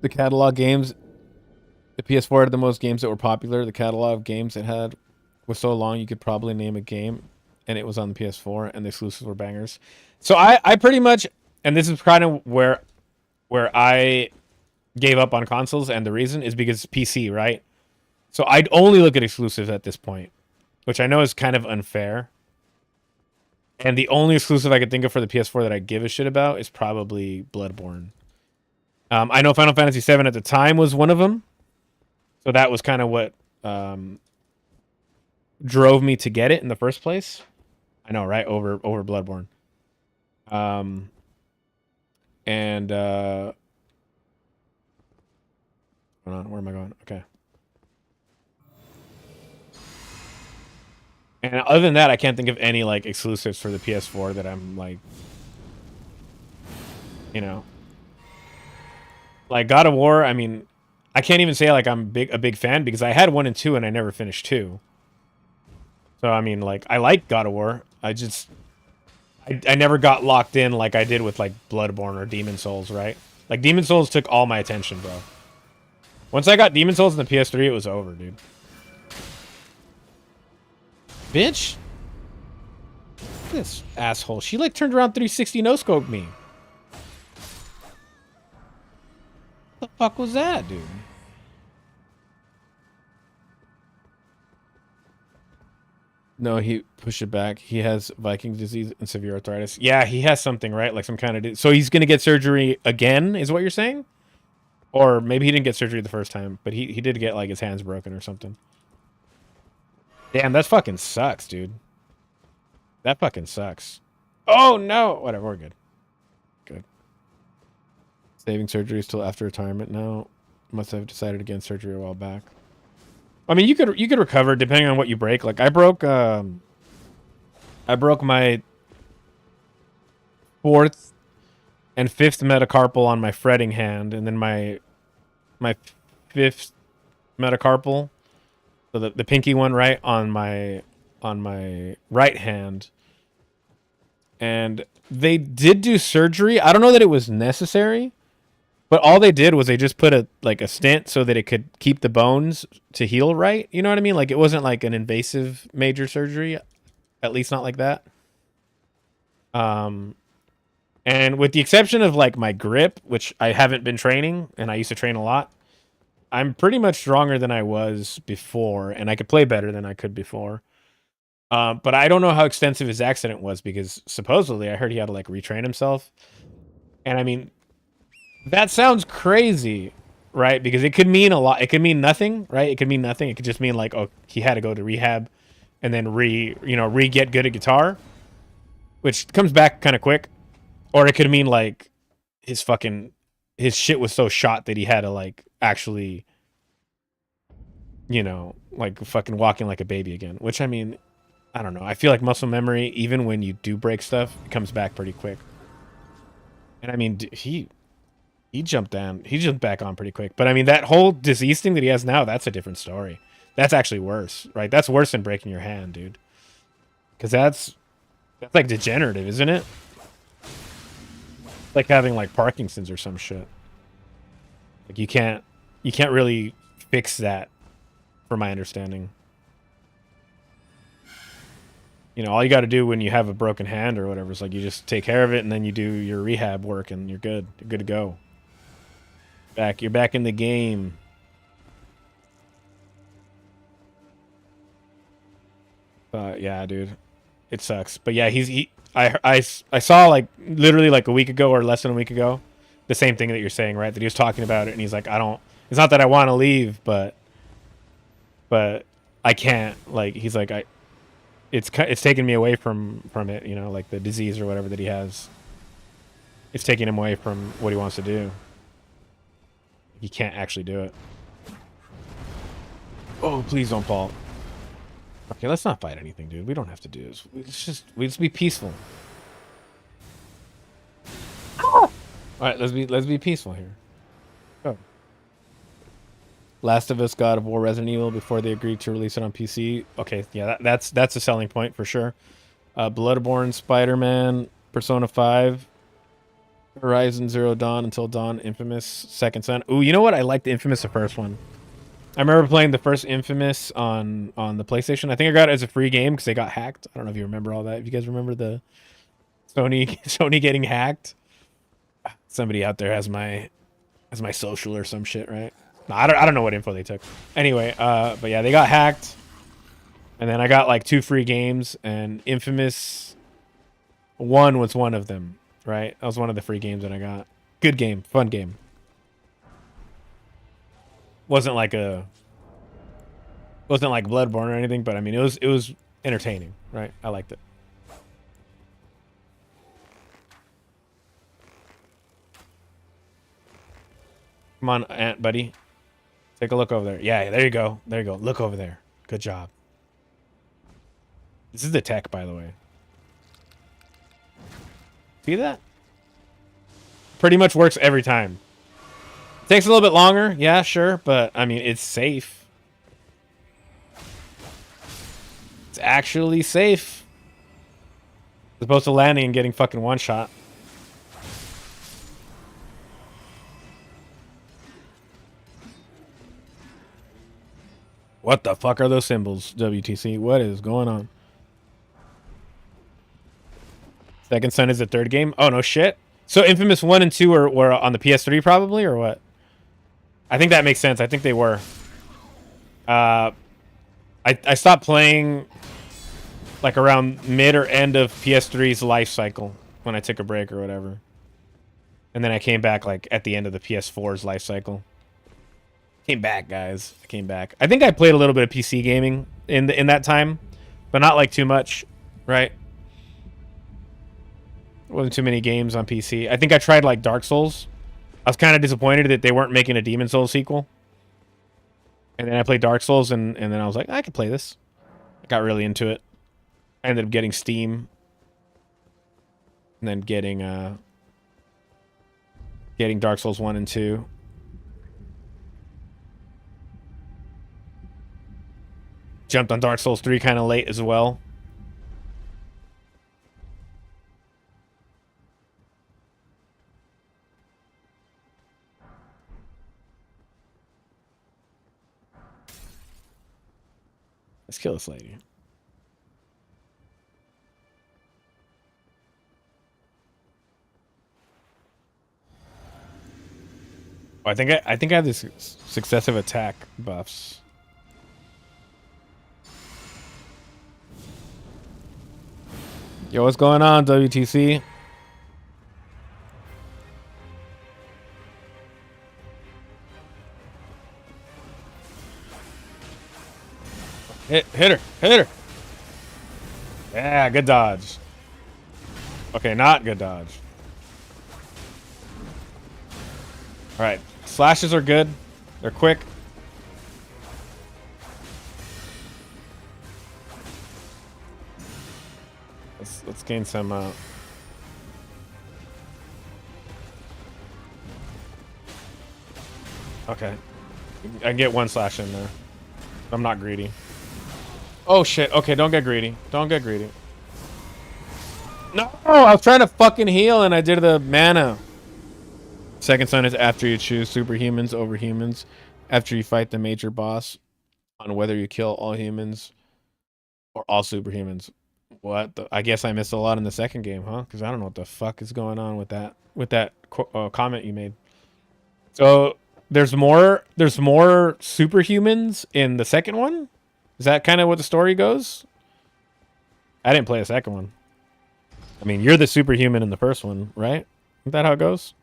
The catalog games, the PS4 had the most games that were popular. The catalog of games it had was so long you could probably name a game, and it was on the PS4, and the exclusives were bangers. So I pretty much, and this is kind of where I gave up on consoles, and the reason is because it's PC, right? So I'd only look at exclusives at this point, which I know is kind of unfair. And the only exclusive I could think of for the PS4 that I give a shit about is probably Bloodborne. I know Final Fantasy VII at the time was one of them, so that was kind of what drove me to get it in the first place. I know, right? Over Bloodborne. And hold on, where am I going? Okay. And other than that, I can't think of any like exclusives for the PS4 that I'm like, you know, like God of War. I mean, I can't even say like I'm a big fan because I had 1 and 2 and I never finished 2. So I mean, like I like God of War. I never got locked in like I did with like Bloodborne or Demon Souls, right? Like Demon Souls took all my attention, bro. Once I got Demon Souls in the PS3, it was over, dude. Bitch. This asshole. She like turned around 360 no-scoped me. What the fuck was that, dude? No, he pushed it back. He has Viking disease and severe arthritis. Yeah, he has something, right? Like some kind of... So he's going to get surgery again, is what you're saying? Or maybe he didn't get surgery the first time, but he did get like his hands broken or something. Damn, that fucking sucks, dude. That fucking sucks. Oh, no! Whatever, we're good. Good. Saving surgeries till after retirement now. Must have decided against surgery a while back. I mean, you could recover depending on what you break. Like I broke my 4th and 5th metacarpal on my fretting hand, and then my 5th metacarpal, so the pinky one, right, on my right hand. And they did do surgery. I don't know that it was necessary. But all they did was they just put a stent so that it could keep the bones to heal right. You know what I mean? Like it wasn't like an invasive major surgery, at least not like that. And with the exception of like my grip, which I haven't been training, and I used to train a lot, I'm pretty much stronger than I was before, and I could play better than I could before. But I don't know how extensive his accident was because supposedly I heard he had to like retrain himself. And I mean, that sounds crazy, right? Because it could mean a lot. It could mean nothing, right? It could mean nothing. It could just mean like, oh, he had to go to rehab and then get good at guitar, which comes back kind of quick. Or it could mean like his shit was so shot that he had to like actually, like fucking walking like a baby again, which I mean, I don't know. I feel like muscle memory, even when you do break stuff, it comes back pretty quick. And I mean, he jumped down. He jumped back on pretty quick. But I mean, that whole disease thing that he has now, that's a different story. That's actually worse, right? That's worse than breaking your hand, dude. Because that's like degenerative, isn't it? It's like having like Parkinson's or some shit. Like you can't really fix that, from my understanding. All you got to do when you have a broken hand or whatever is like you just take care of it and then you do your rehab work and you're good. You're good to go. You're back in the game. Yeah, dude, it sucks. But yeah, I saw like literally like a week ago or less than a week ago, the same thing that you're saying, right? That he was talking about it and he's like, it's not that I want to leave, but I can't. Like he's like it's taking me away from it, like the disease or whatever that he has. It's taking him away from what he wants to do. He can't actually do it. Oh, please don't fall. Okay, let's not fight anything, dude. We don't have to do this. We just be peaceful. All right, let's be peaceful here. Go. Last of Us, God of War, Resident Evil before they agreed to release it on PC. Okay, yeah, that's a selling point for sure. Bloodborne, Spider-Man, Persona 5. Horizon Zero Dawn, Until Dawn, Infamous, Second Son. Ooh, you know what? I liked the Infamous, the first one. I remember playing the first Infamous on the PlayStation. I think I got it as a free game because they got hacked. I don't know if you remember all that. If you guys remember the Sony getting hacked. Somebody out there has my social or some shit, right? No, I don't know what info they took. Anyway, but yeah, they got hacked. And then I got like 2 free games, and Infamous 1 was one of them, right? That was one of the free games that I got. Good game, fun game. Wasn't like Bloodborne or anything, but I mean it was entertaining, right? I liked it. Come on, Ant buddy. Take a look over there. Yeah, there you go. There you go. Look over there. Good job. This is the tech, by the way. See that? Pretty much works every time. Takes a little bit longer, yeah, sure, but I mean, it's safe. It's actually safe. As opposed to landing and getting fucking one shot. What the fuck are those symbols, WTC? What is going on? Second Son is the third game? Oh, no shit. So Infamous 1 and 2 were on the PS3 probably, or what? I think that makes sense. I think they were. I stopped playing like around mid or end of PS3's life cycle when I took a break or whatever. And then I came back like at the end of the PS4's life cycle. Came back, guys. I came back. I think I played a little bit of PC gaming in that time, but not like too much, right? Wasn't too many games on PC. I think I tried like Dark Souls. I was kind of disappointed that they weren't making a Demon Souls sequel. And then I played Dark Souls, and then I was like, I could play this. I got really into it. I ended up getting Steam. And then getting Dark Souls 1 and 2. Jumped on Dark Souls 3 kind of late as well. Let's kill this lady. Oh, I think I have this successive attack buffs. Yo, what's going on, WTC? Hit her. Hit her. Yeah, good dodge. Okay, not good dodge. All right, slashes are good. They're quick. Let's gain some okay. I can get one slash in there. I'm not greedy. Oh shit. Okay, don't get greedy. Don't get greedy. No, I was trying to fucking heal and I did the mana. Second Son is after you choose superhumans over humans. After you fight the major boss on whether you kill all humans or all superhumans. What? I guess I missed a lot in the second game, huh? Because I don't know what the fuck is going on with that comment you made. So there's more superhumans in the second one? Is that kind of what the story goes? I didn't play the second one. I mean, you're the superhuman in the first one, right? Isn't that how it goes?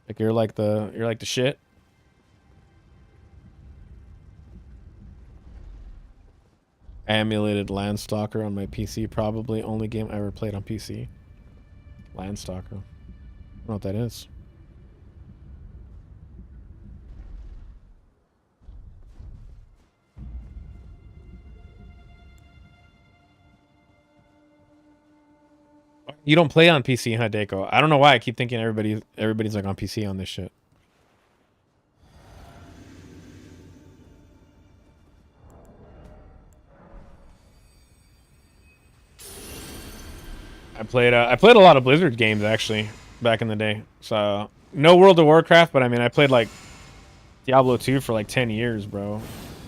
Like you're like the shit. I emulated Landstalker on my PC. Probably only game I ever played on PC. Landstalker. I don't know what that is. You don't play on PC, huh, Dako? I don't know why I keep thinking everybody's like on PC on this shit. I played a lot of Blizzard games actually. back in the day. So no World of Warcraft, but I mean I played like Diablo 2 for like 10 years, bro.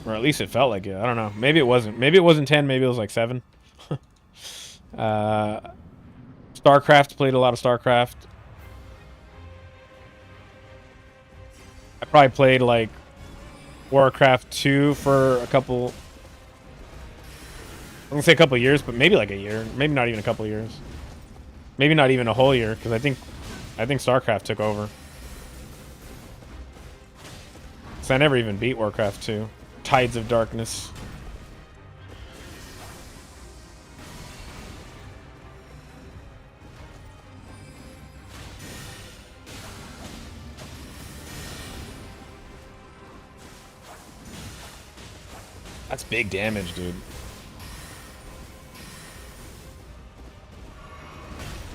Or at least it felt like it. I don't know. Maybe it wasn't. Maybe it wasn't 10, maybe it was like 7. StarCraft, played a lot of StarCraft. I probably played like Warcraft 2 for a couple, I'm gonna say a couple years, but maybe like a year. Maybe not even a couple years. Maybe not even a whole year, because I think StarCraft took over. So I never even beat Warcraft 2. Tides of Darkness. That's big damage, dude.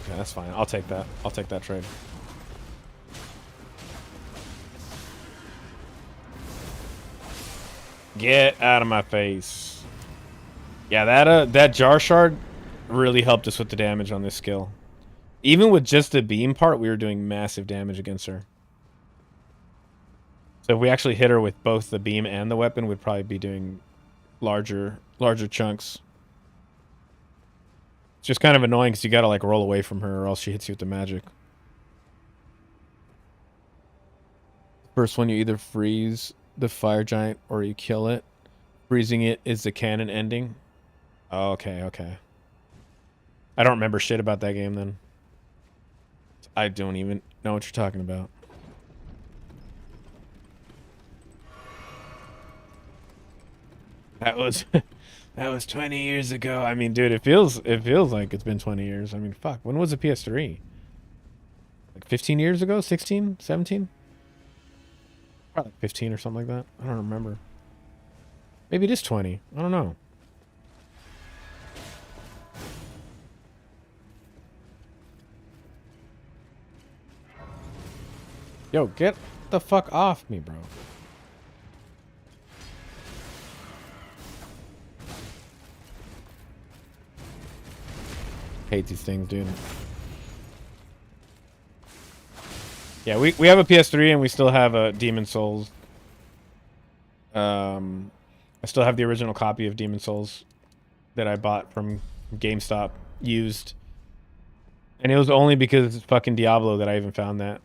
Okay, that's fine. I'll take that. I'll take that trade. Get out of my face. Yeah, that jar shard really helped us with the damage on this skill. Even with just the beam part, we were doing massive damage against her. So if we actually hit her with both the beam and the weapon, we'd probably be doing larger chunks. It's just kind of annoying because you gotta like roll away from her or else she hits you with the magic. First one, you either freeze the fire giant or you kill it. Freezing it is the canon ending. Oh, okay, okay. I don't remember shit about that game then. I don't even know what you're talking about. That was that was 20 years ago. I mean, dude, it feels like it's been 20 years. I mean, fuck. When was the PS3? Like 15 years ago? 16? 17? Probably 15 or something like that. I don't remember. Maybe it is 20. I don't know. Yo, get the fuck off me, bro. Hate these things, dude. Yeah, we have a PS3 and we still have a Demon Souls. I still have the original copy of Demon Souls that I bought from GameStop used. And it was only because it's fucking Diablo that I even found that.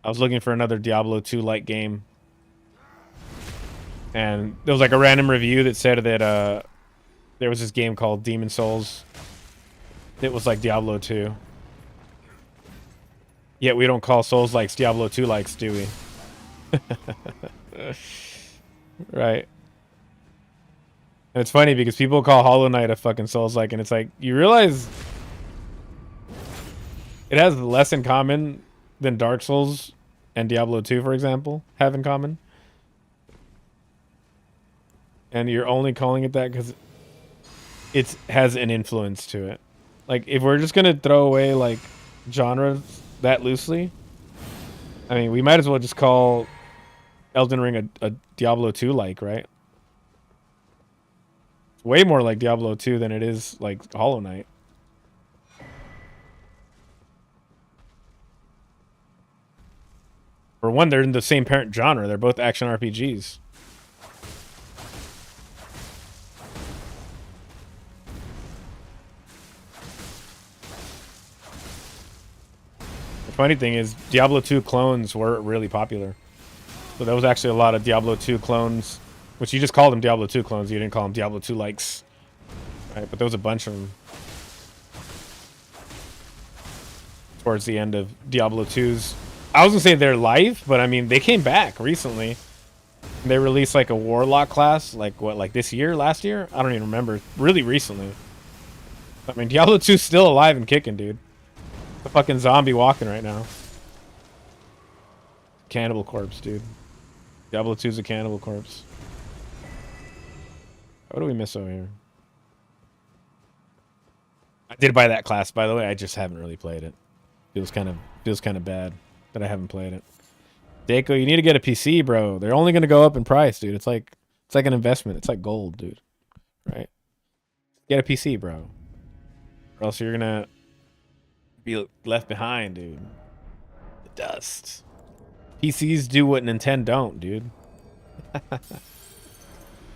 I was looking for another Diablo 2-like game. And there was like a random review that said that there was this game called Demon Souls. It was like Diablo 2. Yet we don't call Souls likes Diablo 2 likes, do we? Right. And it's funny because people call Hollow Knight a fucking Souls like, and it's like, you realize it has less in common than Dark Souls and Diablo 2, for example, have in common. And you're only calling it that because it has an influence to it. Like, if we're just gonna throw away like genres that loosely, I mean, we might as well just call Elden Ring a Diablo 2 like, right? It's way more like Diablo 2 than it is like Hollow Knight. For one, they're in the same parent genre. They're both action RPGs. The funny thing is, Diablo 2 clones were really popular. So there was actually a lot of Diablo 2 clones, which you just called them Diablo 2 clones. You didn't call them Diablo 2 likes. Right? But there was a bunch of them towards the end of Diablo 2's. I was gonna say they're live, but I mean, they came back recently. They released like a Warlock class, like what, like this year, last year? I don't even remember. Really recently. I mean, Diablo 2's still alive and kicking, dude. The fucking zombie walking right now. Cannibal corpse, dude. Diablo 2's a cannibal corpse. What do we miss over here? I did buy that class, by the way. I just haven't really played it. Feels kind of bad that I haven't played it. Daco, you need to get a PC, bro. They're only gonna go up in price, dude. It's like an investment. It's like gold, dude. Right? Get a PC, bro. Or else you're gonna be left behind, dude. Dust. PCs do what Nintendo don't, dude.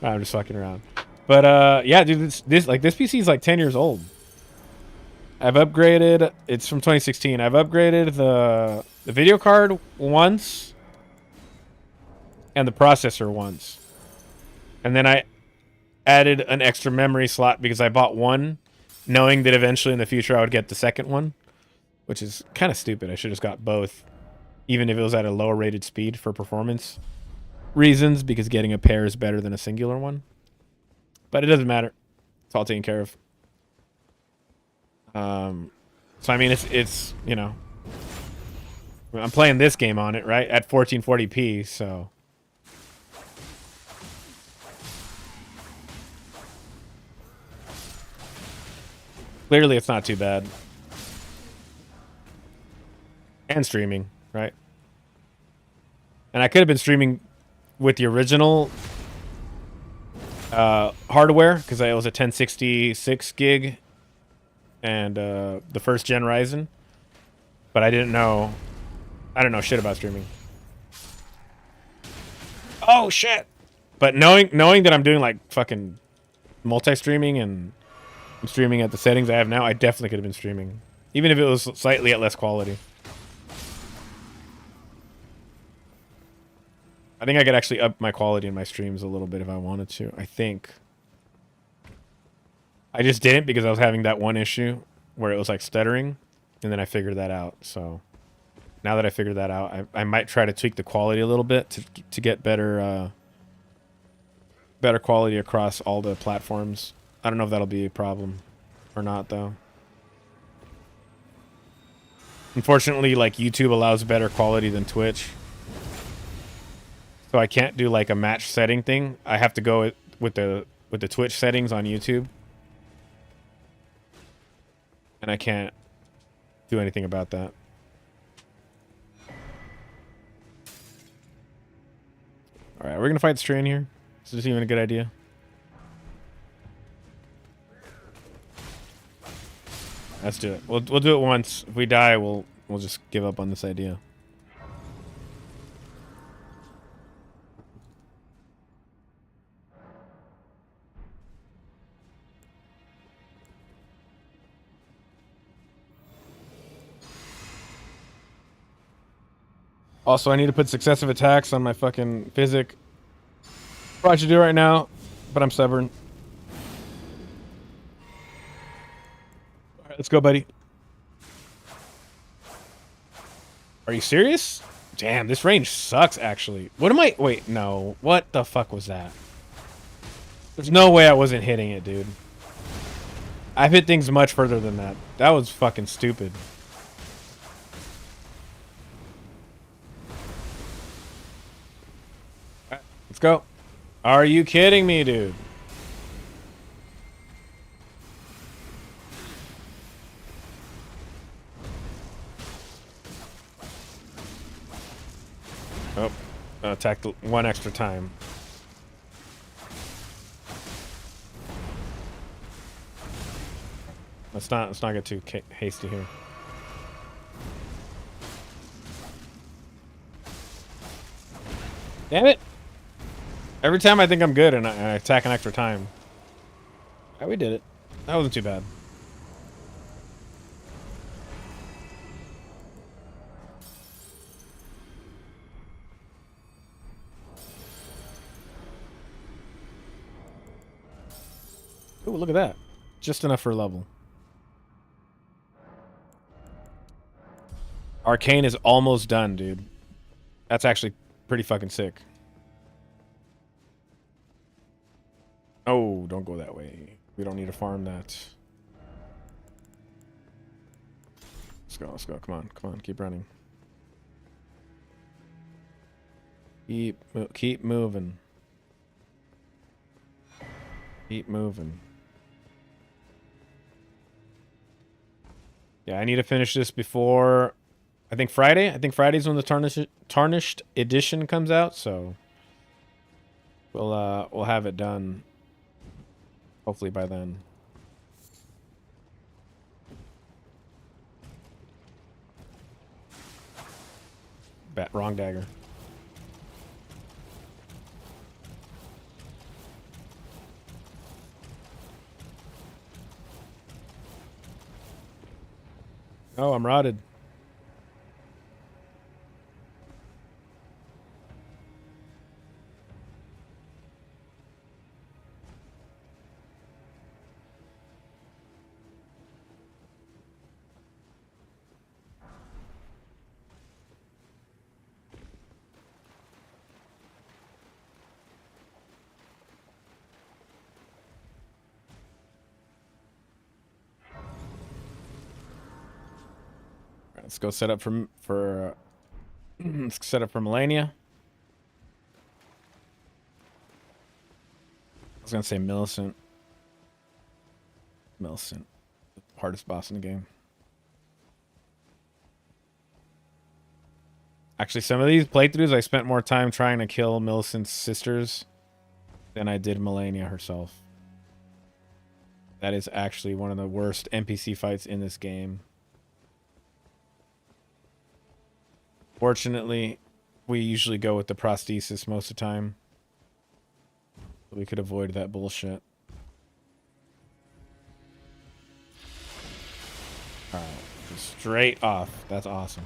I'm just fucking around. But yeah, dude, this PC is like 10 years old. I've upgraded. It's from 2016. I've upgraded the video card once and the processor once. And then I added an extra memory slot because I bought one knowing that eventually in the future I would get the second one, which is kind of stupid. I should have just got both, even if it was at a lower rated speed for performance reasons, because getting a pair is better than a singular one. But it doesn't matter. It's all taken care of. So I mean, it's you know, I'm playing this game on it, right, at 1440p, so clearly it's not too bad. And streaming, right? And I could have been streaming with the original hardware because it was a 1066 gig and the first gen Ryzen, but I don't know shit about streaming. Oh shit! But knowing that I'm doing like fucking multi-streaming and I'm streaming at the settings I have now, I definitely could have been streaming, even if it was slightly at less quality. I think I could actually up my quality in my streams a little bit if I wanted to. I think. I just didn't because I was having that one issue where it was like stuttering, and then I figured that out. So now that I figured that out, I might try to tweak the quality a little bit to get better better quality across all the platforms. I don't know if that'll be a problem or not though. Unfortunately, like YouTube allows better quality than Twitch. So I can't do like a match setting thing. I have to go with the Twitch settings on YouTube. And I can't do anything about that. Alright, we're gonna fight the strain here. Is this even a good idea? Let's do it. We'll do it once. If we die, we'll just give up on this idea. Also, I need to put successive attacks on my fucking physic. Probably should do it right now, but I'm stubborn. Alright, let's go, buddy. Are you serious? Damn, this range sucks, actually. What am I... Wait, no. What the fuck was that? There's no way I wasn't hitting it, dude. I've hit things much further than that. That was fucking stupid. Let's go. Are you kidding me, dude? Oh, attacked one extra time. Let's not get too hasty here. Damn it! Every time I think I'm good and I attack an extra time. Oh, we did it. That wasn't too bad. Ooh, look at that. Just enough for a level. Arcane is almost done, dude. That's actually pretty fucking sick. Oh, don't go that way. We don't need to farm that. Let's go, let's go. Come on, keep running. Keep moving. Keep moving. Yeah, I need to finish this before... I think Friday. I think Friday's when the tarnished edition comes out, so... We'll have it done... Hopefully by then. Wrong dagger. Oh, I'm rotted. Let's go set up for let's set up for Melania. I was gonna say Millicent. Millicent, the hardest boss in the game. Actually, some of these playthroughs, I spent more time trying to kill Millicent's sisters than I did Melania herself. That is actually one of the worst NPC fights in this game. Fortunately, we usually go with the prosthesis most of the time. So we could avoid that bullshit. Alright, just straight off. That's awesome.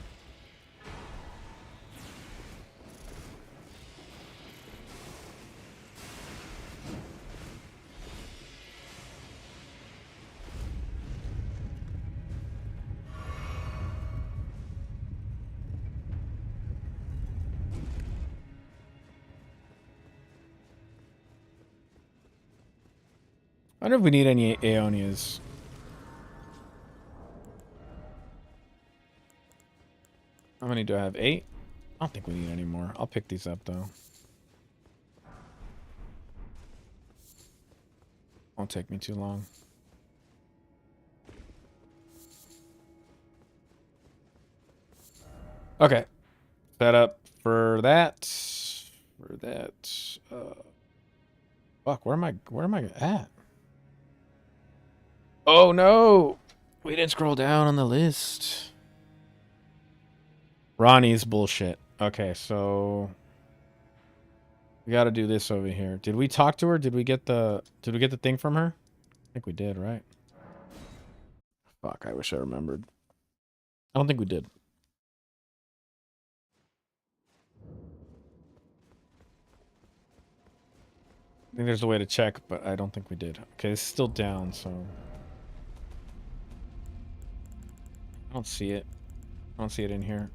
I wonder if we need any Aeonias. How many do I have? 8? I don't think we need any more. I'll pick these up, though. Won't take me too long. Okay. Set up for that. For that. Fuck, where am I at? Oh, no! We didn't scroll down on the list. Ronnie's bullshit. Okay, so we got to do this over here. Did we talk to her? Did we get the thing from her? I think we did, right? Fuck, I wish I remembered. I don't think we did. I think there's a way to check, but I don't think we did. Okay, it's still down, so I don't see it. I don't see it in here.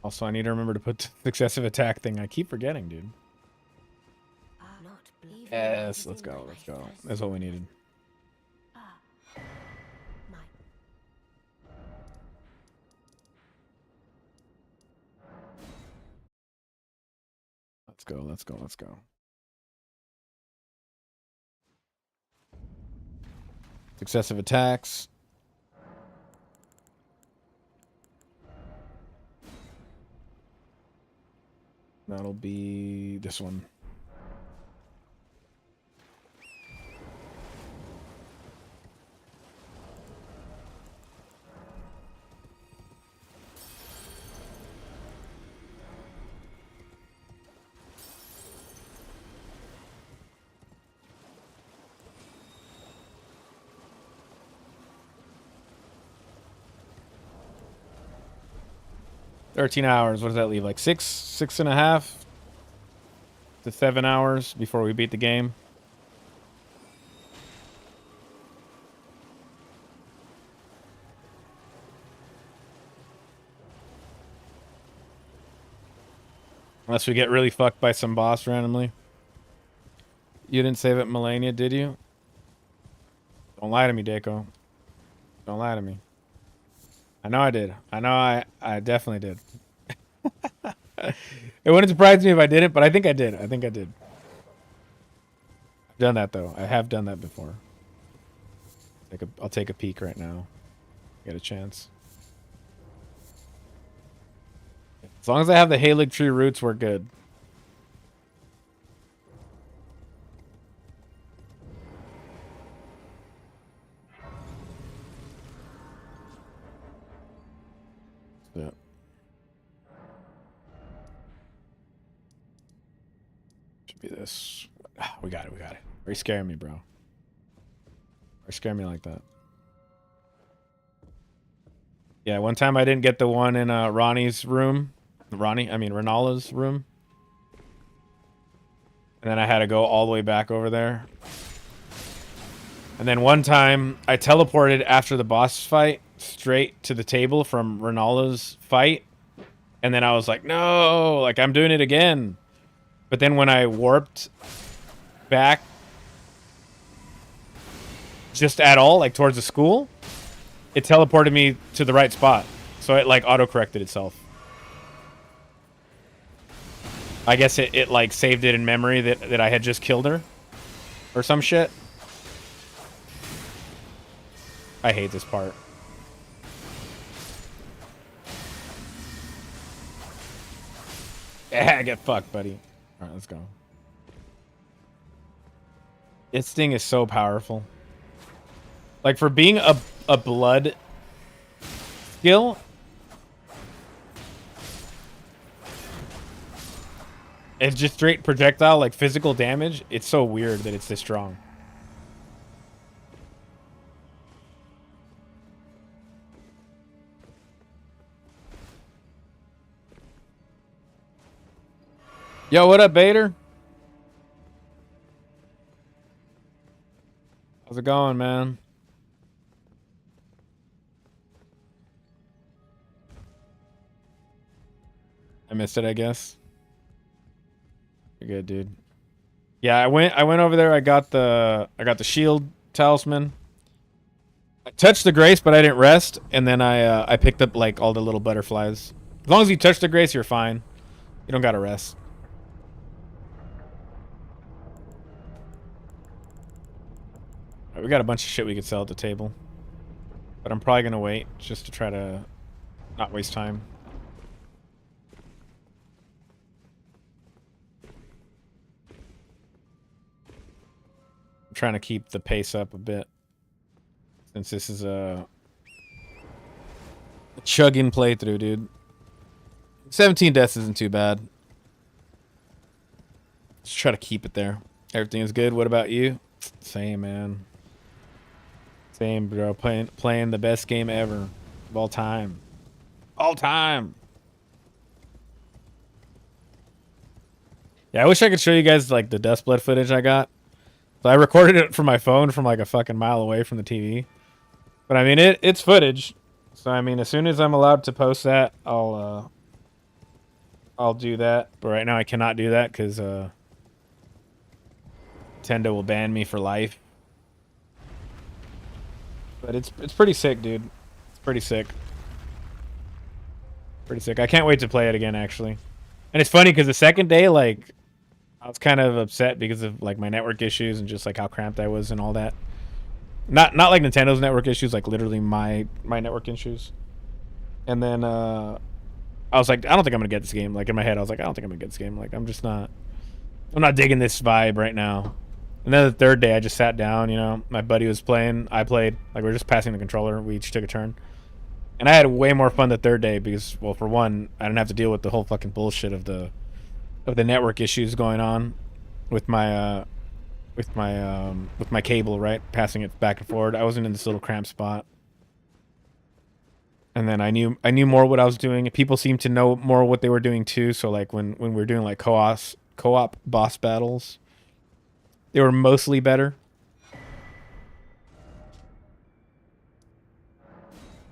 Also, I need to remember to put the successive attack thing. I keep forgetting, dude. Yes, let's go. Let's go. That's what we needed. Let's go. Let's go. Let's go. Successive attacks. That'll be this one. $13 What does that leave? Like 6.5 to 7 hours before we beat the game. Unless we get really fucked by some boss randomly. You didn't save it, Melania, did you? Don't lie to me, Deco. Don't lie to me. I know I did. I know I definitely did. It wouldn't surprise me if I didn't, but I think I did. I think I did. I've done that, though. I have done that before. I'll take a peek right now. Get a chance. As long as I have the Halig Tree roots, we're good. Give me this. We got it. We got it. Why are you scaring me, bro? Why are you scaring me like that? Yeah, one time I didn't get the one in Ronnie's room. Renala's room. And then I had to go all the way back over there. And then one time I teleported after the boss fight straight to the table from Renala's fight. And then I was like, no, like I'm doing it again. But then when I warped back just at all, like towards the school, it teleported me to the right spot. So it like auto-corrected itself. I guess it like saved it in memory that I had just killed her. Or some shit. I hate this part. Yeah, get fucked, buddy. Alright, let's go. This thing is so powerful. Like, for being a blood skill, it's just straight projectile, like physical damage. It's so weird that it's this strong. Yo, what up, Bader? How's it going, man? I missed it, I guess. You're good, dude. Yeah, I went over there. I got the shield talisman. I touched the grace, but I didn't rest, and then I picked up like all the little butterflies. As long as you touch the grace, you're fine. You don't gotta rest. Right, we got a bunch of shit we could sell at the table, but I'm probably gonna wait just to try to not waste time. I'm trying to keep the pace up a bit since this is a chugging playthrough, dude. 17 deaths isn't too bad. Just try to keep it there. Everything is good. What about you? Same, man. Same, bro. Playing the best game ever of all time. All time. Yeah, I wish I could show you guys like the DuskBlood footage I got. So I recorded it from my phone from like a fucking mile away from the TV. But I mean, it's footage. So I mean, as soon as I'm allowed to post that, I'll do that. But right now I cannot do that because Nintendo will ban me for life. But it's pretty sick, dude. It's pretty sick. Pretty sick. I can't wait to play it again, actually. And it's funny because the second day, like, I was kind of upset because of like my network issues and just like how cramped I was and all that. Not like Nintendo's network issues, like literally my network issues. And then I was like, I don't think I'm gonna get this game. Like in my head, I was like, I don't think I'm gonna get this game. Like I'm not digging this vibe right now. And then the third day, I just sat down, you know, my buddy was playing, I played, like we were just passing the controller, we each took a turn. And I had way more fun the third day because, well, for one, I didn't have to deal with the whole fucking bullshit of the network issues going on with my cable, right? Passing it back and forward. I wasn't in this little cramped spot. And then I knew more what I was doing. People seemed to know more what they were doing too. So like when we were doing like co-op boss battles, they were mostly better.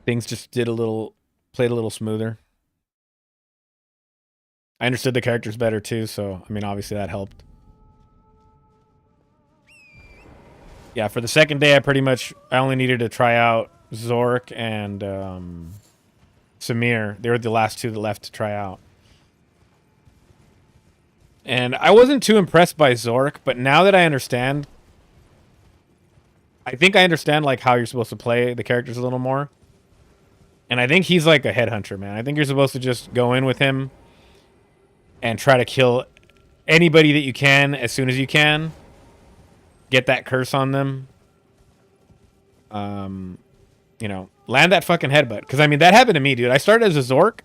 Things just played a little smoother. I understood the characters better too, so I mean obviously that helped. Yeah, for the second day I only needed to try out Zork and Samir. They were the last two that left to try out. And I wasn't too impressed by Zork, but now that I understand, I think I understand like how you're supposed to play the characters a little more. And I think he's like a headhunter, man. I think you're supposed to just go in with him and try to kill anybody that you can as soon as you can. Get that curse on them. You know, land that fucking headbutt. Because, I mean, that happened to me, dude. I started as a Zork.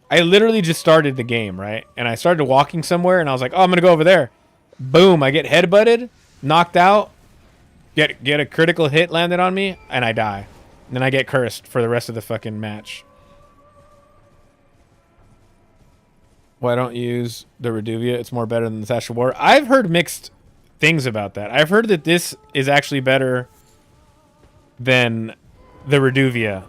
I literally just started the game, right? And I started walking somewhere, and I was like, oh, I'm going to go over there. Boom, I get headbutted, knocked out, get a critical hit landed on me, and I die. And then I get cursed for the rest of the fucking match. Why don't you use the Reduvia? It's more better than the Sash of War. I've heard mixed things about that. I've heard that this is actually better than the Reduvia.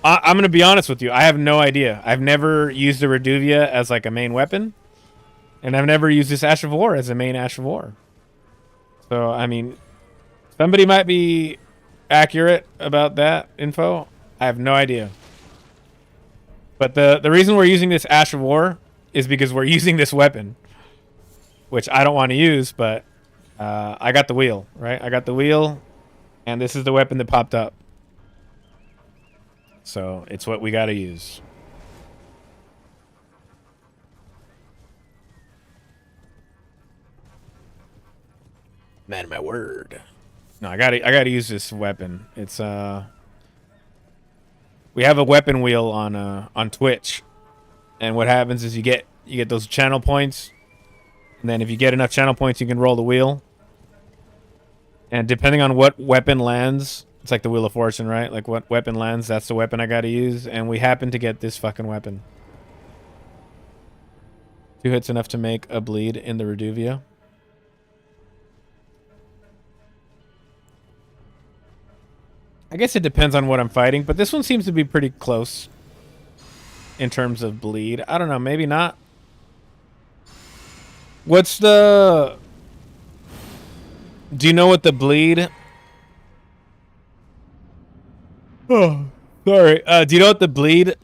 I'm going to be honest with you. I have no idea. I've never used the Reduvia as like a main weapon. And I've never used this Ash of War as a main Ash of War. So, I mean, somebody might be accurate about that info. I have no idea. But the reason we're using this Ash of War is because we're using this weapon. Which I don't want to use, but I got the wheel, right? I got the wheel, and this is the weapon that popped up. So, it's what we got to use. Man of my word. No, I gotta use this weapon. It's we have a weapon wheel on Twitch. And what happens is you get those channel points. And then if you get enough channel points, you can roll the wheel. And depending on what weapon lands, it's like the Wheel of Fortune, right? Like what weapon lands, that's the weapon I gotta use. And we happen to get this fucking weapon. 2 hits enough to make a bleed in the Reduvia. I guess it depends on what I'm fighting, but this one seems to be pretty close in terms of bleed. I don't know, maybe not. What's the... Do you know what the bleed... Oh, sorry. Do you know what the bleed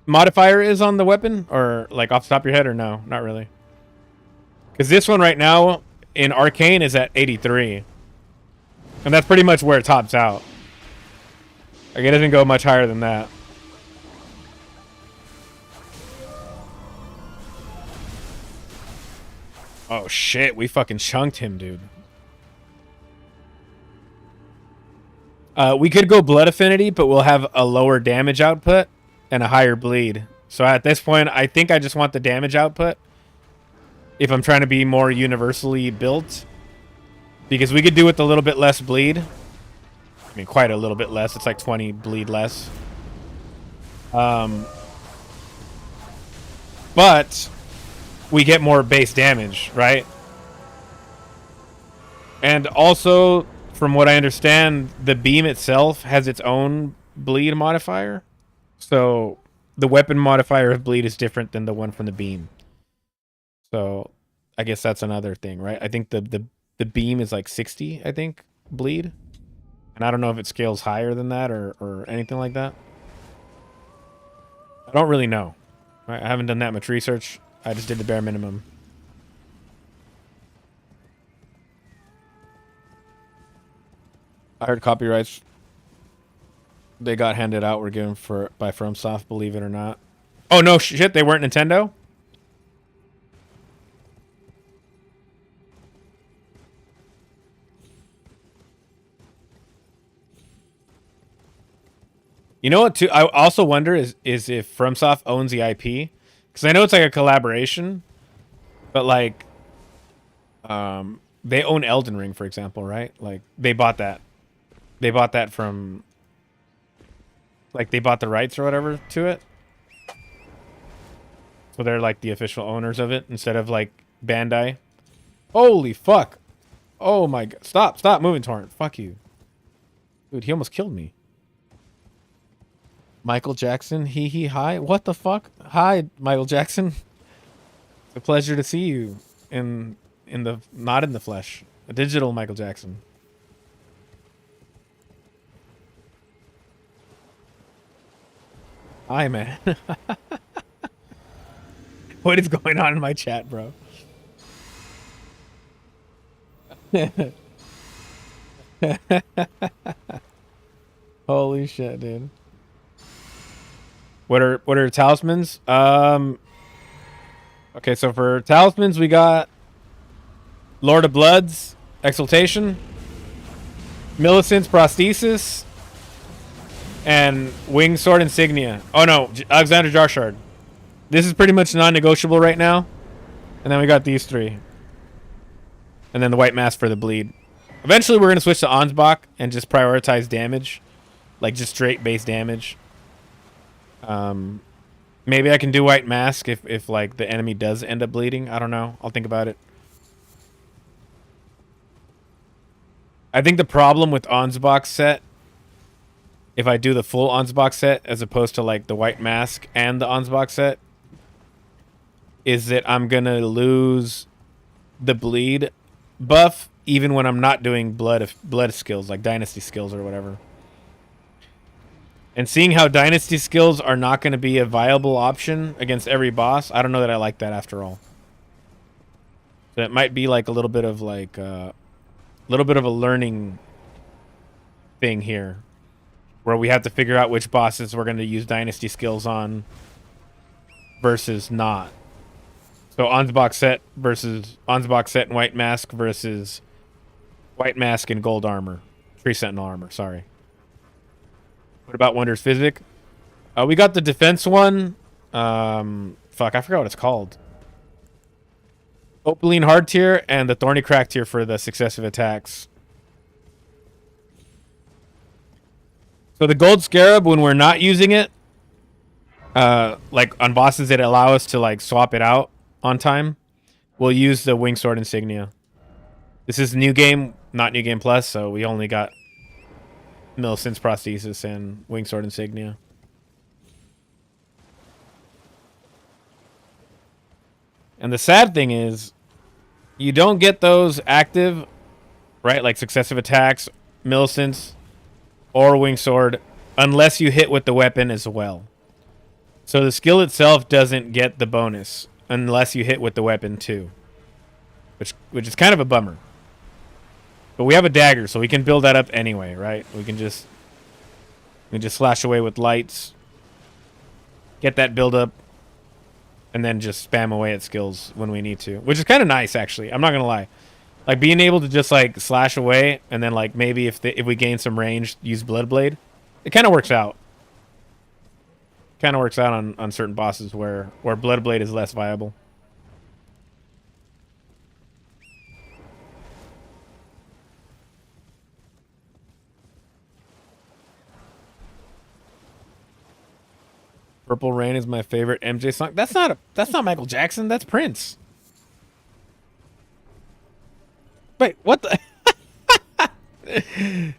modifier is on the weapon? Or, like, off the top of your head, or no? Not really. Because this one right now, in Arcane, is at 83. And that's pretty much where it tops out. Like, it doesn't go much higher than that. Oh, shit. We fucking chunked him, dude. We could go Blood Affinity, but we'll have a lower damage output and a higher bleed. So at this point, I think I just want the damage output if I'm trying to be more universally built. Because we could do with a little bit less bleed. I mean, quite a little bit less. It's like 20 bleed less. But we get more base damage, right? And also, from what I understand, the beam itself has its own bleed modifier. So the weapon modifier of bleed is different than the one from the beam. So I guess that's another thing, right? I think the beam is like 60, I think, bleed. And I don't know if it scales higher than that or anything like that. I don't really know. Right? I haven't done that much research. I just did the bare minimum. I heard copyrights they got handed out were given by FromSoft, believe it or not. Oh, no shit, they weren't Nintendo? You know what, too? I also wonder is if FromSoft owns the IP. Because I know it's like a collaboration. But, like, they own Elden Ring, for example, right? Like, they bought that. They bought that from... Like, they bought the rights or whatever to it. So they're, like, the official owners of it instead of, like, Bandai. Holy fuck. Oh, my God. Stop moving, Torrent. Fuck you. Dude, he almost killed me. Michael Jackson, hi. What the fuck? Hi, Michael Jackson. It's a pleasure to see you in the not in the flesh. A digital Michael Jackson. Hi, man. What is going on in my chat, bro? Holy shit, dude. What are talismans? Okay, so for talismans we got Lord of Bloods, Exaltation, Millicent's Prosthesis, and Winged Sword Insignia. Oh no, Alexander Jarshard. This is pretty much non-negotiable right now. And then we got these three. And then the white mask for the bleed. Eventually we're going to switch to Ansbach and just prioritize damage. Like just straight base damage. Maybe I can do white mask if like the enemy does end up bleeding. I don't know. I'll think about it. I think the problem with Ansbach set, if I do the full Ansbach set as opposed to like the white mask and the Ansbach set, is that I'm going to lose the bleed buff even when I'm not doing blood skills, like dynasty skills or whatever. And seeing how dynasty skills are not going to be a viable option against every boss, I don't know that I like that after all. So it might be like a little bit of like a learning thing here, where we have to figure out which bosses we're going to use dynasty skills on versus not. So Ansbach set versus Ansbach set and white mask versus white mask and gold armor, tree sentinel armor. Sorry. What about Wonders Physic? We got the defense one. Fuck, I forgot what it's called. Opaline hard tier and the thorny crack tier for the successive attacks. So the gold scarab, when we're not using it, like on bosses that allow us to like swap it out on time, we'll use the wing sword insignia. This is new game, not new game plus, so we only got Millicent's prosthesis and wing sword insignia. And the sad thing is, you don't get those active, right? Like successive attacks, Millicent's, or wing sword, unless you hit with the weapon as well. So the skill itself doesn't get the bonus unless you hit with the weapon too, which is kind of a bummer. But we have a dagger, so we can build that up anyway, right? We can just slash away with lights, get that build up, and then just spam away at skills when we need to, which is kind of nice actually. I'm not gonna lie, like being able to just like slash away and then like maybe if we gain some range, use Bloodblade. It kind of works out. Kind of works out on certain bosses where Bloodblade is less viable. Purple Rain is my favorite MJ song. That's not Michael Jackson. That's Prince. Wait, what the?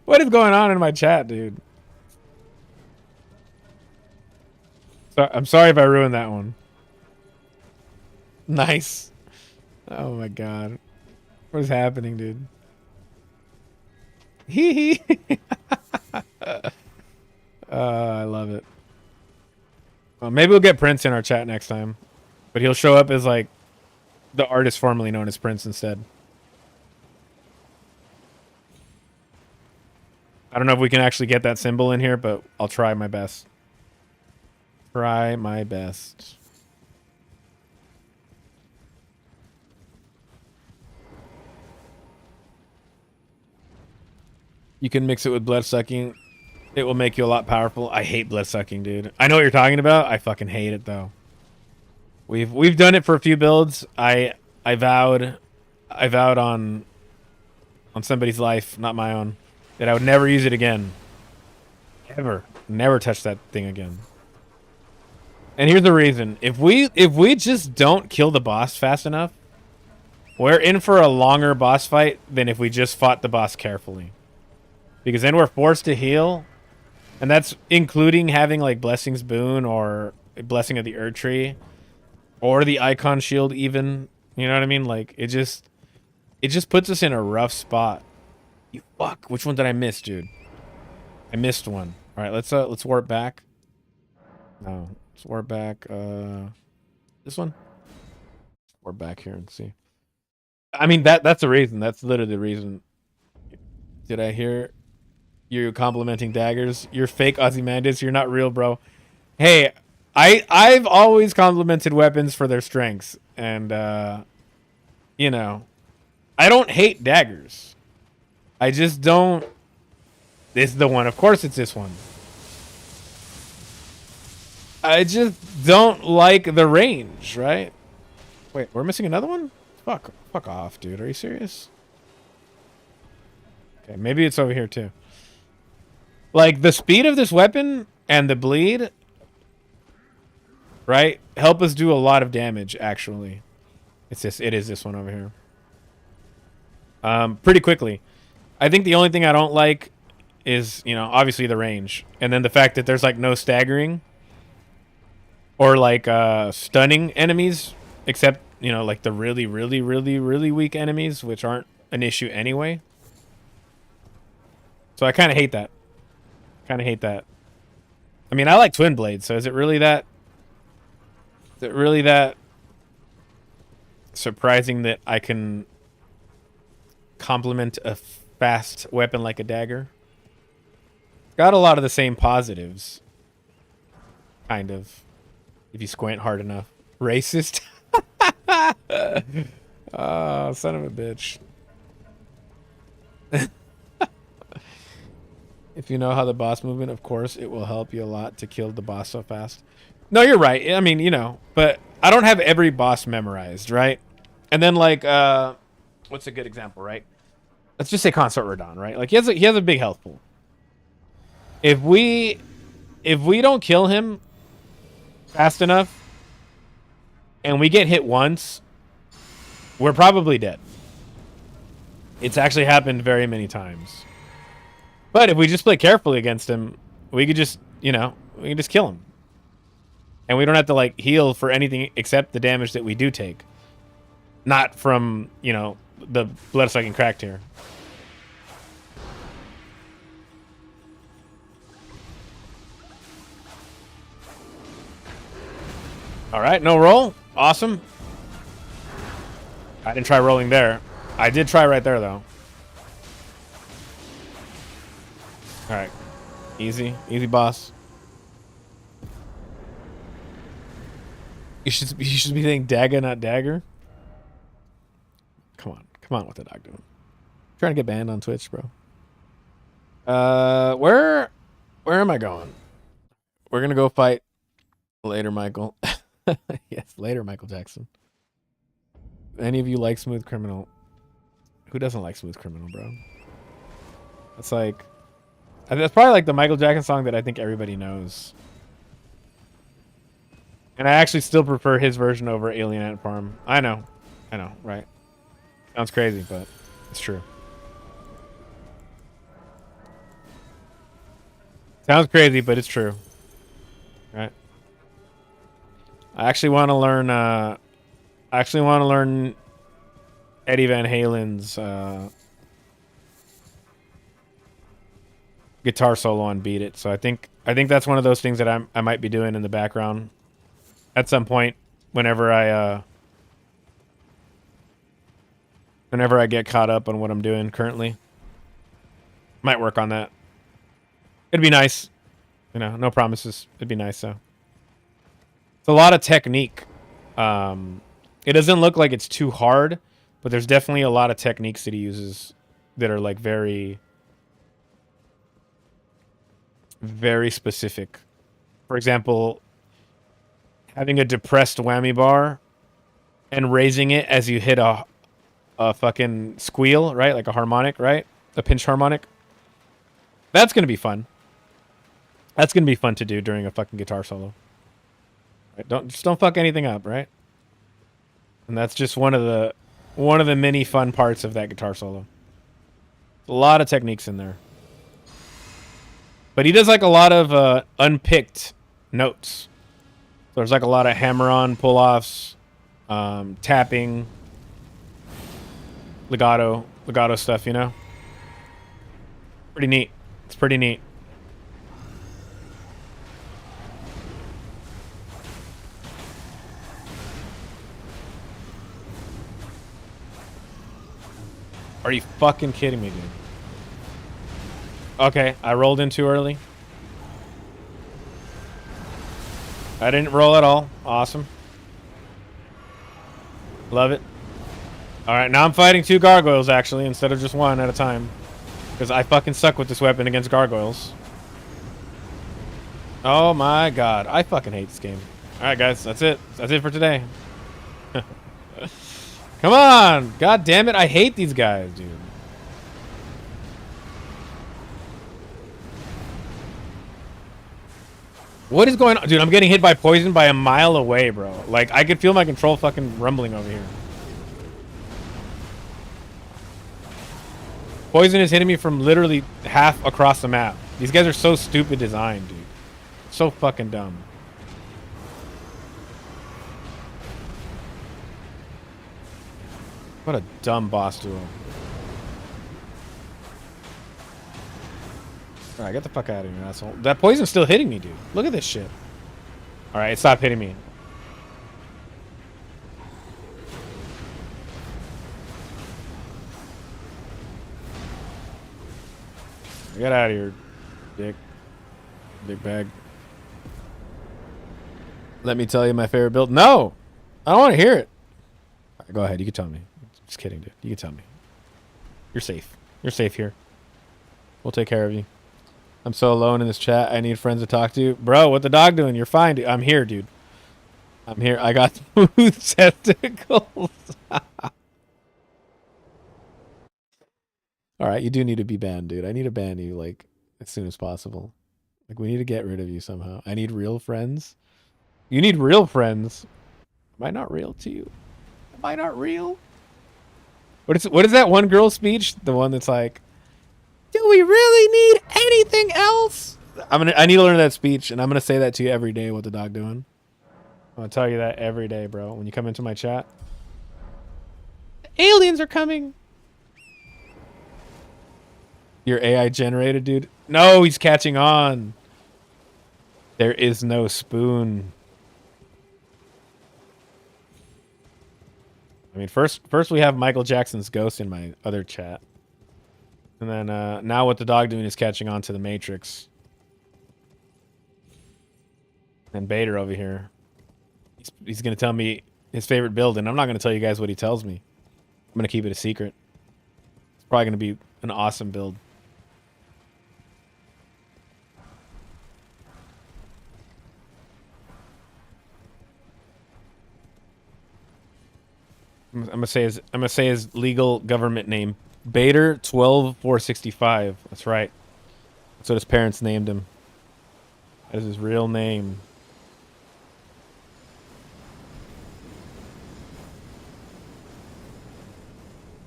What is going on in my chat, dude? So, I'm sorry if I ruined that one. Nice. Oh my god. What is happening, dude? Hee hee. I love it. Well, maybe we'll get Prince in our chat next time. But he'll show up as like the artist formerly known as Prince instead. I don't know if we can actually get that symbol in here, but I'll try my best. Try my best. You can mix it with blood sucking. It will make you a lot powerful. I hate blood sucking, dude. I know what you're talking about. I fucking hate it though. We've done it for a few builds. I vowed on somebody's life, not my own, that I would never use it again. Ever. Never touch that thing again. And here's the reason. If we just don't kill the boss fast enough, we're in for a longer boss fight than if we just fought the boss carefully. Because then we're forced to heal. And that's including having like Blessing's Boon or Blessing of the Erd Tree. Or the Icon Shield even. You know what I mean? Like it just puts us in a rough spot. You fuck. Which one did I miss, dude? I missed one. Alright, let's warp back. No. Let's warp back. This one? Warp back here and see. I mean that's the reason. That's literally the reason. Did I hear you complimenting daggers? You're fake Ozymandias. You're not real, bro. Hey, I've always complimented weapons for their strengths, and you know, I don't hate daggers. I just don't. This is the one. Of course, it's this one. I just don't like the range, right? Wait, we're missing another one? Fuck off, dude. Are you serious? Okay, maybe it's over here too. Like the speed of this weapon and the bleed, right? Help us do a lot of damage, actually. It is this one over here. Pretty quickly. I think the only thing I don't like is, you know, obviously the range. And then the fact that there's like no staggering. Or like stunning enemies. Except, you know, like the really, really, really, really weak enemies, which aren't an issue anyway. So I kind of hate that. I mean, I like twin blades, so is it really that surprising that I can complement a fast weapon like a dagger? Got a lot of the same positives. Kind of. If you squint hard enough. Racist? Oh, son of a bitch. If you know how the boss movement, of course, it will help you a lot to kill the boss so fast. No, you're right. I mean, you know, but I don't have every boss memorized, right? And then like, what's a good example, right? Let's just say Consort Radon, right? Like he has a big health pool. If we don't kill him fast enough, and we get hit once, we're probably dead. It's actually happened very many times. But if we just play carefully against him, we could just, you know, we can just kill him. And we don't have to, like, heal for anything except the damage that we do take. Not from, you know, the blood-sucking cracked here. Alright, no roll. Awesome. I didn't try rolling there. I did try right there, though. Alright. Easy. Easy, boss. You should be saying dagger, not dagger. Come on with the dog doing. Trying to get banned on Twitch, bro. Where am I going? We're gonna go fight later, Michael. Yes, later, Michael Jackson. Any of you like Smooth Criminal? Who doesn't like Smooth Criminal, bro? That's like, that's probably like the Michael Jackson song that I think everybody knows. And I actually still prefer his version over Alien Ant Farm. I know, right? Sounds crazy, but it's true. Sounds crazy, but it's true. Right? I actually want to learn Eddie Van Halen's guitar solo on Beat It. So I think that's one of those things that I might be doing in the background at some point whenever I get caught up on what I'm doing currently. Might work on that. It'd be nice. You know, no promises. It'd be nice, though. It's a lot of technique. It doesn't look like it's too hard, but there's definitely a lot of techniques that he uses that are like very, very specific. For example, having a depressed whammy bar and raising it as you hit a fucking squeal, right? Like a harmonic, right? A pinch harmonic. That's going to be fun. That's going to be fun to do during a fucking guitar solo. Right? Don't fuck anything up, right? And that's just one of the many fun parts of that guitar solo. A lot of techniques in there. But he does like a lot of unpicked notes. So there's like a lot of hammer-on pull-offs, tapping, legato stuff, you know? Pretty neat. It's pretty neat. Are you fucking kidding me, dude? Okay, I rolled in too early. I didn't roll at all. Awesome. Love it. Alright, now I'm fighting 2 gargoyles, actually, instead of just 1 at a time. Because I fucking suck with this weapon against gargoyles. Oh my god. I fucking hate this game. Alright, guys. That's it. That's it for today. Come on. God damn it. I hate these guys, dude. What is going on? Dude, I'm getting hit by poison by a mile away, bro. Like, I could feel my control fucking rumbling over here. Poison is hitting me from literally half across the map. These guys are so stupid designed, dude. So fucking dumb. What a dumb boss duel. Alright, get the fuck out of here, asshole. That poison's still hitting me, dude. Look at this shit. Alright, it stopped hitting me. Get out of here, dick. Big bag. Let me tell you my favorite build. No! I don't want to hear it. Right, go ahead, you can tell me. Just kidding, dude. You can tell me. You're safe. You're safe here. We'll take care of you. I'm so alone in this chat. I need friends to talk to. Bro, what the dog doing? You're fine, dude. I'm here, dude. I'm here. I got smooth testicles. Alright, you do need to be banned, dude. I need to ban you, like, as soon as possible. Like, we need to get rid of you somehow. I need real friends. You need real friends. Am I not real to you? Am I not real? What is that one girl speech? The one that's like, do we really need anything else? I need to learn that speech, and I'm gonna say that to you every day. What the dog doing? I'm gonna tell you that every day, bro. When you come into my chat, aliens are coming. Your AI generated, dude. No, he's catching on. There is no spoon. I mean, first we have Michael Jackson's ghost in my other chat. And then now what the dog doing is catching on to the Matrix. And Bader over here. He's going to tell me his favorite build, and I'm not going to tell you guys what he tells me. I'm going to keep it a secret. It's probably going to be an awesome build. I'm gonna say his legal government name. Bader 12465. That's right. That's what his parents named him. That is his real name.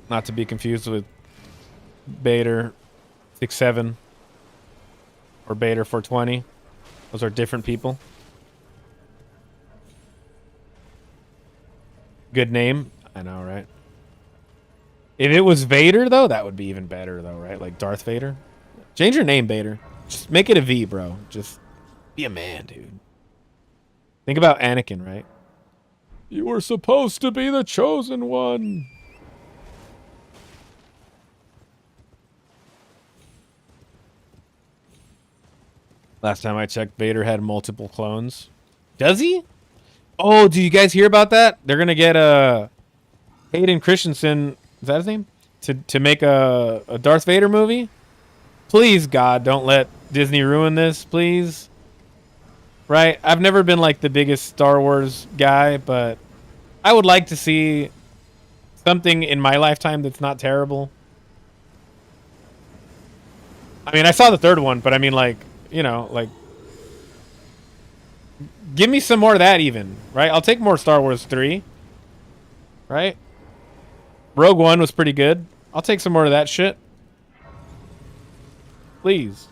Not to be confused with Bader 67 or Bader 420. Those are different people. Good name. I know, right? If it was Vader, though, that would be even better, though, right? Like Darth Vader. Change your name, Vader. Just make it a V, bro. Just be a man, dude. Think about Anakin, right? You were supposed to be the chosen one. Last time I checked, Vader had multiple clones. Does he? Oh, do you guys hear about that? They're gonna get Hayden Christensen, is that his name? To make a Darth Vader movie? Please, God, don't let Disney ruin this, please. Right? I've never been like the biggest Star Wars guy, but I would like to see something in my lifetime that's not terrible. I mean, I saw the third one, but I mean, like, you know, like, give me some more of that even, right? I'll take more Star Wars 3, right? Rogue One was pretty good. I'll take some more of that shit. Please.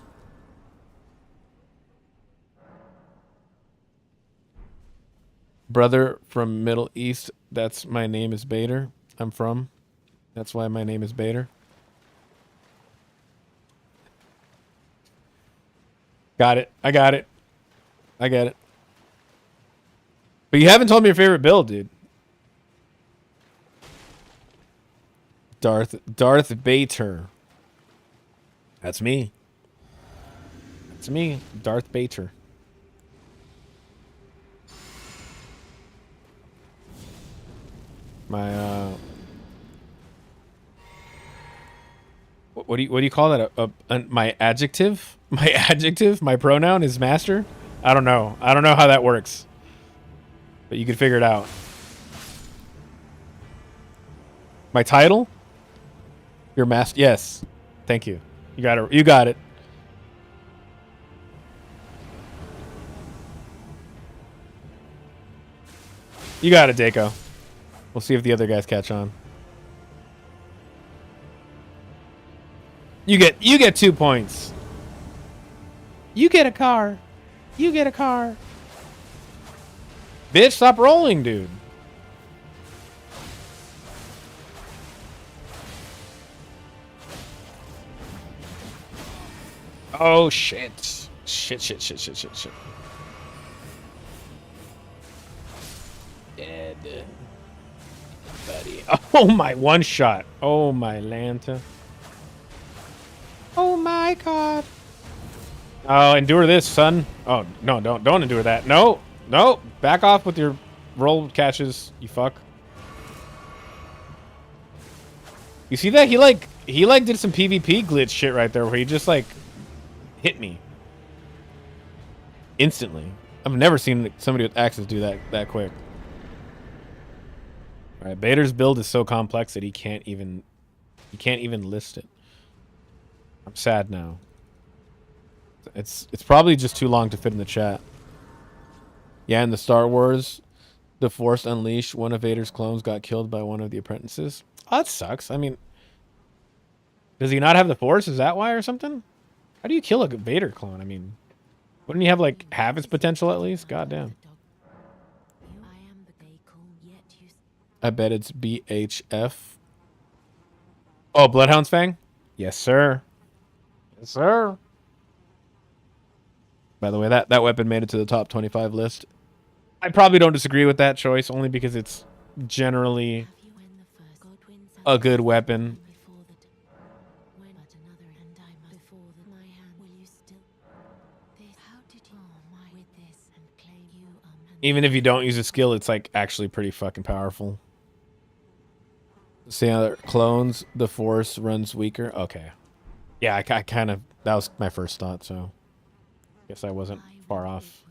Brother from Middle East. That's my name is Bader. I'm from. That's why my name is Bader. Got it. I got it. I get it. But you haven't told me your favorite build, dude. Darth Bader. That's me. That's me, Darth Bader. My what do you call that? My adjective? My adjective? My pronoun is master. I don't know. I don't know how that works. But you can figure it out. My title? Your master. Yes. Thank you. You got it. You got it. You got it, Daco. We'll see if the other guys catch on. You get 2 points. You get a car. You get a car. Bitch, stop rolling, dude. Oh shit. Shit. Dead. Buddy. Oh my one shot. Oh my Lanta. Oh my god. Oh, endure this, son. Oh no, don't endure that. No. Back off with your roll catches, you fuck. You see that? He did some PvP glitch shit right there where he just like hit me instantly. I've never seen somebody with axes do that quick. All right, Bader's build is so complex that he can't even list it. I'm sad now. It's probably just too long to fit in the chat. Yeah, in the Star Wars, The Force Unleashed, one of Vader's clones got killed by one of the apprentices. Oh, that sucks. I mean, does he not have the Force? Is that why or something? How do you kill a Vader clone? I mean, wouldn't he have like half its potential at least? Goddamn. I bet it's BHF. Oh, Bloodhound's Fang? Yes, sir. Yes, sir. By the way, that weapon made it to the top 25 list. I probably don't disagree with that choice, only because it's generally a good weapon. Even if you don't use a skill, it's like actually pretty fucking powerful. See how that clones, the Force runs weaker. Okay. Yeah, I kind of, that was my first thought, so guess I wasn't far off.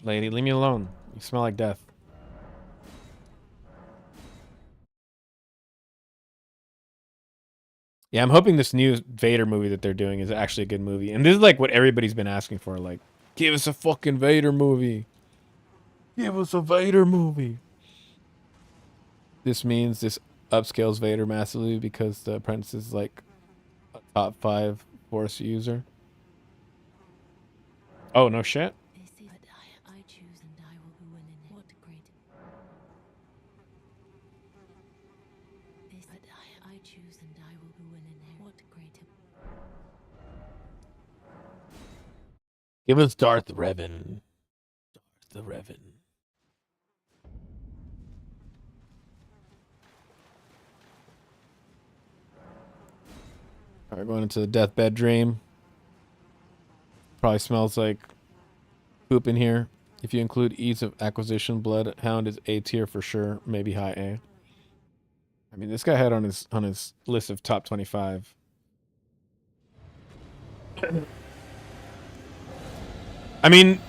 Lady, leave me alone. You smell like death. Yeah, I'm hoping this new Vader movie that they're doing is actually a good movie. And this is like what everybody's been asking for. Like, give us a fucking Vader movie. Give us a Vader movie. This means this upscales Vader massively because the apprentice is like a top 5 Force user. Oh, no shit. Give us Darth Revan. Darth Revan. All right, going into the deathbed dream. Probably smells like poop in here. If you include ease of acquisition, Bloodhound is A tier for sure, maybe high A. I mean, this guy had on his list of top 25. I mean,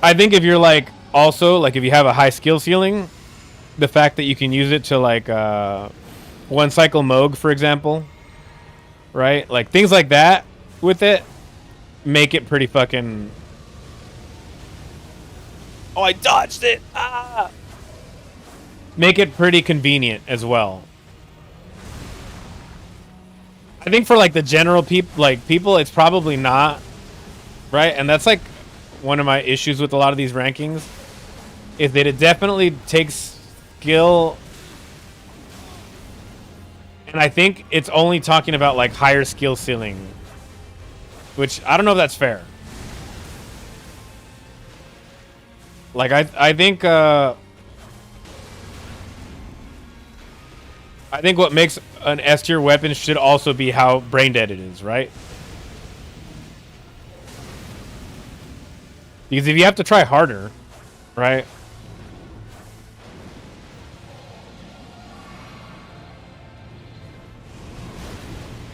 I think if you're like also like if you have a high skill ceiling, the fact that you can use it to like one cycle Moog, for example, right? Like things like that with it make it pretty fucking. Oh, I dodged it. Ah! Make it pretty convenient as well. I think for like the general people, it's probably not. Right? And that's like one of my issues with a lot of these rankings is that it definitely takes skill. And I think it's only talking about like higher skill ceiling, which I don't know if that's fair. Like I think what makes an S tier weapon should also be how brain dead it is, right? Because if you have to try harder, right?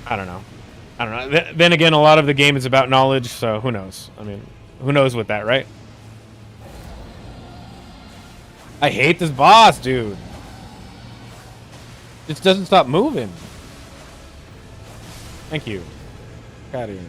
I don't know. I don't know. Then again, a lot of the game is about knowledge, so who knows? I mean, who knows with that, right? I hate this boss, dude. Just doesn't stop moving. Thank you. Got here.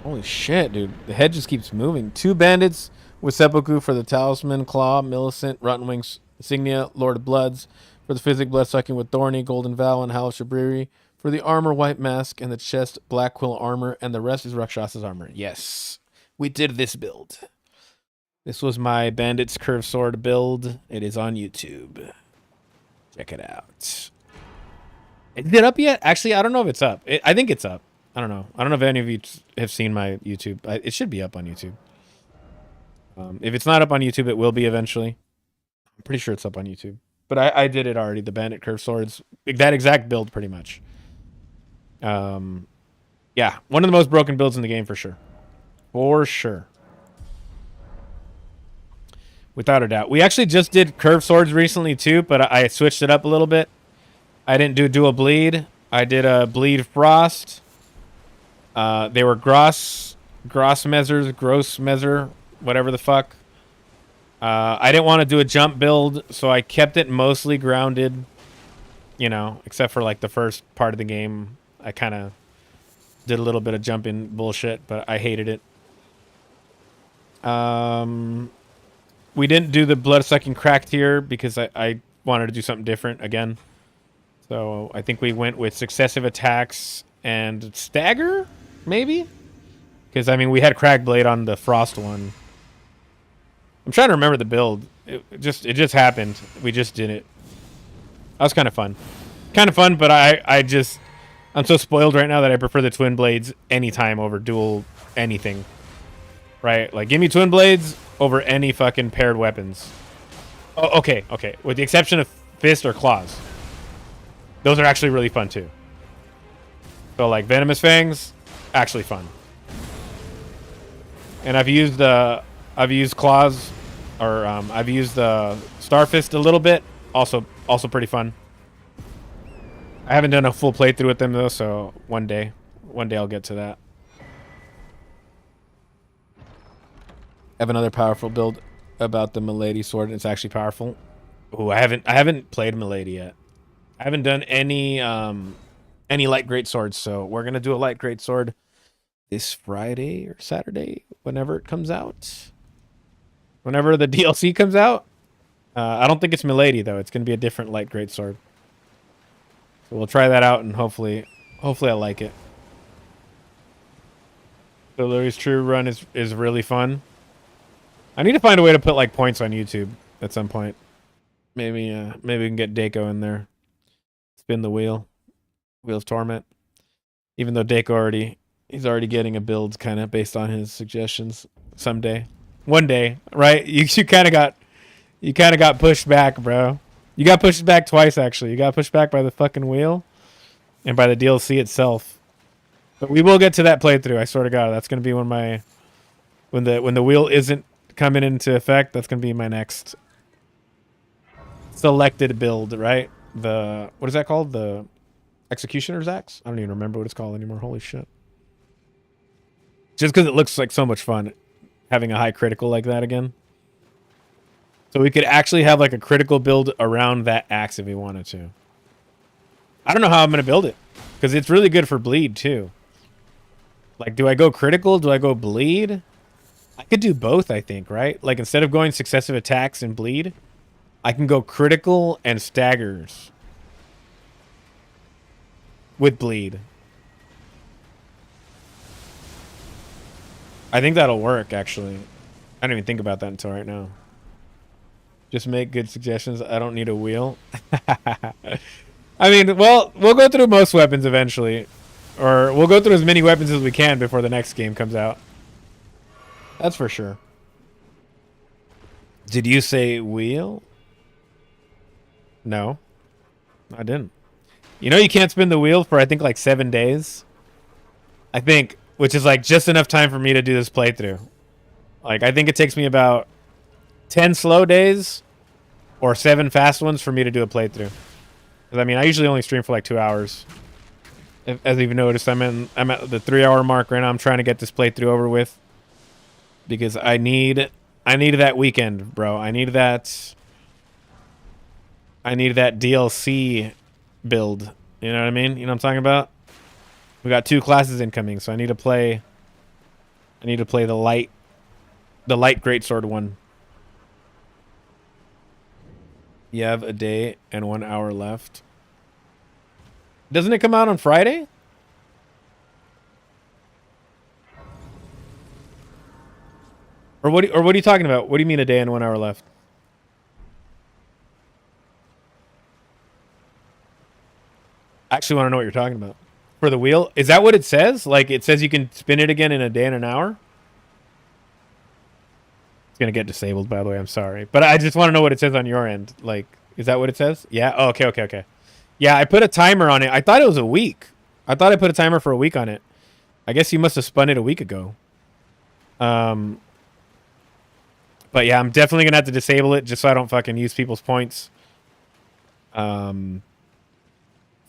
Holy shit, dude. The head just keeps moving. 2 bandits with seppuku for the talisman, claw, Millicent, Rottenwing's insignia, Lord of Bloods, for the physic, blood sucking with Thorny, Golden Vow, and Halashabriri, for the armor, white mask, and the chest, black quill armor, and the rest is Rakshasa's armor. Yes. We did this build. This was my Bandit's Curved Sword build. It is on YouTube. Check it out. Is it up yet? Actually, I don't know if it's up. I think it's up. I don't know. I don't know if any of you have seen my YouTube. It should be up on YouTube. If it's not up on YouTube, it will be eventually. I'm pretty sure it's up on YouTube. But I did it already. The Bandit Curved Swords. That exact build, pretty much. Yeah. One of the most broken builds in the game, for sure. For sure. Without a doubt. We actually just did curved swords recently too, but I switched it up a little bit. I didn't do dual bleed. I did a bleed frost. They were gross measure, whatever the fuck. I didn't want to do a jump build, so I kept it mostly grounded. You know, except for like the first part of the game. I kind of did a little bit of jumping bullshit, but I hated it. We didn't do the blood-sucking crack tier because I wanted to do something different again. So I think we went with successive attacks and stagger, maybe? Because, I mean, we had crack blade on the frost one. I'm trying to remember the build. It just happened. We just did it. That was kind of fun. Kind of fun, but I'm so spoiled right now that I prefer the twin blades anytime over dual anything. Right? Like, give me twin blades over any fucking paired weapons. Oh, okay. With the exception of fist or claws. Those are actually really fun, too. So, like, venomous fangs, actually fun. And I've used claws, or I've used the star fist a little bit. Also pretty fun. I haven't done a full playthrough with them, though, so one day I'll get to that. I have another powerful build about the Milady sword, and it's actually powerful. Ooh, I haven't played Milady yet. I haven't done any light great swords, so we're gonna do a light great sword this Friday or Saturday, whenever it comes out. Whenever the DLC comes out. I don't think it's Milady though. It's gonna be a different light great sword. So we'll try that out, and hopefully I like it. The Louis True run is really fun. I need to find a way to put like points on YouTube at some point. Maybe we can get Dako in there. Spin the wheel. Wheel of Torment. Even though Dako he's already getting a build kind of based on his suggestions someday. One day, right? You kind of got pushed back, bro. You got pushed back twice actually. You got pushed back by the fucking wheel and by the DLC itself. But we will get to that playthrough. I swear to God, that's going to be when the wheel isn't coming into effect. That's going to be my next selected build, right? What is that called? The Executioner's Axe? I don't even remember what it's called anymore. Holy shit. Just because it looks like so much fun having a high critical like that again. So we could actually have like a critical build around that axe if we wanted to. I don't know how I'm going to build it because it's really good for bleed too. Like, do I go critical? Do I go bleed? I could do both, I think, right? Like, instead of going successive attacks and bleed, I can go critical and staggers with bleed. I think that'll work, actually. I didn't even think about that until right now. Just make good suggestions. I don't need a wheel. I mean, well, we'll go through most weapons eventually. Or we'll go through as many weapons as we can before the next game comes out. That's for sure. Did you say wheel? No. I didn't. You know you can't spin the wheel for, I think, like 7 days? I think, which is like just enough time for me to do this playthrough. Like, I think it takes me about 10 slow days or 7 fast ones for me to do a playthrough. 'Cause, I mean, I usually only stream for like 2 hours. As you've noticed, I'm at the 3-hour mark right now. I'm trying to get this playthrough over with because I need that weekend, bro. I need that DLC build. You know what I mean? You know what I'm talking about? We got 2 classes incoming, so I need to play the light greatsword one. You have a day and 1 hour left. Doesn't it come out on Friday? Or what are you talking about? What do you mean a day and 1 hour left? I actually want to know what you're talking about. For the wheel? Is that what it says? Like, it says you can spin it again in a day and an hour? It's going to get disabled, by the way. I'm sorry. But I just want to know what it says on your end. Like, is that what it says? Yeah? Oh, okay. Yeah, I put a timer on it. I thought it was a week. I thought I put a timer for a week on it. I guess you must have spun it a week ago. But yeah, I'm definitely going to have to disable it just so I don't fucking use people's points. I'm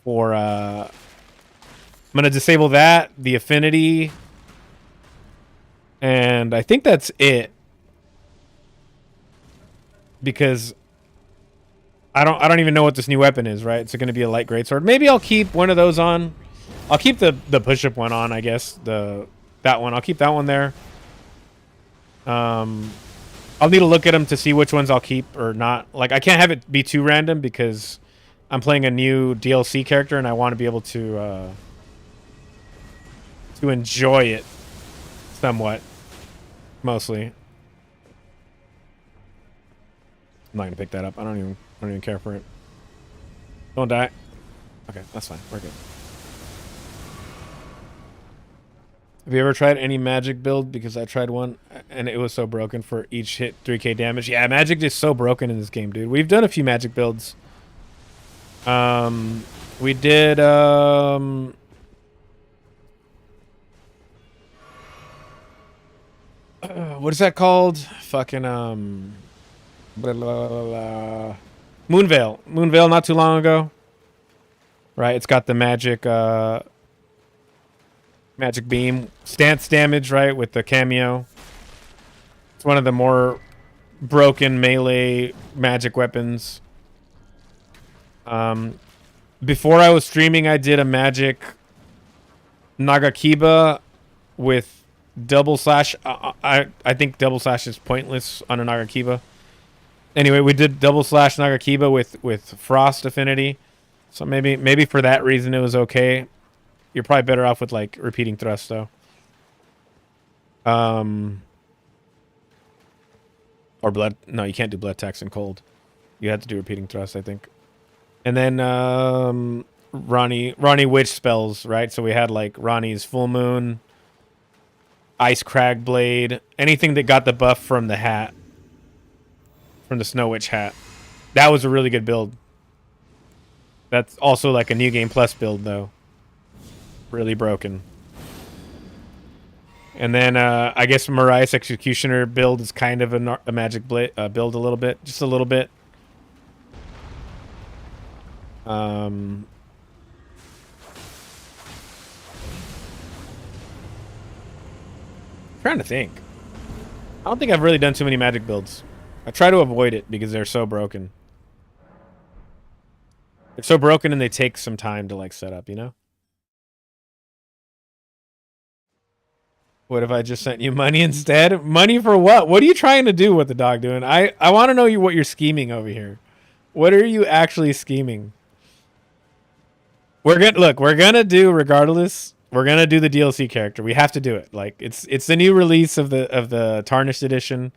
going to disable that, the affinity, and I think that's it. Because I don't even know what this new weapon is, right? It's going to be a light greatsword. Maybe I'll keep one of those on. I'll keep the push-up one on, I guess. That one. I'll keep that one there. I'll need to look at them to see which ones I'll keep or not. Like, I can't have it be too random because I'm playing a new DLC character and I want to be able to enjoy it somewhat, mostly. I'm not gonna pick that up. I don't even care for it. Don't die. Okay, that's fine. We're good. Have you ever tried any magic build? Because I tried one and it was so broken for each hit 3k damage. Yeah, magic is so broken in this game, dude. We've done a few magic builds. We did what is that called? Fucking blah, blah, blah, blah. Moonveil not too long ago. Right, it's got the magic magic beam stance damage, right, with the cameo. It's one of the more broken melee magic weapons. Before I was streaming, I did a magic Nagakiba with double slash. I think double slash is pointless on a Nagakiba. Anyway, we did double slash Nagakiba with frost affinity. So maybe for that reason it was okay. You're probably better off with like repeating thrust though. Or blood. No, you can't do blood attacks in cold. You have to do repeating thrust, I think. And then Ronnie witch spells, right? So we had like Ronnie's full moon, ice crag blade, anything that got the buff from the hat, from the Snow Witch hat. That was a really good build. That's also like a New Game Plus build though. Really broken. And then I guess Mariah's Executioner build is kind of a magic build a little bit, just a little bit. Trying to think. I don't think I've really done too many magic builds. I try to avoid it because they're so broken. They're so broken and they take some time to like set up, you know? What if I just sent you money instead? Money for what? What are you trying to do with the dog doing? I want to know what you're scheming over here. What are you actually scheming? We're gonna do regardless. We're gonna do the DLC character. We have to do it. Like it's the new release of the Tarnished edition.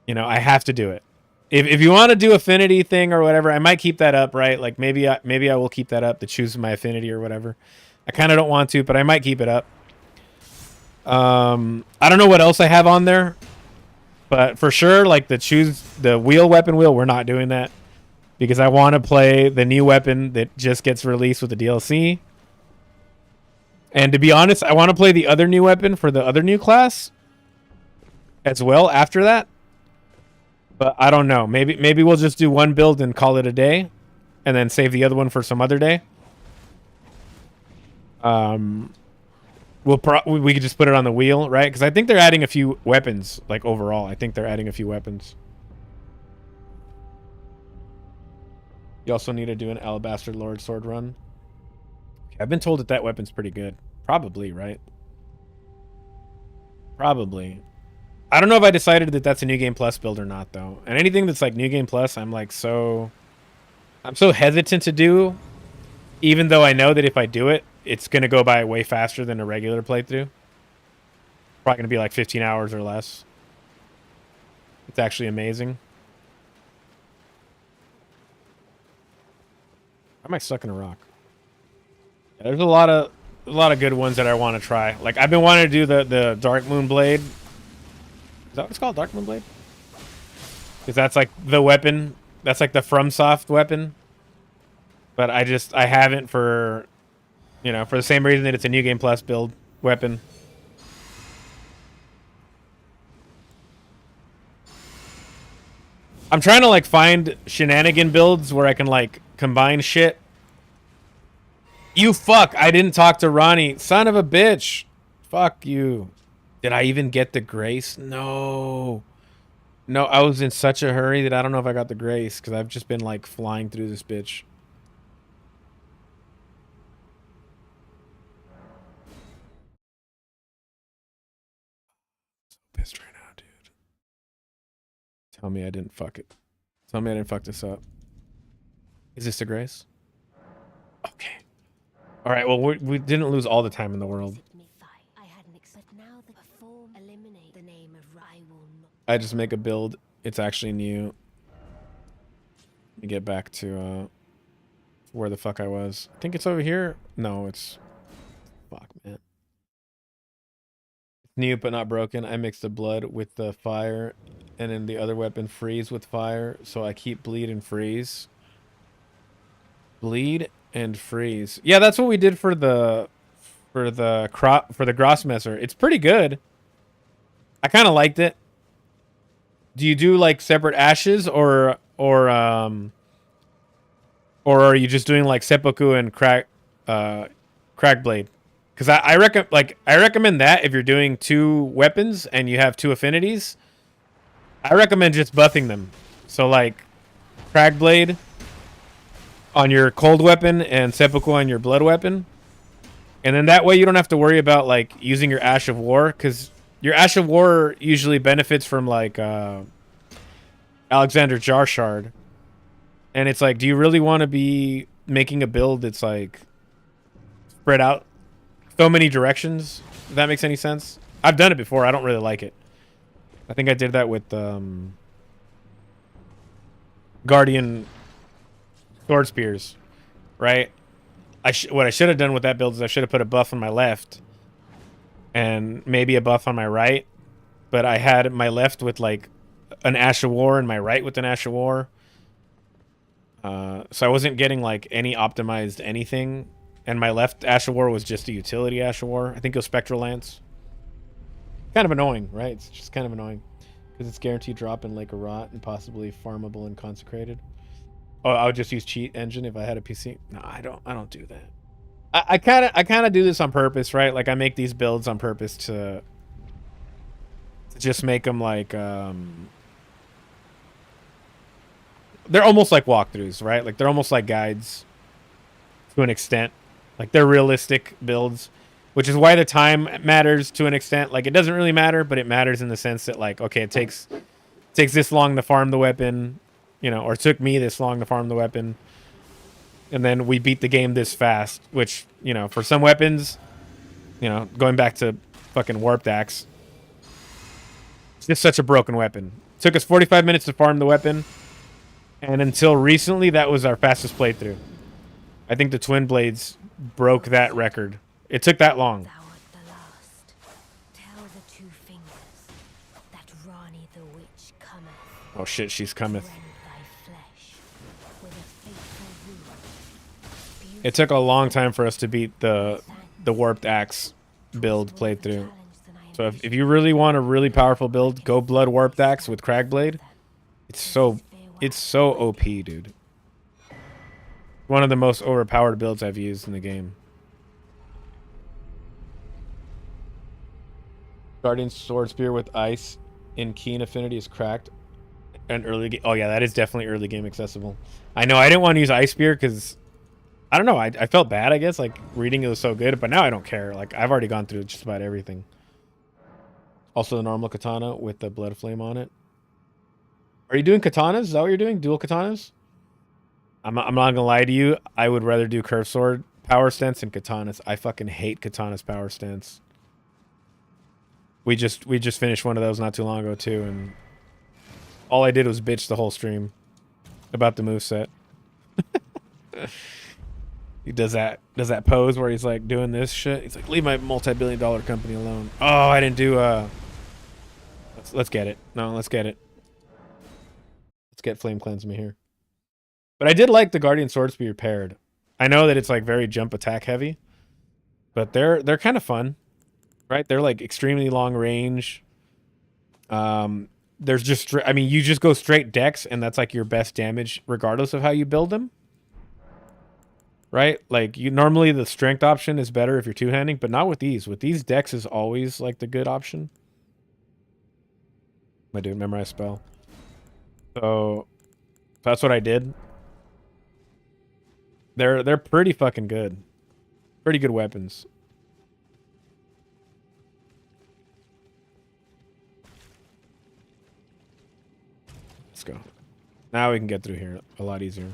You know, I have to do it. If you want to do affinity thing or whatever, I might keep that up, right? Like maybe I will keep that up to choose my affinity or whatever. I kind of don't want to, but I might keep it up. I don't know what else I have on there, but for sure, like the weapon wheel, we're not doing that because I want to play the new weapon that just gets released with the DLC. And to be honest, I want to play the other new weapon for the other new class as well after that. But I don't know. Maybe we'll just do one build and call it a day. and then save the other one for some other day. We could just put it on the wheel, right? Because I think they're adding a few weapons, like overall. I think they're adding a few weapons. You also need to do an Alabaster Lord sword run. I've been told that that weapon's pretty good. Probably, right? Probably. I don't know if I decided that that's a New Game Plus build or not, though. And anything that's like New Game Plus, I'm so hesitant to do, even though I know that if I do it, it's going to go by way faster than a regular playthrough. Probably going to be like 15 hours or less. It's actually amazing. Why am I stuck in a rock? Yeah, there's a lot of good ones that I want to try. Like I've been wanting to do the Dark Moon Blade. Is that what it's called? Dark Moon Blade? Because that's like the weapon. That's like the FromSoft weapon. But I haven't for, you know, for the same reason that it's a New Game Plus build weapon. I'm trying to like find shenanigan builds where I can like combine shit. You fuck, I didn't talk to Ronnie. Son of a bitch. Fuck you. Did I even get the grace? No. No, I was in such a hurry that I don't know if I got the grace because I've just been like flying through this bitch. So pissed right now, dude. Tell me I didn't fuck it. Tell me I didn't fuck this up. Is this the grace? Okay. All right, well, we didn't lose all the time in the world. I just make a build. It's actually new. Let me get back to where the fuck I was. I think it's over here. No, it's... Fuck, man. It's new but not broken. I mix the blood with the fire, and then the other weapon freeze with fire, so I keep bleed and freeze. Bleed and freeze. Yeah, that's what we did for the Grossmesser. It's pretty good. I kind of liked it. Do you do like separate ashes or are you just doing like seppuku and crack blade? Because I recommend that if you're doing two weapons and you have two affinities. I recommend just buffing them. So like crack blade on your cold weapon and seppuku on your blood weapon, and then that way you don't have to worry about like using your Ash of War, because your Ash of War usually benefits from like Alexander Jarshard, and it's like, do you really want to be making a build that's like spread out so many directions? If that makes any sense. I've done it before. I don't really like it. I think I did that with Guardian Sword Spears, right? What I should have done with that build is I should have put a buff on my left and maybe a buff on my right, but I had my left with like an Ash of War and my right with an Ash of War. So I wasn't getting like any optimized anything, and my left Ash of War was just a utility Ash of War. I think it was Spectral Lance. Kind of annoying, right? It's just kind of annoying because it's guaranteed drop in Lake of Rot and possibly farmable and consecrated. Oh, I would just use cheat engine if I had a PC. No, I don't do that. I kind of do this on purpose, right? Like I make these builds on purpose to just make them like they're almost like walkthroughs, right? Like they're almost like guides to an extent. Like they're realistic builds, which is why the time matters to an extent. Like it doesn't really matter, but it matters in the sense that like, okay, it takes this long to farm the weapon, you know, or it took me this long to farm the weapon. And then we beat the game this fast, which, you know, for some weapons, you know, going back to fucking Warped Axe, it's just such a broken weapon. It took us 45 minutes to farm the weapon, and until recently, that was our fastest playthrough. I think the Twin Blades broke that record. It took that long.
Thou art the last. Tell the two fingers that Rani the witch cometh.
Oh shit, she's cometh.
Rend thy flesh with a fateful wound.
It took a long time for us to beat the Warped Axe build playthrough. So if you really want a really powerful build, go Blood Warped Axe with Cragblade. It's so OP, dude. One of the most overpowered builds I've used in the game. Guardian Sword Spear with ice in Keen Affinity is cracked. And early game. Oh yeah, that is definitely early game accessible. I know I didn't want to use Ice Spear because I don't know. I felt bad, I guess. Like reading it was so good, but now I don't care. Like I've already gone through just about everything. Also the normal katana with the blood flame on it. Are you doing katanas? Is that what you're doing? Dual katanas? I'm not gonna lie to you. I would rather do curved sword power stance than katanas. I fucking hate katanas power stance. We just finished one of those not too long ago too, and all I did was bitch the whole stream about the moveset. He does that pose where he's like doing this shit. He's like, leave my multi-billion-dollar company alone. Oh, I didn't do let's get it. No, let's get it. Let's get Flame Cleanse me here. But I did like the Guardian Sword Spear paired. I know that it's like very jump attack heavy, but they're kind of fun. Right? They're like extremely long range. There's just I mean, you just go straight dex and that's like your best damage regardless of how you build them. Right? Like you normally the strength option is better if you're two-handing, but not with these. With these, dex is always like the good option. I do memorize spell. So that's what I did. They're pretty fucking good. Pretty good weapons. Let's go. Now we can get through here a lot easier.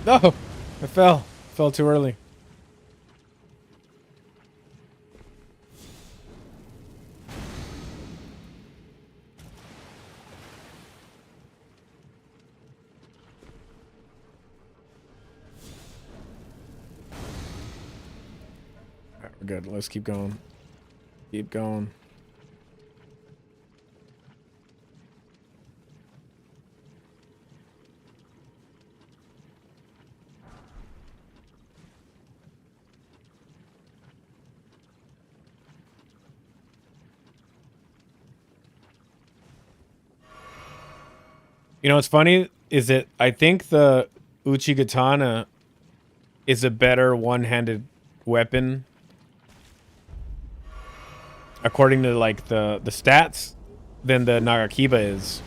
No! I fell. Fell too early. Alright, we're good. Let's keep going. Keep going. You know what's funny is that I think the Uchigatana is a better one-handed weapon according to like the stats than the Nagakiba is.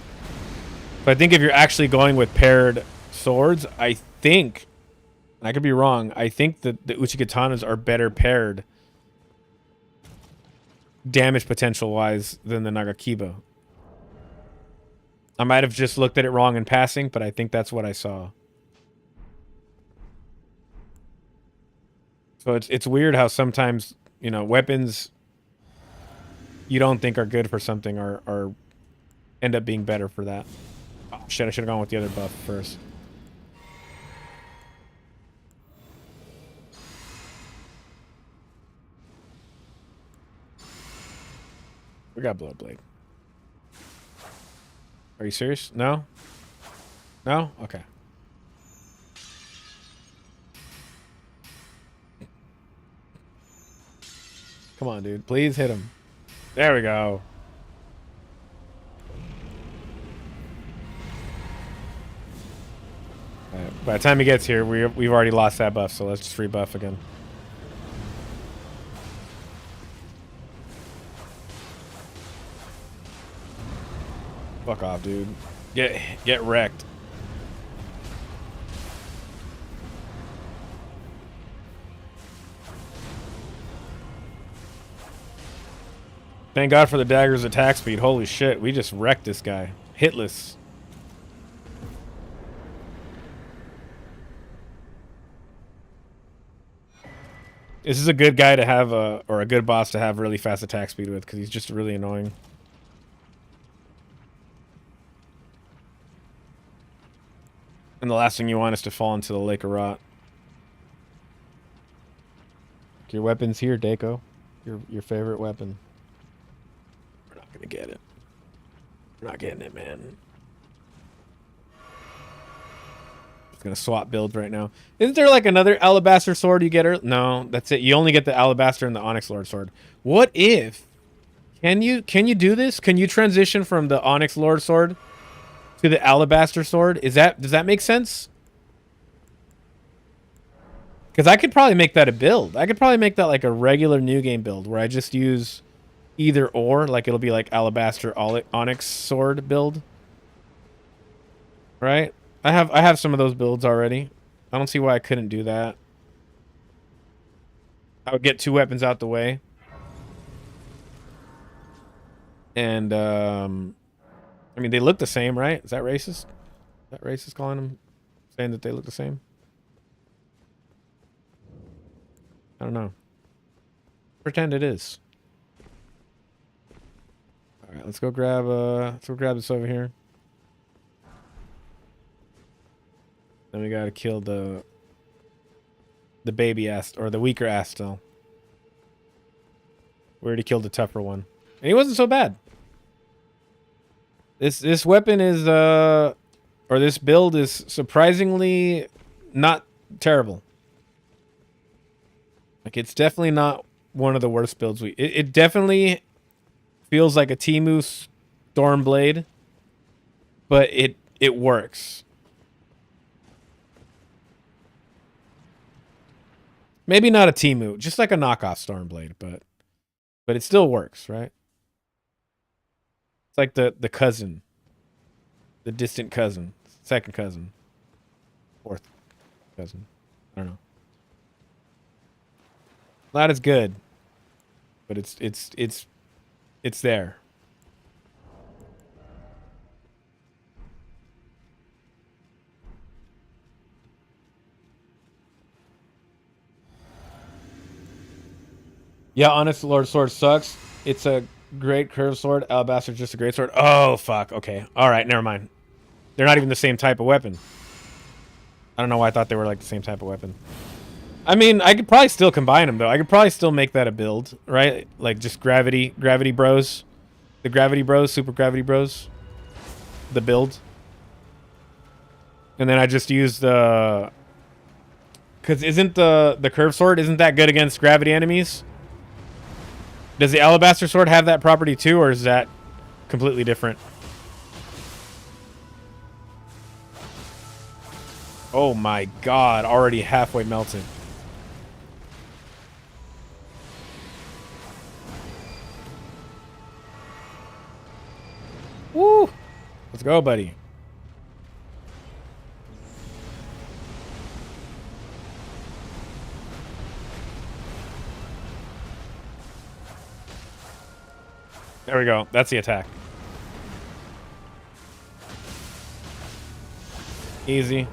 But I think if you're actually going with paired swords, I think, and I could be wrong, I think that the Uchikatanas are better paired damage potential wise than the Nagakiba. I might have just looked at it wrong in passing, but I think that's what I saw. So it's weird how sometimes, you know, weapons you don't think are good for something are end up being better for that. Oh, shit, I should have gone with the other buff first. We got Bloodblade. Are you serious? No? No? Okay. Come on, dude. Please hit him. There we go. Right. By the time he gets here, we've already lost that buff, so let's just rebuff again. Fuck off, dude. Get wrecked. Thank God for the dagger's attack speed. Holy shit, we just wrecked this guy. Hitless. This is a good guy to have, or a good boss to have really fast attack speed with, because he's just really annoying. And the last thing you want is to fall into the lake of rot. your weapon's here, Daco. Your favorite weapon. We're not gonna get it. We're not getting it, man. Just gonna swap builds right now. Isn't there like another alabaster sword you get? No, that's it. You only get the alabaster and the onyx lord sword. What if? Can you do this? Can you transition from the onyx lord sword to the alabaster sword? Does that make sense? Because I could probably make that a build. I could probably make that like a regular new game build where I just use either or. Like it'll be like alabaster onyx sword build. Right? I have some of those builds already. I don't see why I couldn't do that. I would get 2 weapons out the way. And I mean they look the same, right? Is that racist? Is that racist calling them, saying that they look the same? I don't know. Pretend it is. All right, let's go grab this over here. Then we gotta kill the baby ass, or the weaker ass still. We already killed the tougher one, and he wasn't so bad. This weapon is or this build is surprisingly not terrible. Like it's definitely not one of the worst builds it definitely feels like a Timu Stormblade, but it works. Maybe not a Timu, just like a knockoff Stormblade, but it still works, right? It's like the cousin. The distant cousin. Second cousin. Fourth cousin. I don't know. Not as good. But it's there. Yeah, Honest Lord Sword sucks. It's a great curved sword. Alabaster's just a great sword. Oh, fuck. Okay. Alright, never mind. They're not even the same type of weapon. I don't know why I thought they were like the same type of weapon. I mean, I could probably still combine them, though. I could probably still make that a build, right? Like, just gravity bros. The gravity bros, super gravity bros. The build. And then I just use the... Because isn't the curved sword, isn't that good against gravity enemies? Does the alabaster sword have that property too, or is that completely different? Oh my god, already halfway melted. Woo! Let's go, buddy. There we go. That's the attack. Easy.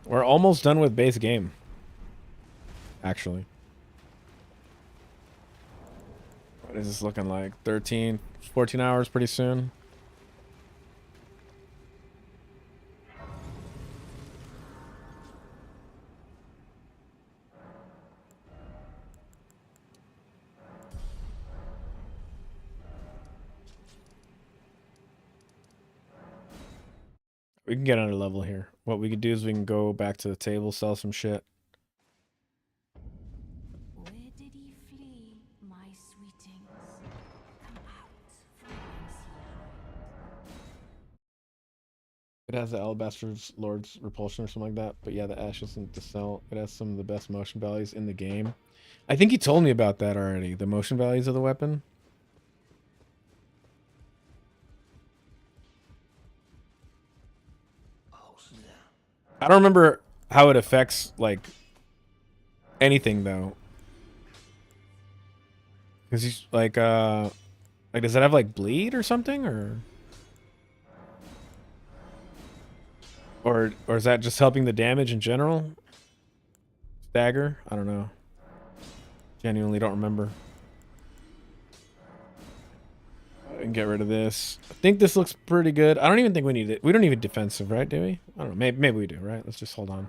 We're almost done with base game. Actually. What is this looking like? 13, 14 hours pretty soon. We can get on a level here. What we could do is we can go back to the table, sell some shit.
Where did he flee, my sweetings? Come out from whence he
It has the Alabaster Lord's Repulsion or something like that. But yeah, the Ash isn't to sell. It has some of the best motion values in the game. I think you told me about that already. The motion values of the weapon. I don't remember how it affects, like, anything, though. Because he's, like, does it have, like, bleed or something, or? Or is that just helping the damage in general? Stagger? I don't know. Genuinely don't remember. And get rid of this. I think this looks pretty good. I don't even think we need it. We don't need defensive, right? Do we? I don't know. Maybe we do, right? Let's just hold on.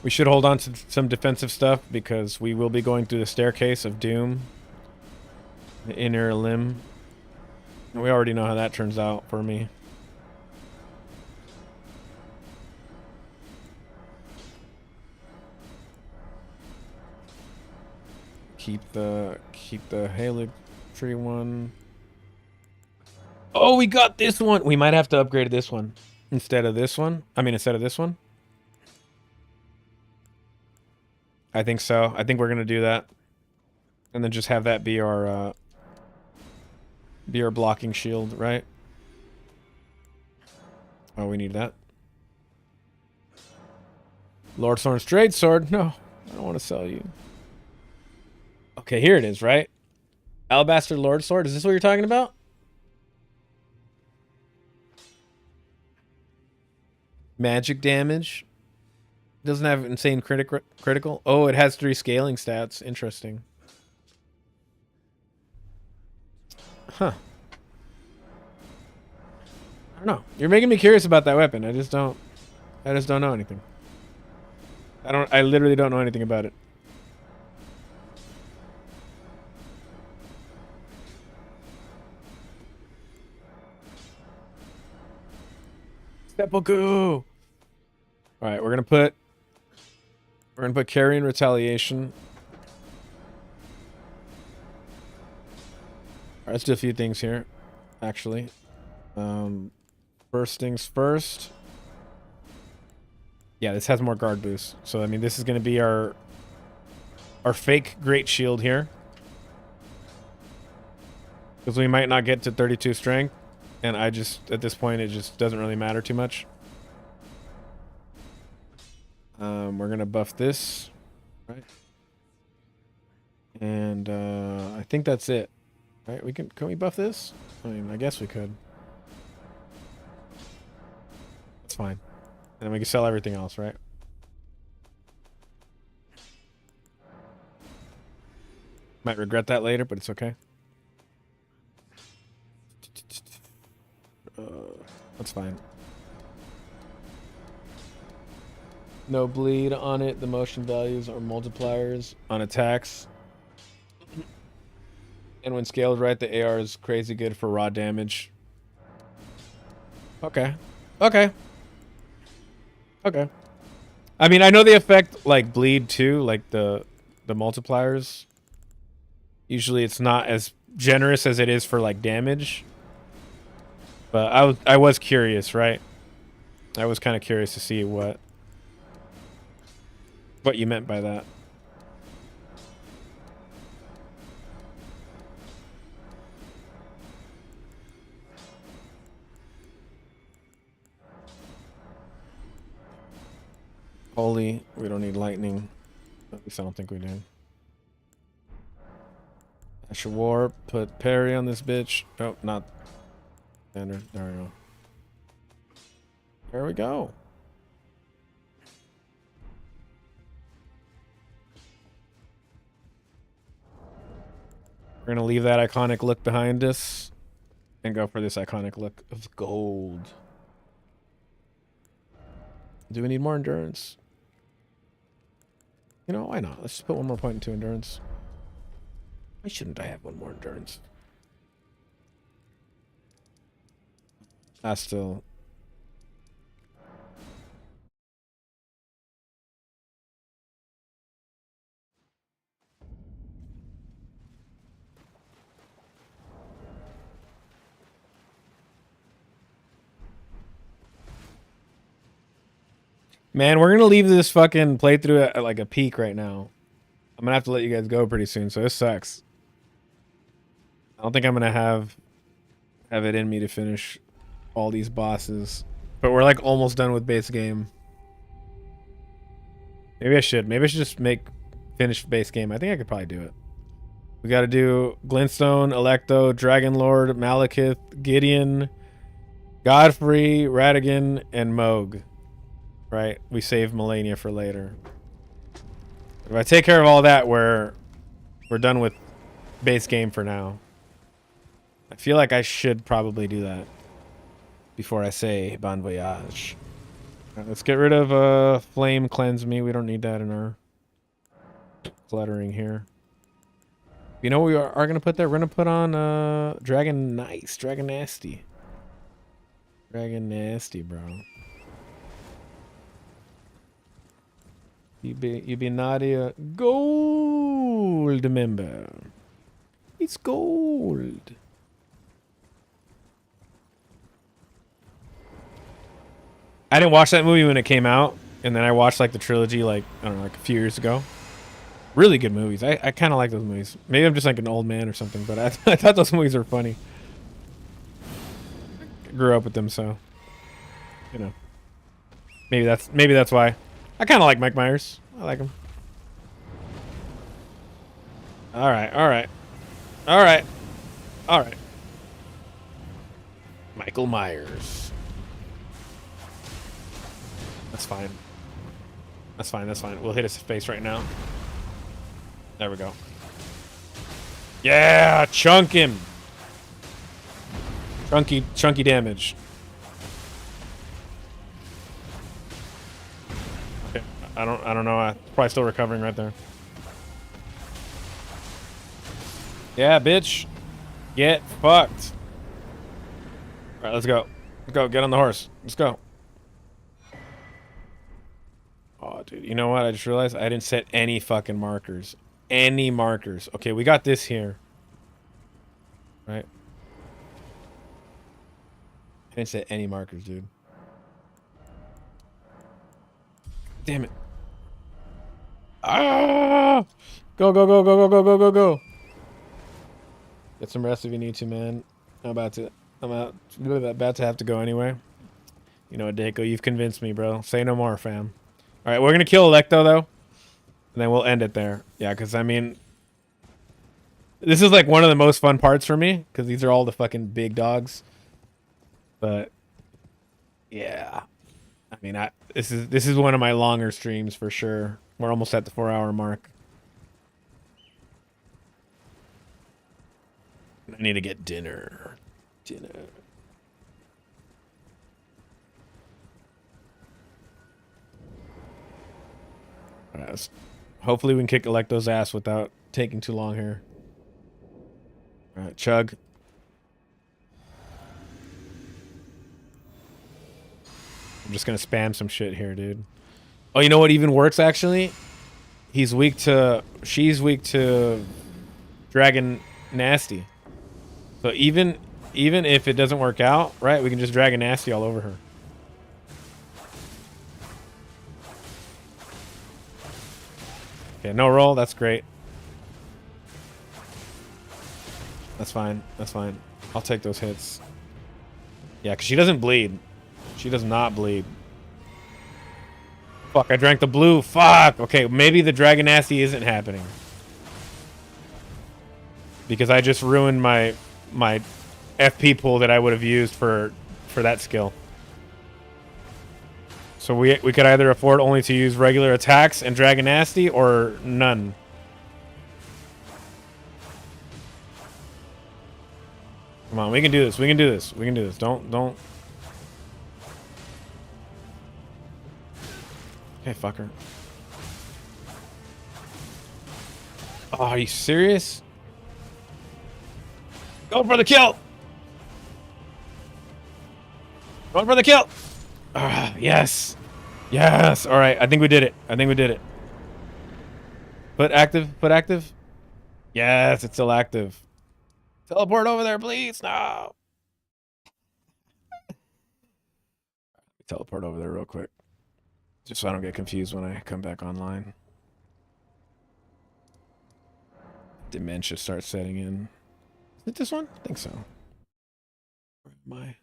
We should hold on to some defensive stuff because we will be going through the staircase of doom. The inner limb. We already know how that turns out for me. Keep the Haley tree one. Oh, we got this one. We might have to upgrade this one instead of this one. I mean, instead of this one. I think so. I think we're gonna do that, and then just have that be our blocking shield, right? Oh, we need that. Lord Thorn's trade sword. No, I don't want to sell you. Okay, here it is, right? Alabaster Lord Sword. Is this what you're talking about? Magic damage. Doesn't have insane critical. Oh, it has 3 scaling stats. Interesting. Huh. I don't know. You're making me curious about that weapon. I just don't know anything. I literally don't know anything about it. Seppuku. All right, we're gonna put carry and retaliation. All right, let's do a few things here, actually. First things first. Yeah, this has more guard boost. So I mean, this is gonna be our fake great shield here, because we might not get to 32 strength. And I just, at this point, it just doesn't really matter too much. We're going to buff this. Right. And I think that's it. Right? Can we buff this? I mean, I guess we could. That's fine. And then we can sell everything else, right? Might regret that later, but it's okay. That's fine. No bleed on it. The motion values are multipliers on attacks. And when scaled right, the AR is crazy good for raw damage. Okay. Okay. Okay. I mean, I know they affect, like, bleed, too. Like, the multipliers. Usually it's not as generous as it is for, like, damage. But I was curious, right? I was kind of curious to see what you meant by that. Holy, we don't need lightning. At least I don't think we do. Ash of War, put parry on this bitch. Oh, not standard. There we go. There we go. We're gonna leave that iconic look behind us and go for this iconic look of gold. Do we need more endurance? You know, why not? Let's just put one more point into endurance. Why shouldn't I have one more endurance? Still. Man, we're gonna leave this fucking playthrough at like a peak right now. I'm gonna have to let you guys go pretty soon, so this sucks. I don't think I'm gonna have it in me to finish all these bosses. But we're like almost done with base game. Maybe I should just finish base game. I think I could probably do it. We gotta do Glintstone, Electo, Dragon Lord, Malekith, Gideon, Godfrey, Radigan, and Moog. Right? We save Melania for later. If I take care of all that, we're done with base game for now. I feel like I should probably do that before I say bon voyage. Right, let's get rid of flame cleanse me. We don't need that in our cluttering here. You know what we are going to put there? We're going to put on Dragon Nice. Dragon Nasty. Dragon Nasty, bro. You be Nadia gold member. It's gold. I didn't watch that movie when it came out, and then I watched like the trilogy like I don't know, like a few years ago. Really good movies. I kind of like those movies. Maybe I'm just like an old man or something, but I thought those movies were funny. Grew up with them, so you know. Maybe that's why. I kind of like Mike Myers. I like him. All right, all right, all right, all right. Michael Myers. That's fine. That's fine. That's fine. We'll hit his face right now. There we go. Yeah, chunk him. Chunky damage. Okay, I don't know. I'm probably still recovering right there. Yeah, bitch. Get fucked. All right, let's go. Let's go. Get on the horse. Let's go. Oh, dude. You know what? I just realized I didn't set any fucking markers. Any markers. Okay, we got this here. Right? I didn't set any markers, dude. Damn it. Ah! Go, go, go, go, go, go, go, go, go. Get some rest if you need to, man. I'm about to have to go anyway. You know what, Dako, you've convinced me, bro. Say no more, fam. All right, we're going to kill Electo, though. And then we'll end it there. Yeah, because, I mean, this is, like, one of the most fun parts for me. Because these are all the fucking big dogs. But, yeah. I mean, this is one of my longer streams for sure. We're almost at the 4-hour mark. I need to get dinner. All right, hopefully we can kick Electo's ass without taking too long here. All right, chug. I'm just gonna spam some shit here, dude. Oh, you know what even works actually? She's weak to Dragon Nasty. So even if it doesn't work out, right, we can just Dragon Nasty all over her. Okay, no roll, that's great. That's fine, that's fine. I'll take those hits. Yeah, because she doesn't bleed. She does not bleed. Fuck, I drank the blue. Fuck! Okay, maybe the Dragon Nasty isn't happening. Because I just ruined my FP pool that I would have used for that skill. So we could either afford only to use regular attacks and Dragon Nasty or none. Come on, we can do this. We can do this. We can do this. Don't. Okay, fucker. Oh, are you serious? Go for the kill! Going for the kill! Yes! Yes! Alright, I think we did it. I think we did it. Put active. Put active. Yes, it's still active. Teleport over there, please. No! Teleport over there real quick. Just so I don't get confused when I come back online. Dementia starts setting in. Is it this one? I think so. Where am I?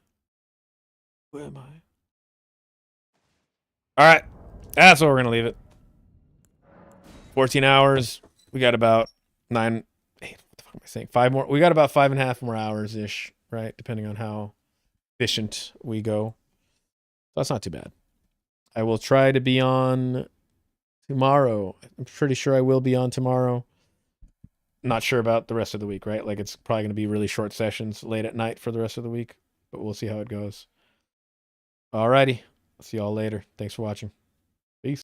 Where am I? Alright. That's where we're going to leave it. 14 hours. We got about 9... 8, what the fuck am I saying? 5 more. We got about 5.5 more hours-ish, right? Depending on how efficient we go. That's not too bad. I will try to be on tomorrow. I'm pretty sure I will be on tomorrow. Not sure about the rest of the week, right? Like it's probably going to be really short sessions late at night for the rest of the week, but we'll see how it goes. Alrighty. See y'all later. Thanks for watching.